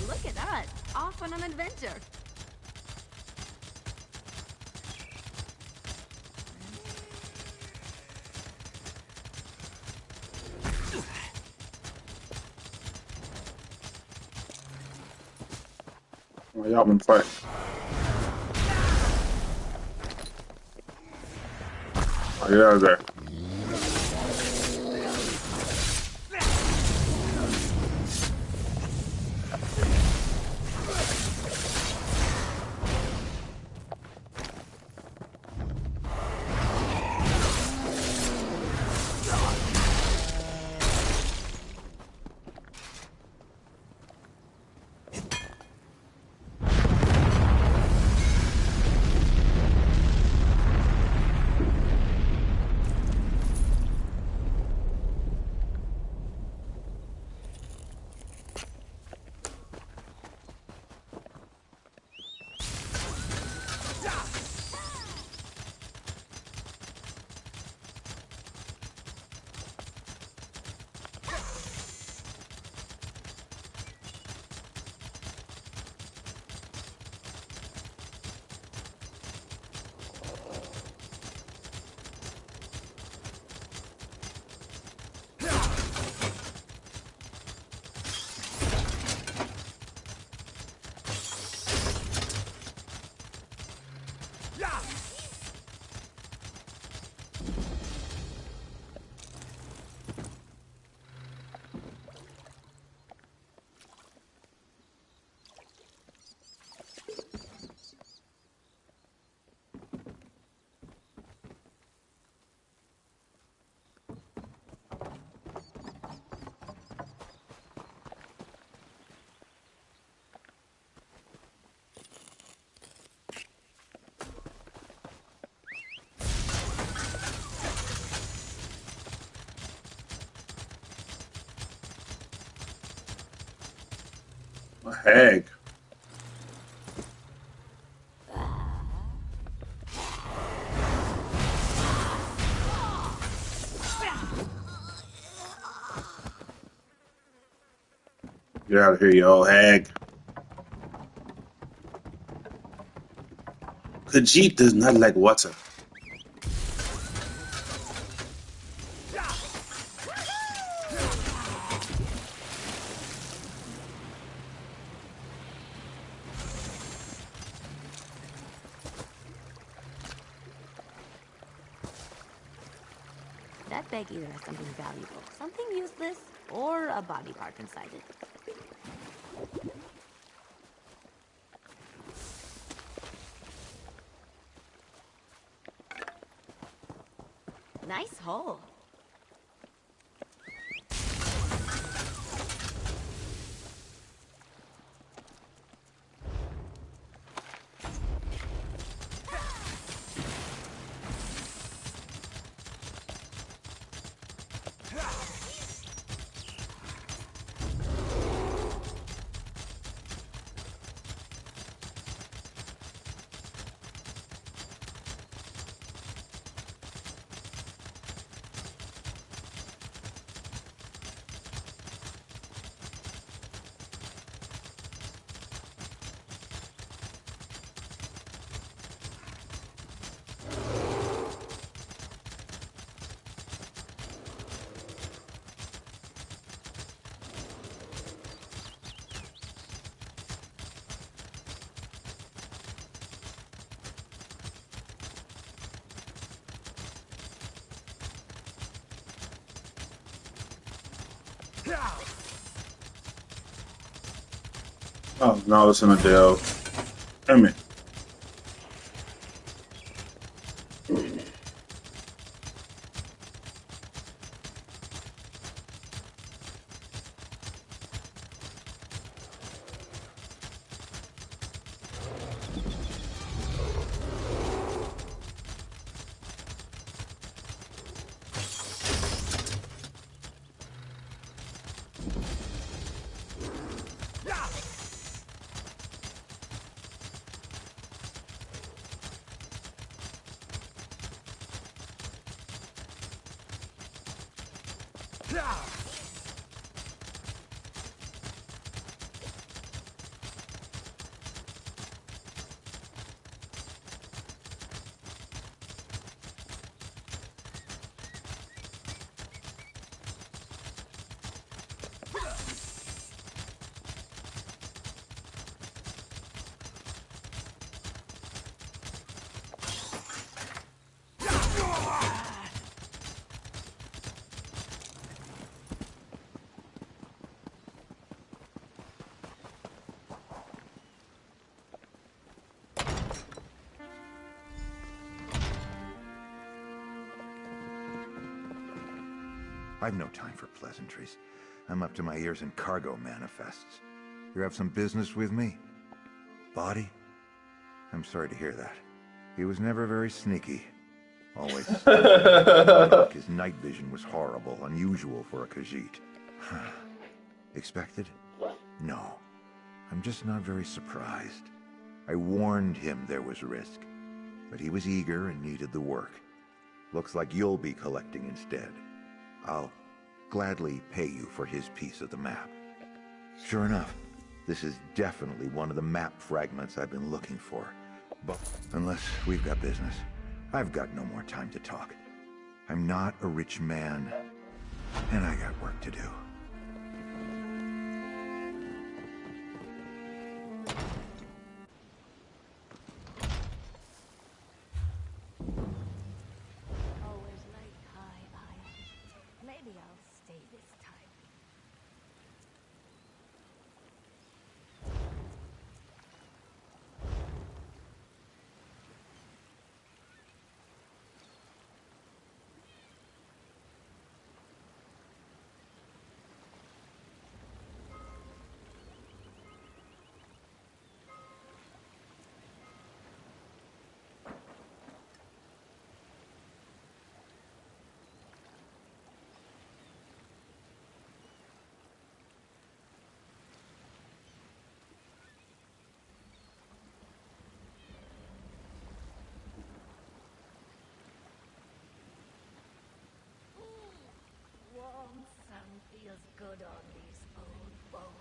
Look at that! Off on an adventure! Oh, y'all been fighting. Oh, yeah, there. A hag. Get out of here, you old hag. Khajiit does not like water. That bag either has something valuable, something useless, or a body part inside it. Nice hole. Oh, no, it's in a jail. Damn it. I've no time for pleasantries. I'm up to my ears in cargo manifests. You have some business with me? Body? I'm sorry to hear that. He was never very sneaky. Always. His night vision was horrible, unusual for a Khajiit. Expected? No. I'm just not very surprised. I warned him there was risk, but he was eager and needed the work. Looks like you'll be collecting instead. I'll gladly pay you for his piece of the map. Sure enough, this is definitely one of the map fragments I've been looking for. But unless we've got business, I've got no more time to talk. I'm not a rich man, and I got work to do. Maybe I'll stay this time. Warm sun feels good on these old bones.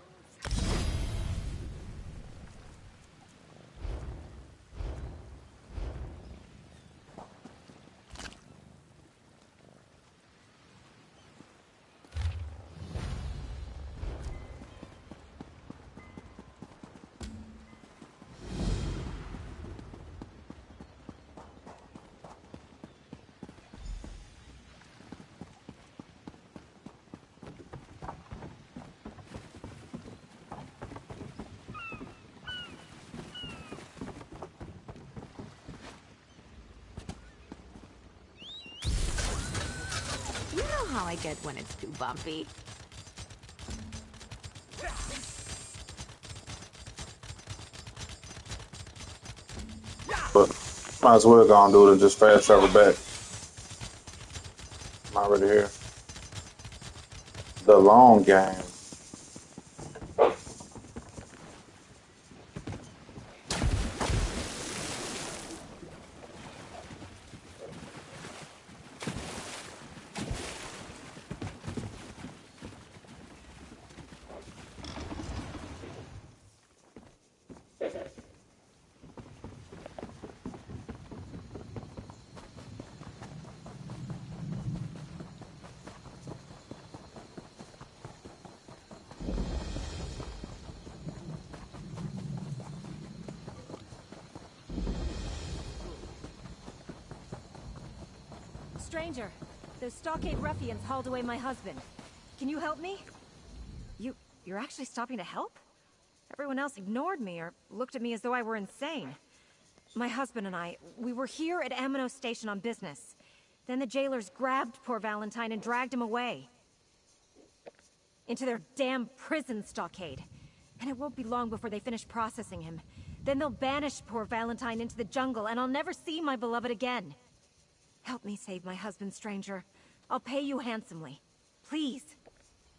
how I get when it's too bumpy. But might as well go and do it and just fast travel back. I'm already here. The long game. Stranger, those stockade ruffians hauled away my husband. Can you help me? You're actually stopping to help? Everyone else ignored me or looked at me as though I were insane. My husband and I, we were here at Amino Station on business. Then the jailers grabbed poor Valentine and dragged him away. Into their damn prison stockade. And it won't be long before they finish processing him. Then they'll banish poor Valentine into the jungle and I'll never see my beloved again. Help me save my husband, stranger. I'll pay you handsomely. Please.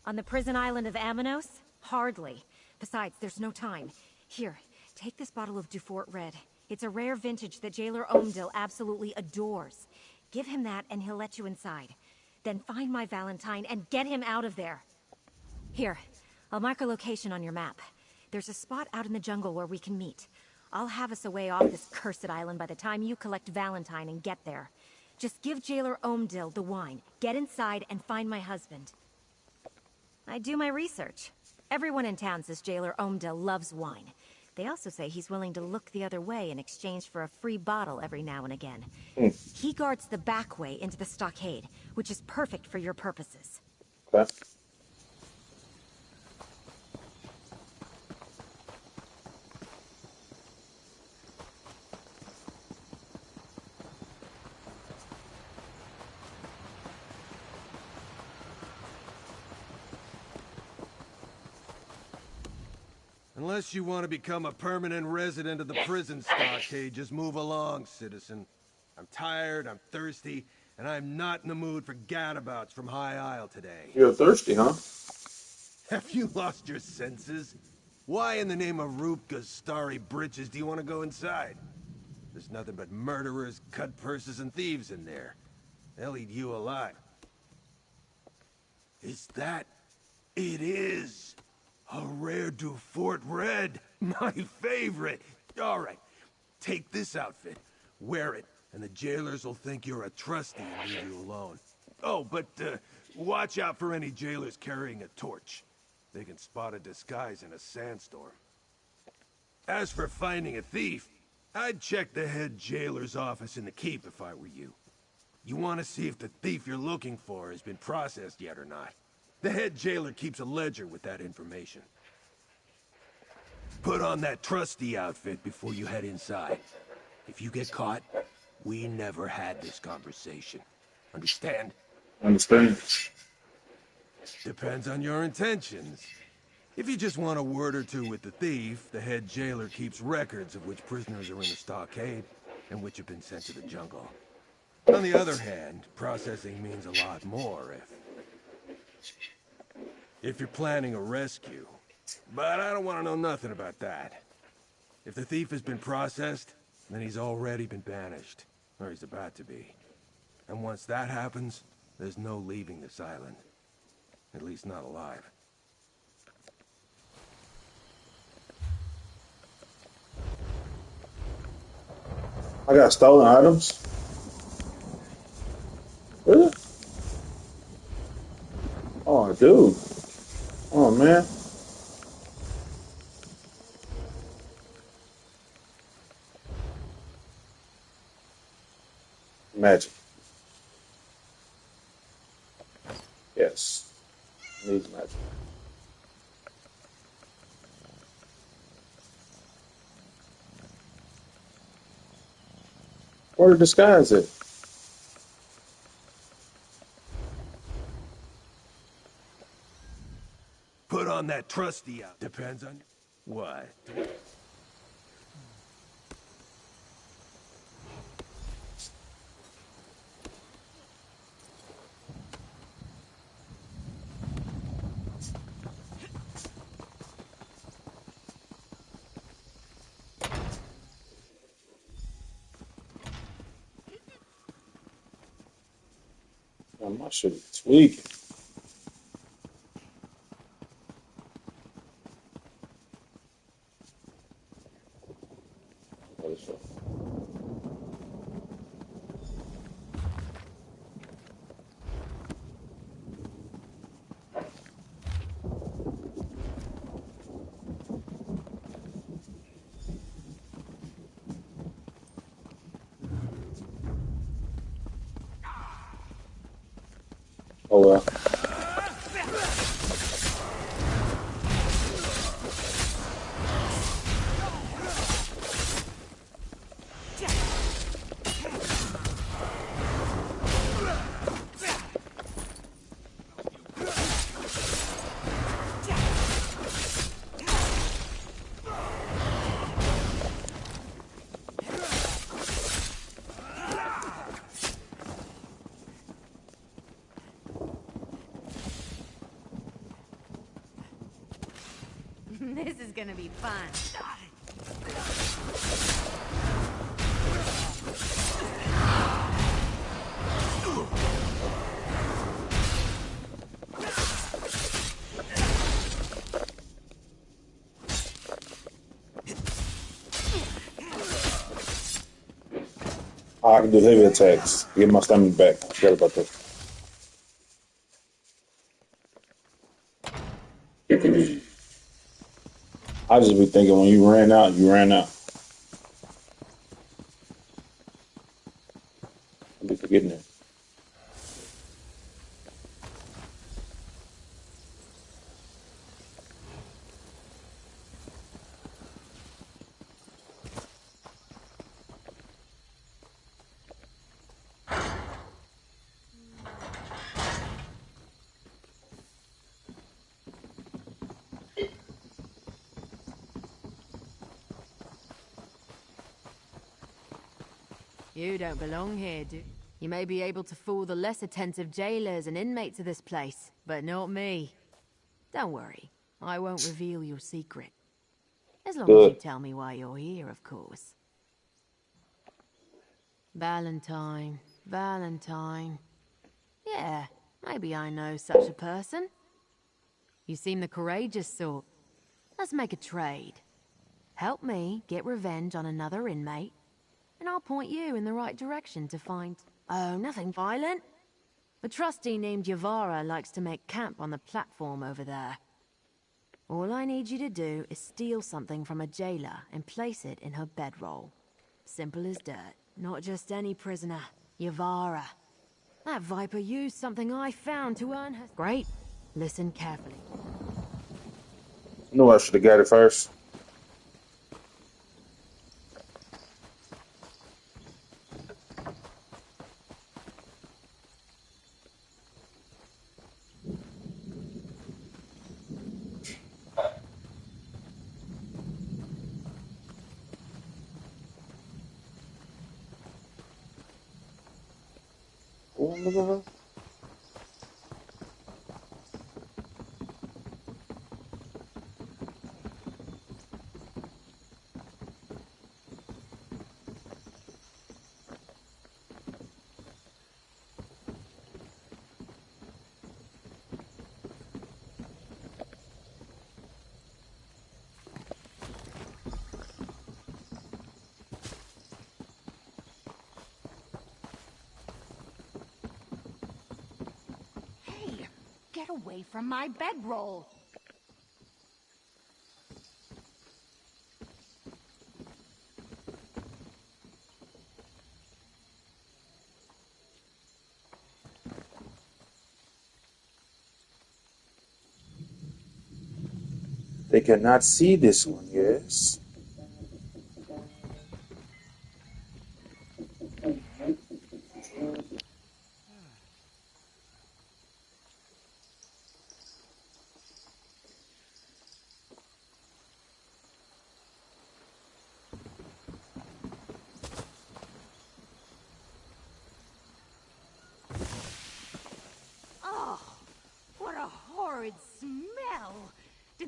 On the prison island of Aminos? Hardly. Besides, there's no time. Here, take this bottle of Dufort Red. It's a rare vintage that Jailer Omdil absolutely adores. Give him that and he'll let you inside. Then find my Valentine and get him out of there. Here, I'll mark a location on your map. There's a spot out in the jungle where we can meet. I'll have us away off this cursed island by the time you collect Valentine and get there. Just give Jailer Omdil the wine, get inside, and find my husband. I do my research. Everyone in town says Jailer Omdil loves wine. They also say he's willing to look the other way in exchange for a free bottle every now and again. He guards the back way into the stockade, which is perfect for your purposes. Okay. Unless you want to become a permanent resident of the prison stockade, just move along, citizen. I'm tired, I'm thirsty, and I'm not in the mood for gadabouts from High Isle today. You're thirsty, huh? Have you lost your senses? Why in the name of Rupka's starry britches do you want to go inside? There's nothing but murderers, cut purses, and thieves in there. They'll eat you alive. Is that... It is! A rare Dufort Red, my favorite. All right, take this outfit, wear it, and the jailers will think you're a trustee and leave you alone. Oh, but watch out for any jailers carrying a torch. They can spot a disguise in a sandstorm. As for finding a thief, I'd check the head jailer's office in the keep if I were you. You want to see if the thief you're looking for has been processed yet or not. The head jailer keeps a ledger with that information. Put on that trusty outfit before you head inside. If you get caught, we never had this conversation. Understand? Understand. Depends on your intentions. If you just want a word or two with the thief, the head jailer keeps records of which prisoners are in the stockade and which have been sent to the jungle. On the other hand, processing means a lot more if you're planning a rescue. But I don't want to know nothing about that. If the thief has been processed, then he's already been banished. Or he's about to be. And once that happens, there's no leaving this island. At least not alive. I got stolen items. Really? Oh, dude. Oh, man. Magic. Yes. Needs magic. Where to disguise it? Put on that trusty out. Depends on what. Man, my shit is tweaking. What is that? Oh well. This is gonna be fun. Oh, I can do heavy attacks. Get my stamina back. I forgot about that. I just be thinking when you ran out, you ran out. I be forgetting it. You don't belong here, do you? You may be able to fool the less attentive jailers and inmates of this place, but not me. Don't worry, I won't reveal your secret. As long as you tell me why you're here, of course. Valentine, Valentine. Yeah, maybe I know such a person. You seem the courageous sort. Let's make a trade. Help me get revenge on another inmate, and I'll point you in the right direction to find... Oh, nothing violent. A trustee named Yavara likes to make camp on the platform over there. All I need you to do is steal something from a jailer and place it in her bedroll. Simple as dirt. Not just any prisoner. Yavara. That viper used something I found to earn her... Great. Listen carefully. I knew I should have got it first. Oh, look at her. Hey, get away from my bedroll. They cannot see this one, yes.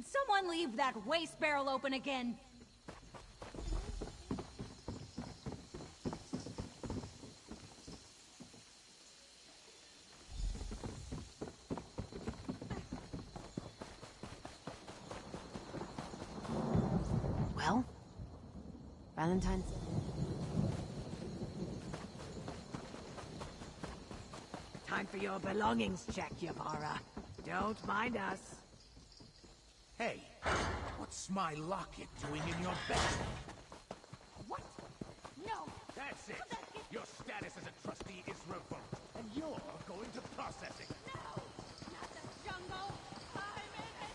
someone leave that waste barrel open again? Well, Valentine's... Time for your belongings check, Yamara. Don't mind us. Hey, what's my locket doing in your bed? What? No! That's it! Your status as a trustee is revoked, and you're going to processing. No! Not the jungle! I'm innocent!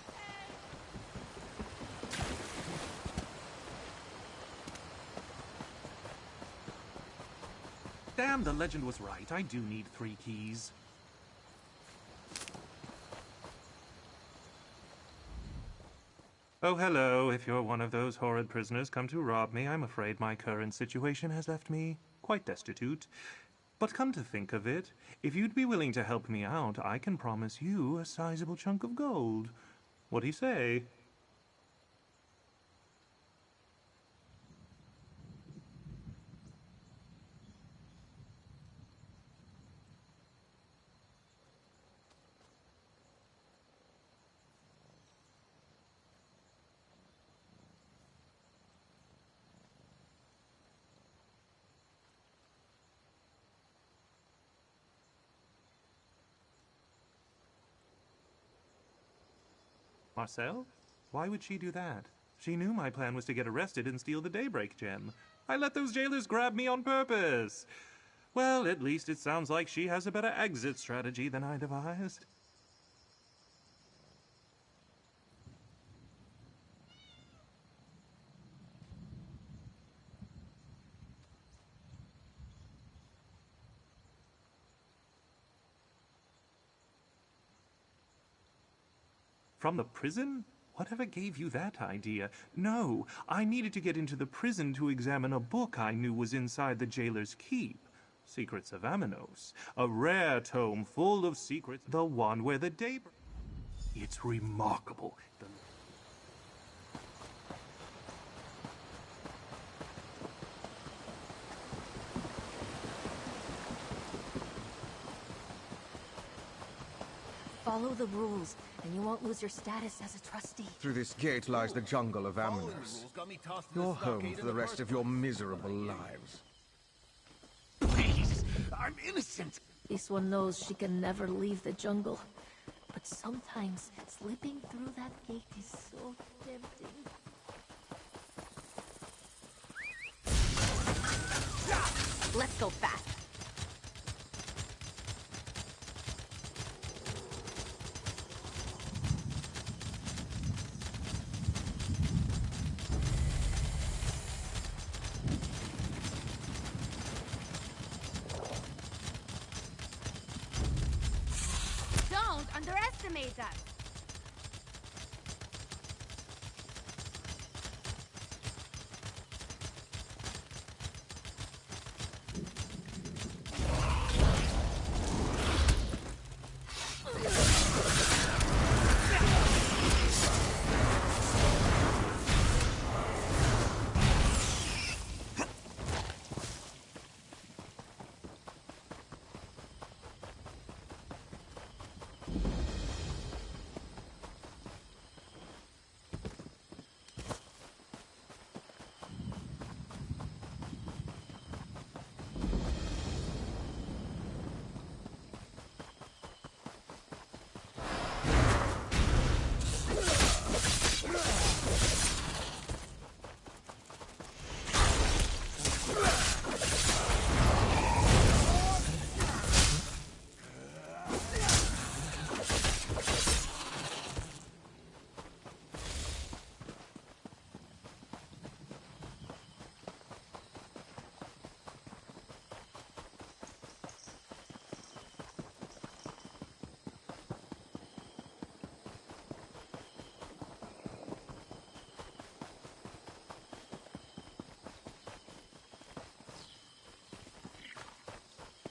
Damn, the legend was right. I do need 3 keys. Oh, hello. If you're one of those horrid prisoners come to rob me, I'm afraid my current situation has left me quite destitute. But come to think of it, if you'd be willing to help me out, I can promise you a sizable chunk of gold. What do you say? Marcel? Why would she do that? She knew my plan was to get arrested and steal the Daybreak gem. I let those jailers grab me on purpose. Well, at least it sounds like she has a better exit strategy than I devised. From the prison? Whatever gave you that idea? No, I needed to get into the prison to examine a book I knew was inside the jailer's keep. Secrets of Aminos. A rare tome full of secrets. The one where the daybreak... It's remarkable. Follow the rules, and you won't lose your status as a trustee. Through this gate lies the jungle of Aminos. Your home for the rest of your miserable lives. Please, I'm innocent. This one knows she can never leave the jungle. But sometimes, slipping through that gate is so tempting. Let's go fast. Don't underestimate us.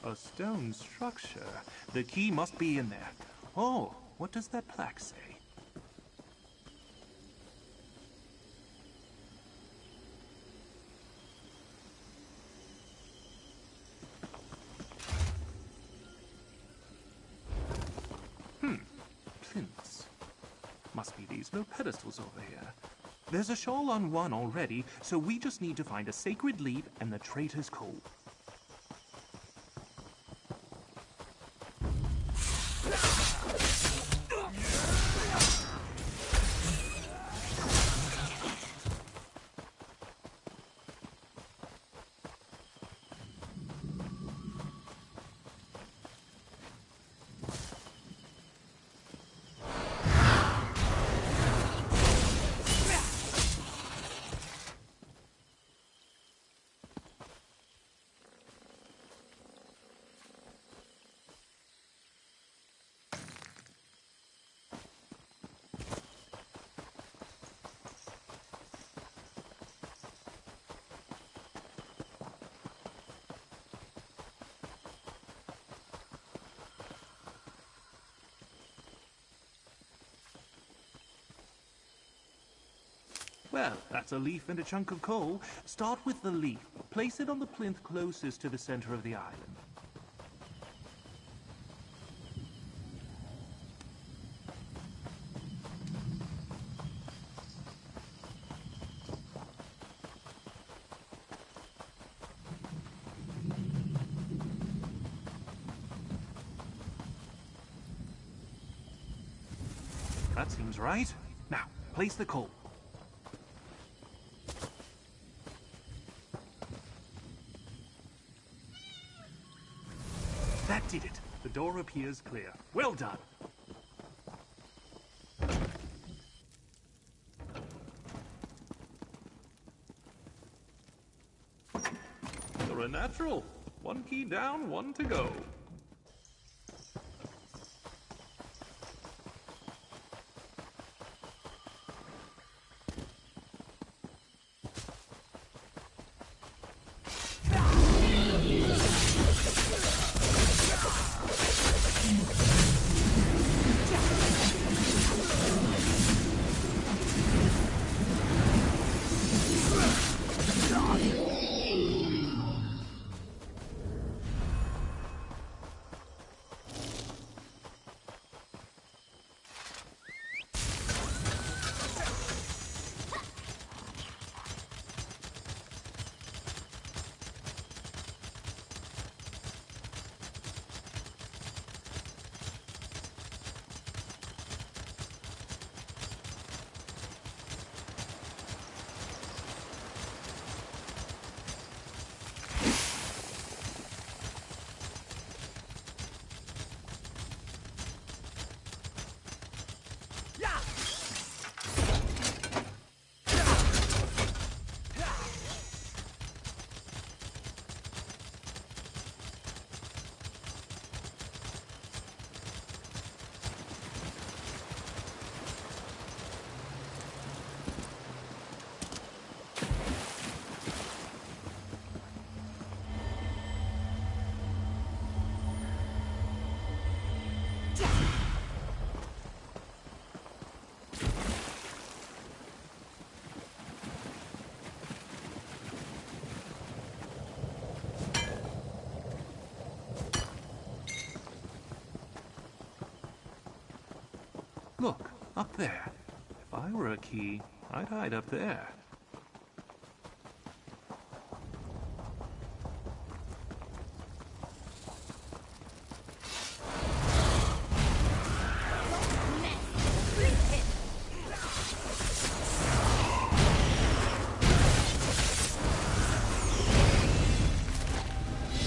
A stone structure. The key must be in there. Oh, what does that plaque say? plinths. Must be these low pedestals over here. There's a shawl on one already, so we just need to find a sacred leaf and the traitor's coal. Well, that's a leaf and a chunk of coal. Start with the leaf. Place it on the plinth closest to the center of the island. That seems right. Now, place the coal. That did it. The door appears clear. Well done. You're a natural. One key down, one to go. Look, up there. If I were a key, I'd hide up there.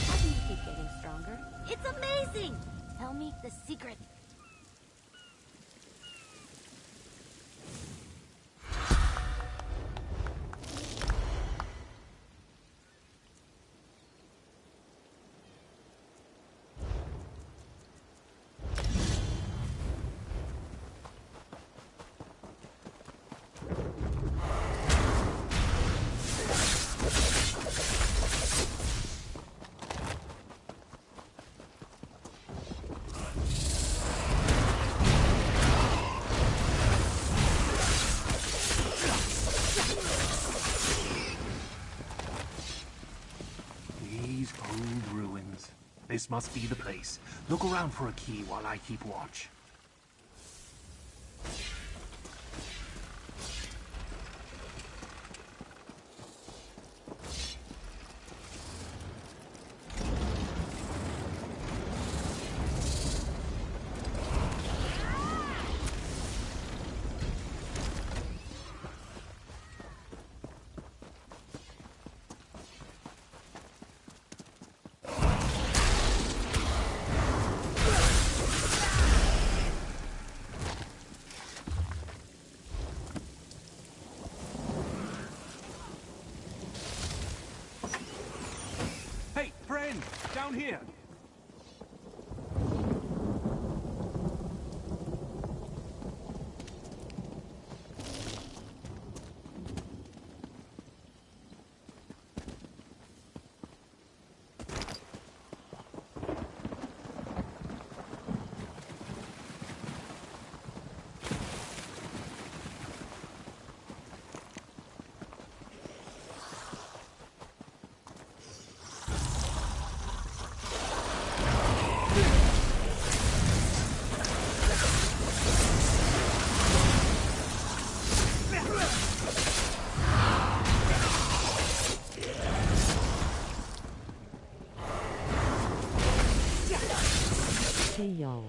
How do you keep getting stronger? It's amazing! Tell me the secret. These old ruins. This must be the place. Look around for a key while I keep watch. Down here! Hey y'all.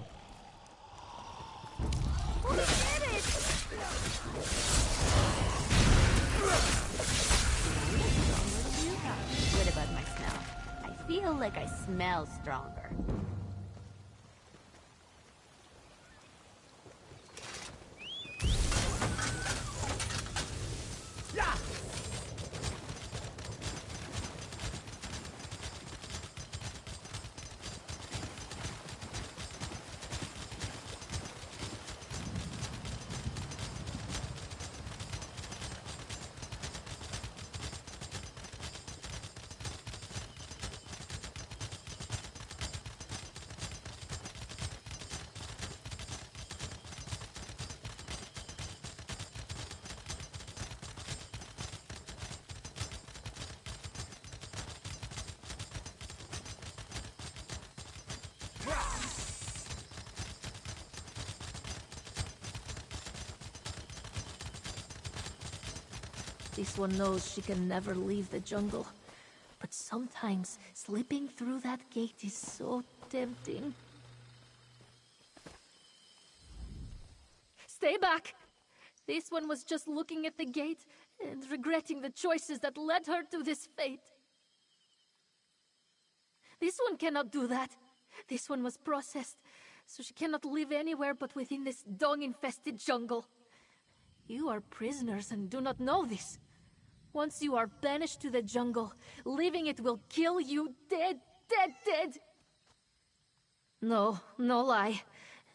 What about my smell? I feel like I smell stronger. This one knows she can never leave the jungle. But sometimes slipping through that gate is so tempting. Stay back! This one was just looking at the gate and regretting the choices that led her to this fate. This one cannot do that. This one was processed, so she cannot live anywhere but within this dung-infested jungle. You are prisoners and do not know this. Once you are banished to the jungle, leaving it will kill you dead, dead, dead. No, no lie.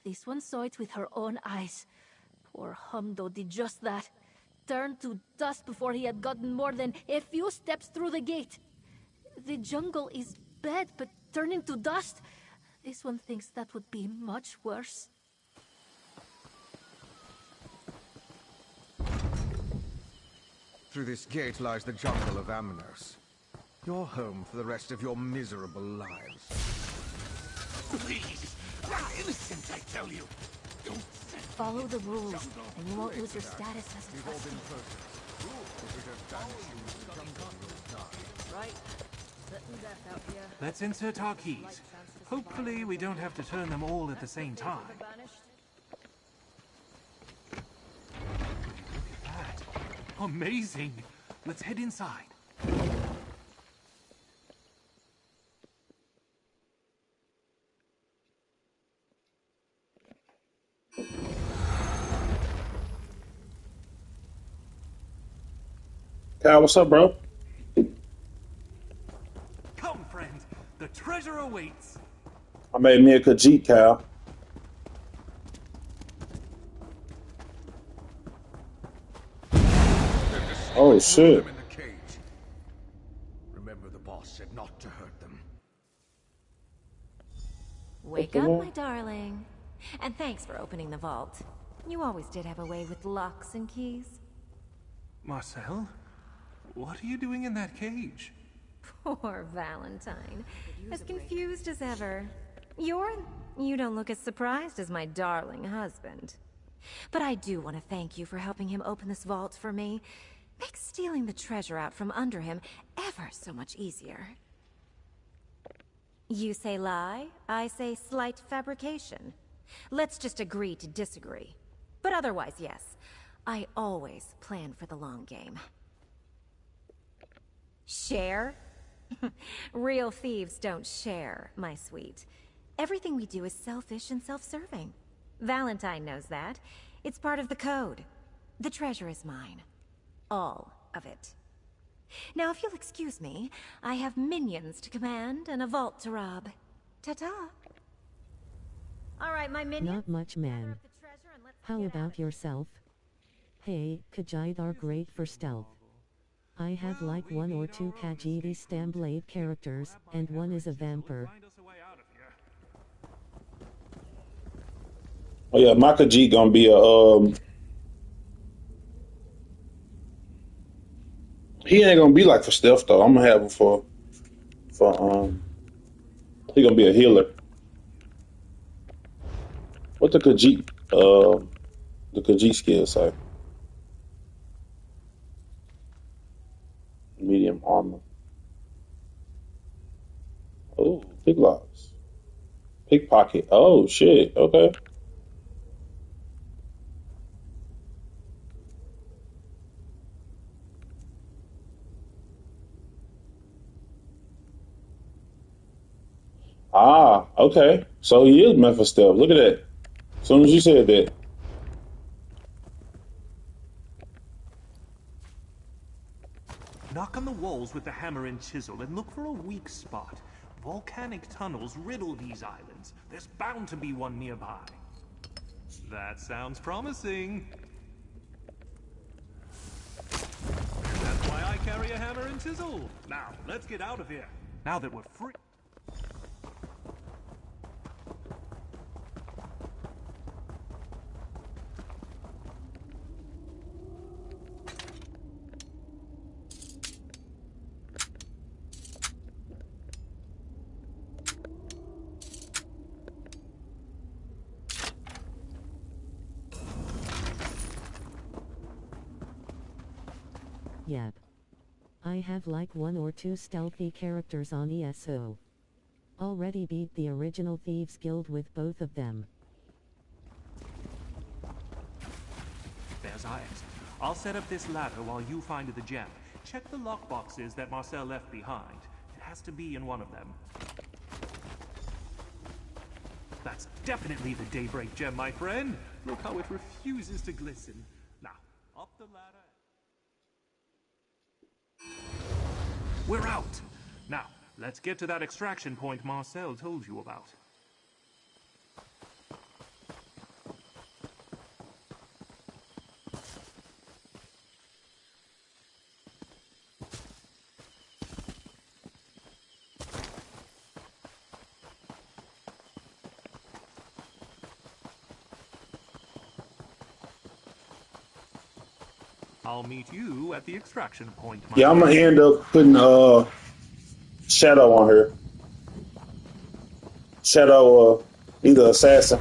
This one saw it with her own eyes. Poor Humdo did just that. Turned to dust before he had gotten more than a few steps through the gate. The jungle is bad, but turning to dust? This one thinks that would be much worse. Through this gate lies the jungle of Amnos. Your home for the rest of your miserable lives. Please! I'm innocent, I tell you! Don't set Follow the rules, and you won't lose your status as a We've all been trustee. processed. If we don't banish you, the jungle will die. Right. Certain death out here. Let's insert our keys. Hopefully we don't have to turn them all at the same time. Amazing! Let's head inside. Kyle, what's up, bro? Come, friend. The treasure awaits. I made me a Gotit, Kyle. Oh shit! In the cage. Remember, the boss said not to hurt them. Wake up, my darling. And thanks for opening the vault. You always did have a way with locks and keys. Marcel, what are you doing in that cage? Poor Valentine. As confused as ever. You don't look as surprised as my darling husband. But I do want to thank you for helping him open this vault for me. Makes stealing the treasure out from under him ever so much easier. You say lie, I say slight fabrication. Let's just agree to disagree. But otherwise, yes, I always plan for the long game. Share? Real thieves don't share, my sweet. Everything we do is selfish and self-serving. Valentine knows that. It's part of the code. The treasure is mine. All of it. Now, if you'll excuse me, I have minions to command and a vault to rob. Ta-ta. All right, my minion. Not much, man. How about yourself? Hey, Khajiit are great for stealth. I have like 1 or 2 Khajiit Stamblade characters, and one is a vampire. Oh yeah, my Khajiit gonna be a he ain't gonna be like for stealth though. I'm gonna have him for he gonna be a healer. What the Khajiit skill say? Medium armor. Oh, picklocks. Pickpocket. Oh shit. Okay. Ah, okay. So he is meant for stealth. Look at that. As soon as you said that. Knock on the walls with the hammer and chisel and look for a weak spot. Volcanic tunnels riddle these islands. There's bound to be one nearby. That sounds promising. That's why I carry a hammer and chisel. Now, let's get out of here. Now that we're free. Yep. I have like 1 or 2 stealthy characters on ESO. Already beat the original Thieves Guild with both of them. There's our exit. I'll set up this ladder while you find the gem. Check the lockboxes that Marcel left behind. It has to be in one of them. That's definitely the Daybreak gem, my friend. Look how it refuses to glisten. Now, up the ladder. We're out! Now, let's get to that extraction point Marcel told you about. I'll meet you at the extraction point. Yeah, I'm gonna end up putting Shadow on her. Shadow, either assassin.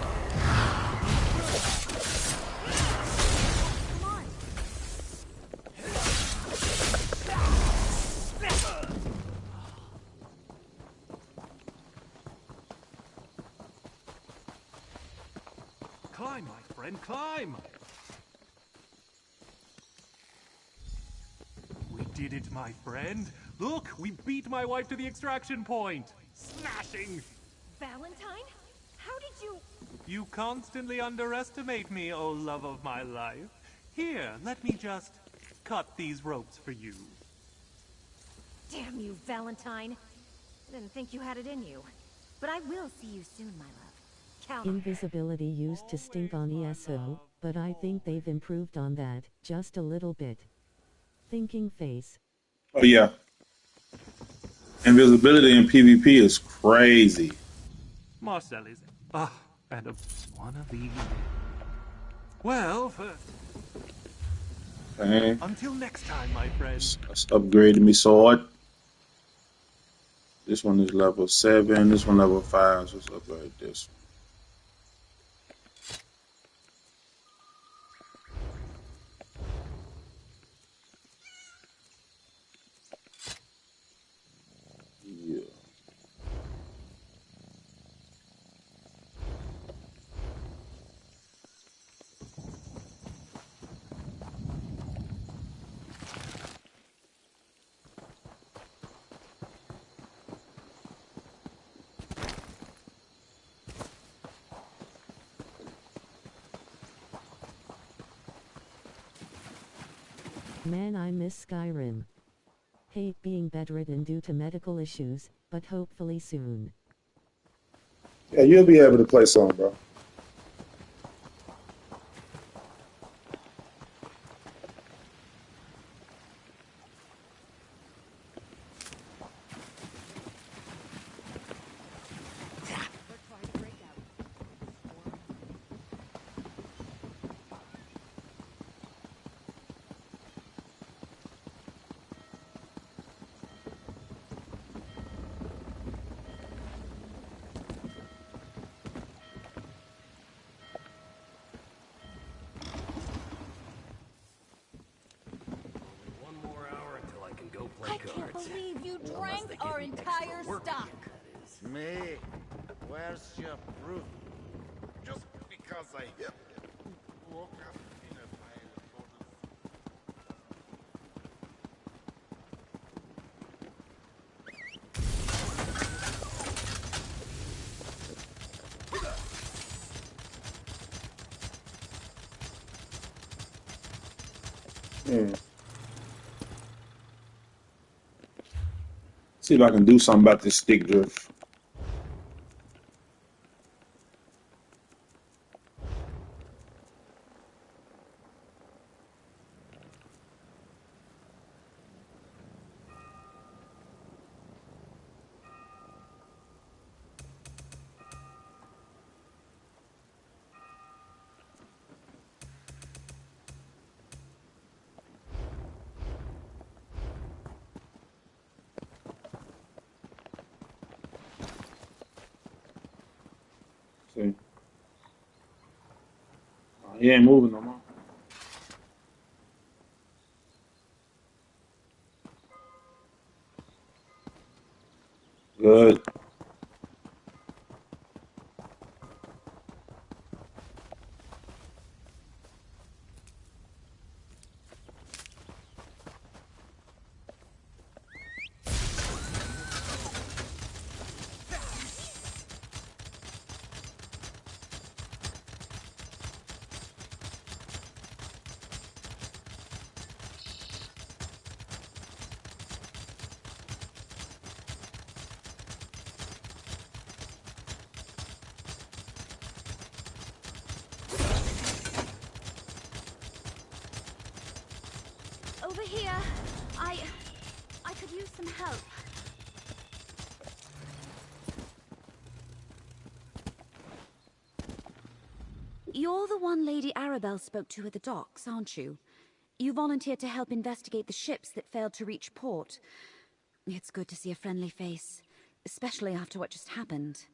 Climb, my friend, climb! We did it, my friend. Look, we beat my wife to the extraction point. Smashing! Valentine? How did you... You constantly underestimate me, oh love of my life. Here, let me just cut these ropes for you. Damn you, Valentine. I didn't think you had it in you. But I will see you soon, my love. Count on it. Invisibility used to stink on ESO, but I think they've improved on that, just a little bit. Thinking face. Oh yeah. Invisibility in PvP is crazy. Marcel is... and one of these... Well, first... Okay. Until next time, my friend. Let's upgrade me sword. This one is level 7. This one level 5. So let's upgrade this one. Man, I miss Skyrim. Hate being bedridden due to medical issues, but hopefully soon. Yeah, you'll be able to play some, bro. I can't believe you drank our entire stock. Me? Where's your proof? Just because I hit woke up in a pile of See if I can do something about this stick drift. See? He ain't moving no more. Good. Over here. I could use some help. You're the one Lady Arabelle spoke to at the docks, aren't you? You volunteered to help investigate the ships that failed to reach port. It's good to see a friendly face, especially after what just happened.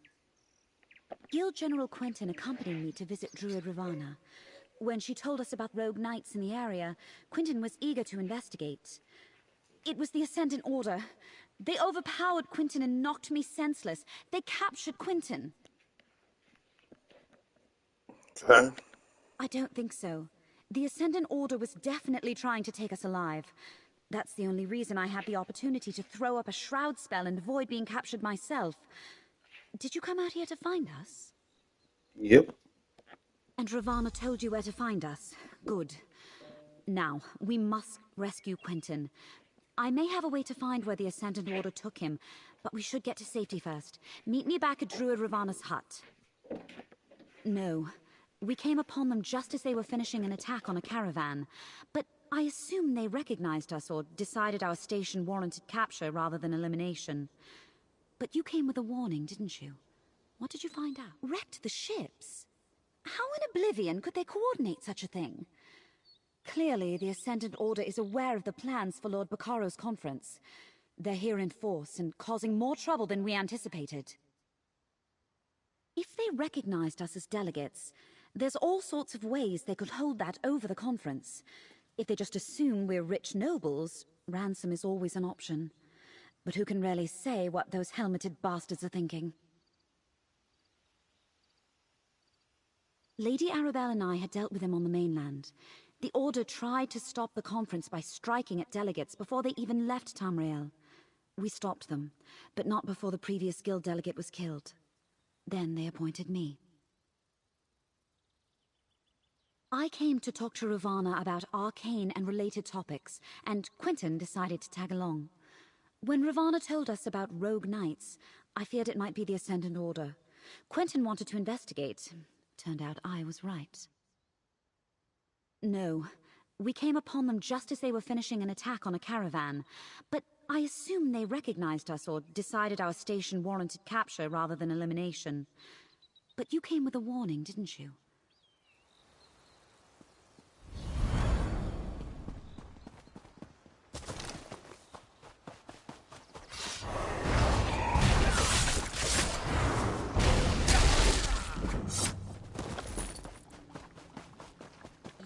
Guild General Quentin accompanied me to visit Druid Ravana. When she told us about rogue knights in the area, Quentin was eager to investigate. It was the Ascendant Order. They overpowered Quentin and knocked me senseless. They captured Quentin. Okay. I don't think so. The Ascendant Order was definitely trying to take us alive. That's the only reason I had the opportunity to throw up a shroud spell and avoid being captured myself. Did you come out here to find us? Yep. And Ravana told you where to find us. Good. Now, we must rescue Quentin. I may have a way to find where the Ascendant Order took him, but we should get to safety first. Meet me back at Druid Ravana's hut. No. We came upon them just as they were finishing an attack on a caravan. But I assume they recognized us or decided our station warranted capture rather than elimination. But you came with a warning, didn't you? What did you find out? Wrecked the ships? How in oblivion could they coordinate such a thing? Clearly, the Ascendant Order is aware of the plans for Lord Baccaro's conference. They're here in force and causing more trouble than we anticipated. If they recognized us as delegates, there's all sorts of ways they could hold that over the conference. If they just assume we're rich nobles, ransom is always an option. But who can really say what those helmeted bastards are thinking? Lady Arabelle and I had dealt with them on the mainland. The Order tried to stop the conference by striking at delegates before they even left Tamriel. We stopped them, but not before the previous guild delegate was killed. Then they appointed me. I came to talk to Ravana about arcane and related topics, and Quentin decided to tag along. When Ravana told us about rogue knights, I feared it might be the Ascendant Order. Quentin wanted to investigate. Turned out I was right. No. We came upon them just as they were finishing an attack on a caravan. But I assume they recognized us or decided our station warranted capture rather than elimination. But you came with a warning, didn't you?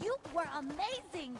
You were amazing!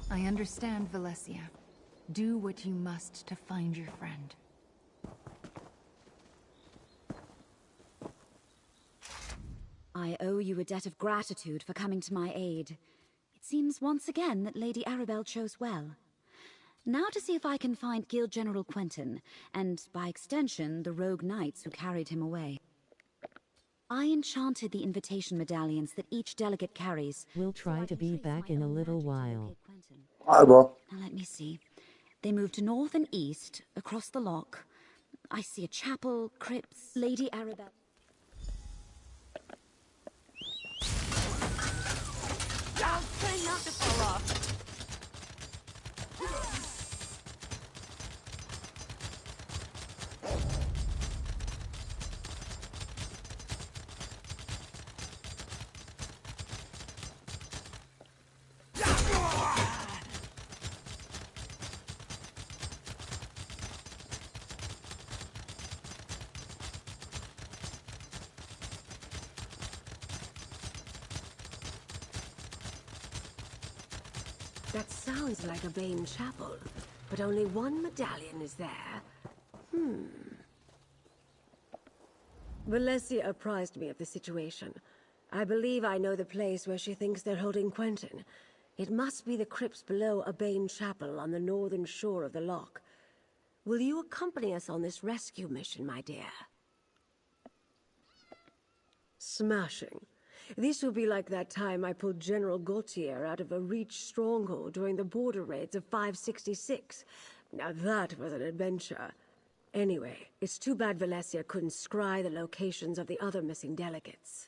I understand, Valencia. Do what you must to find your friend. I owe you a debt of gratitude for coming to my aid. It seems once again that Lady Arabelle chose well. Now to see if I can find Guild General Quentin, and by extension, the rogue knights who carried him away. I enchanted the invitation medallions that each delegate carries. We'll try to be back in a little while. Alright, bro. Now let me see. They move to north and east, across the loch. I see a chapel, crypts, Lady Arabelle. I'll try not to fall off. That sounds like a Bane chapel, but only one medallion is there. Valencia apprised me of the situation. I believe I know the place where she thinks they're holding Quentin. It must be the crypts below a Bane chapel on the northern shore of the loch. Will you accompany us on this rescue mission, my dear? Smashing. This will be like that time I pulled General Gautier out of a Reach stronghold during the border raids of 566. Now that was an adventure. Anyway, it's too bad Valencia couldn't scry the locations of the other missing delegates.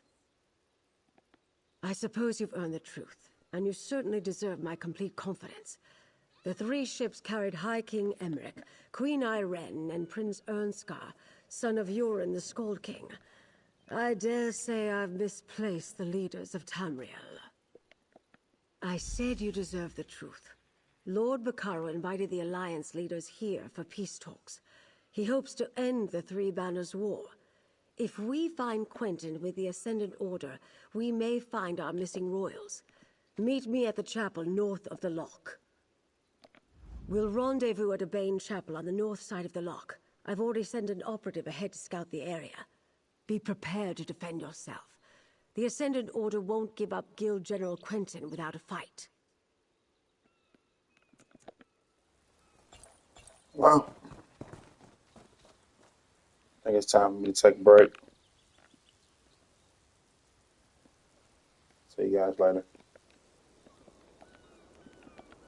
I suppose you've earned the truth, and you certainly deserve my complete confidence. The 3 ships carried High King Emmerich, Queen Irene, and Prince Ernskar, son of Yoren the Skald King. I dare say I've misplaced the leaders of Tamriel. I said you deserve the truth. Lord Bacaro invited the Alliance leaders here for peace talks. He hopes to end the Three Banners War. If we find Quentin with the Ascendant Order, we may find our missing royals. Meet me at the chapel north of the loch. We'll rendezvous at a Bane chapel on the north side of the loch. I've already sent an operative ahead to scout the area. Be prepared to defend yourself. The Ascendant Order won't give up Guild General Quentin without a fight. Well, I think it's time for me to take a break. See you guys later.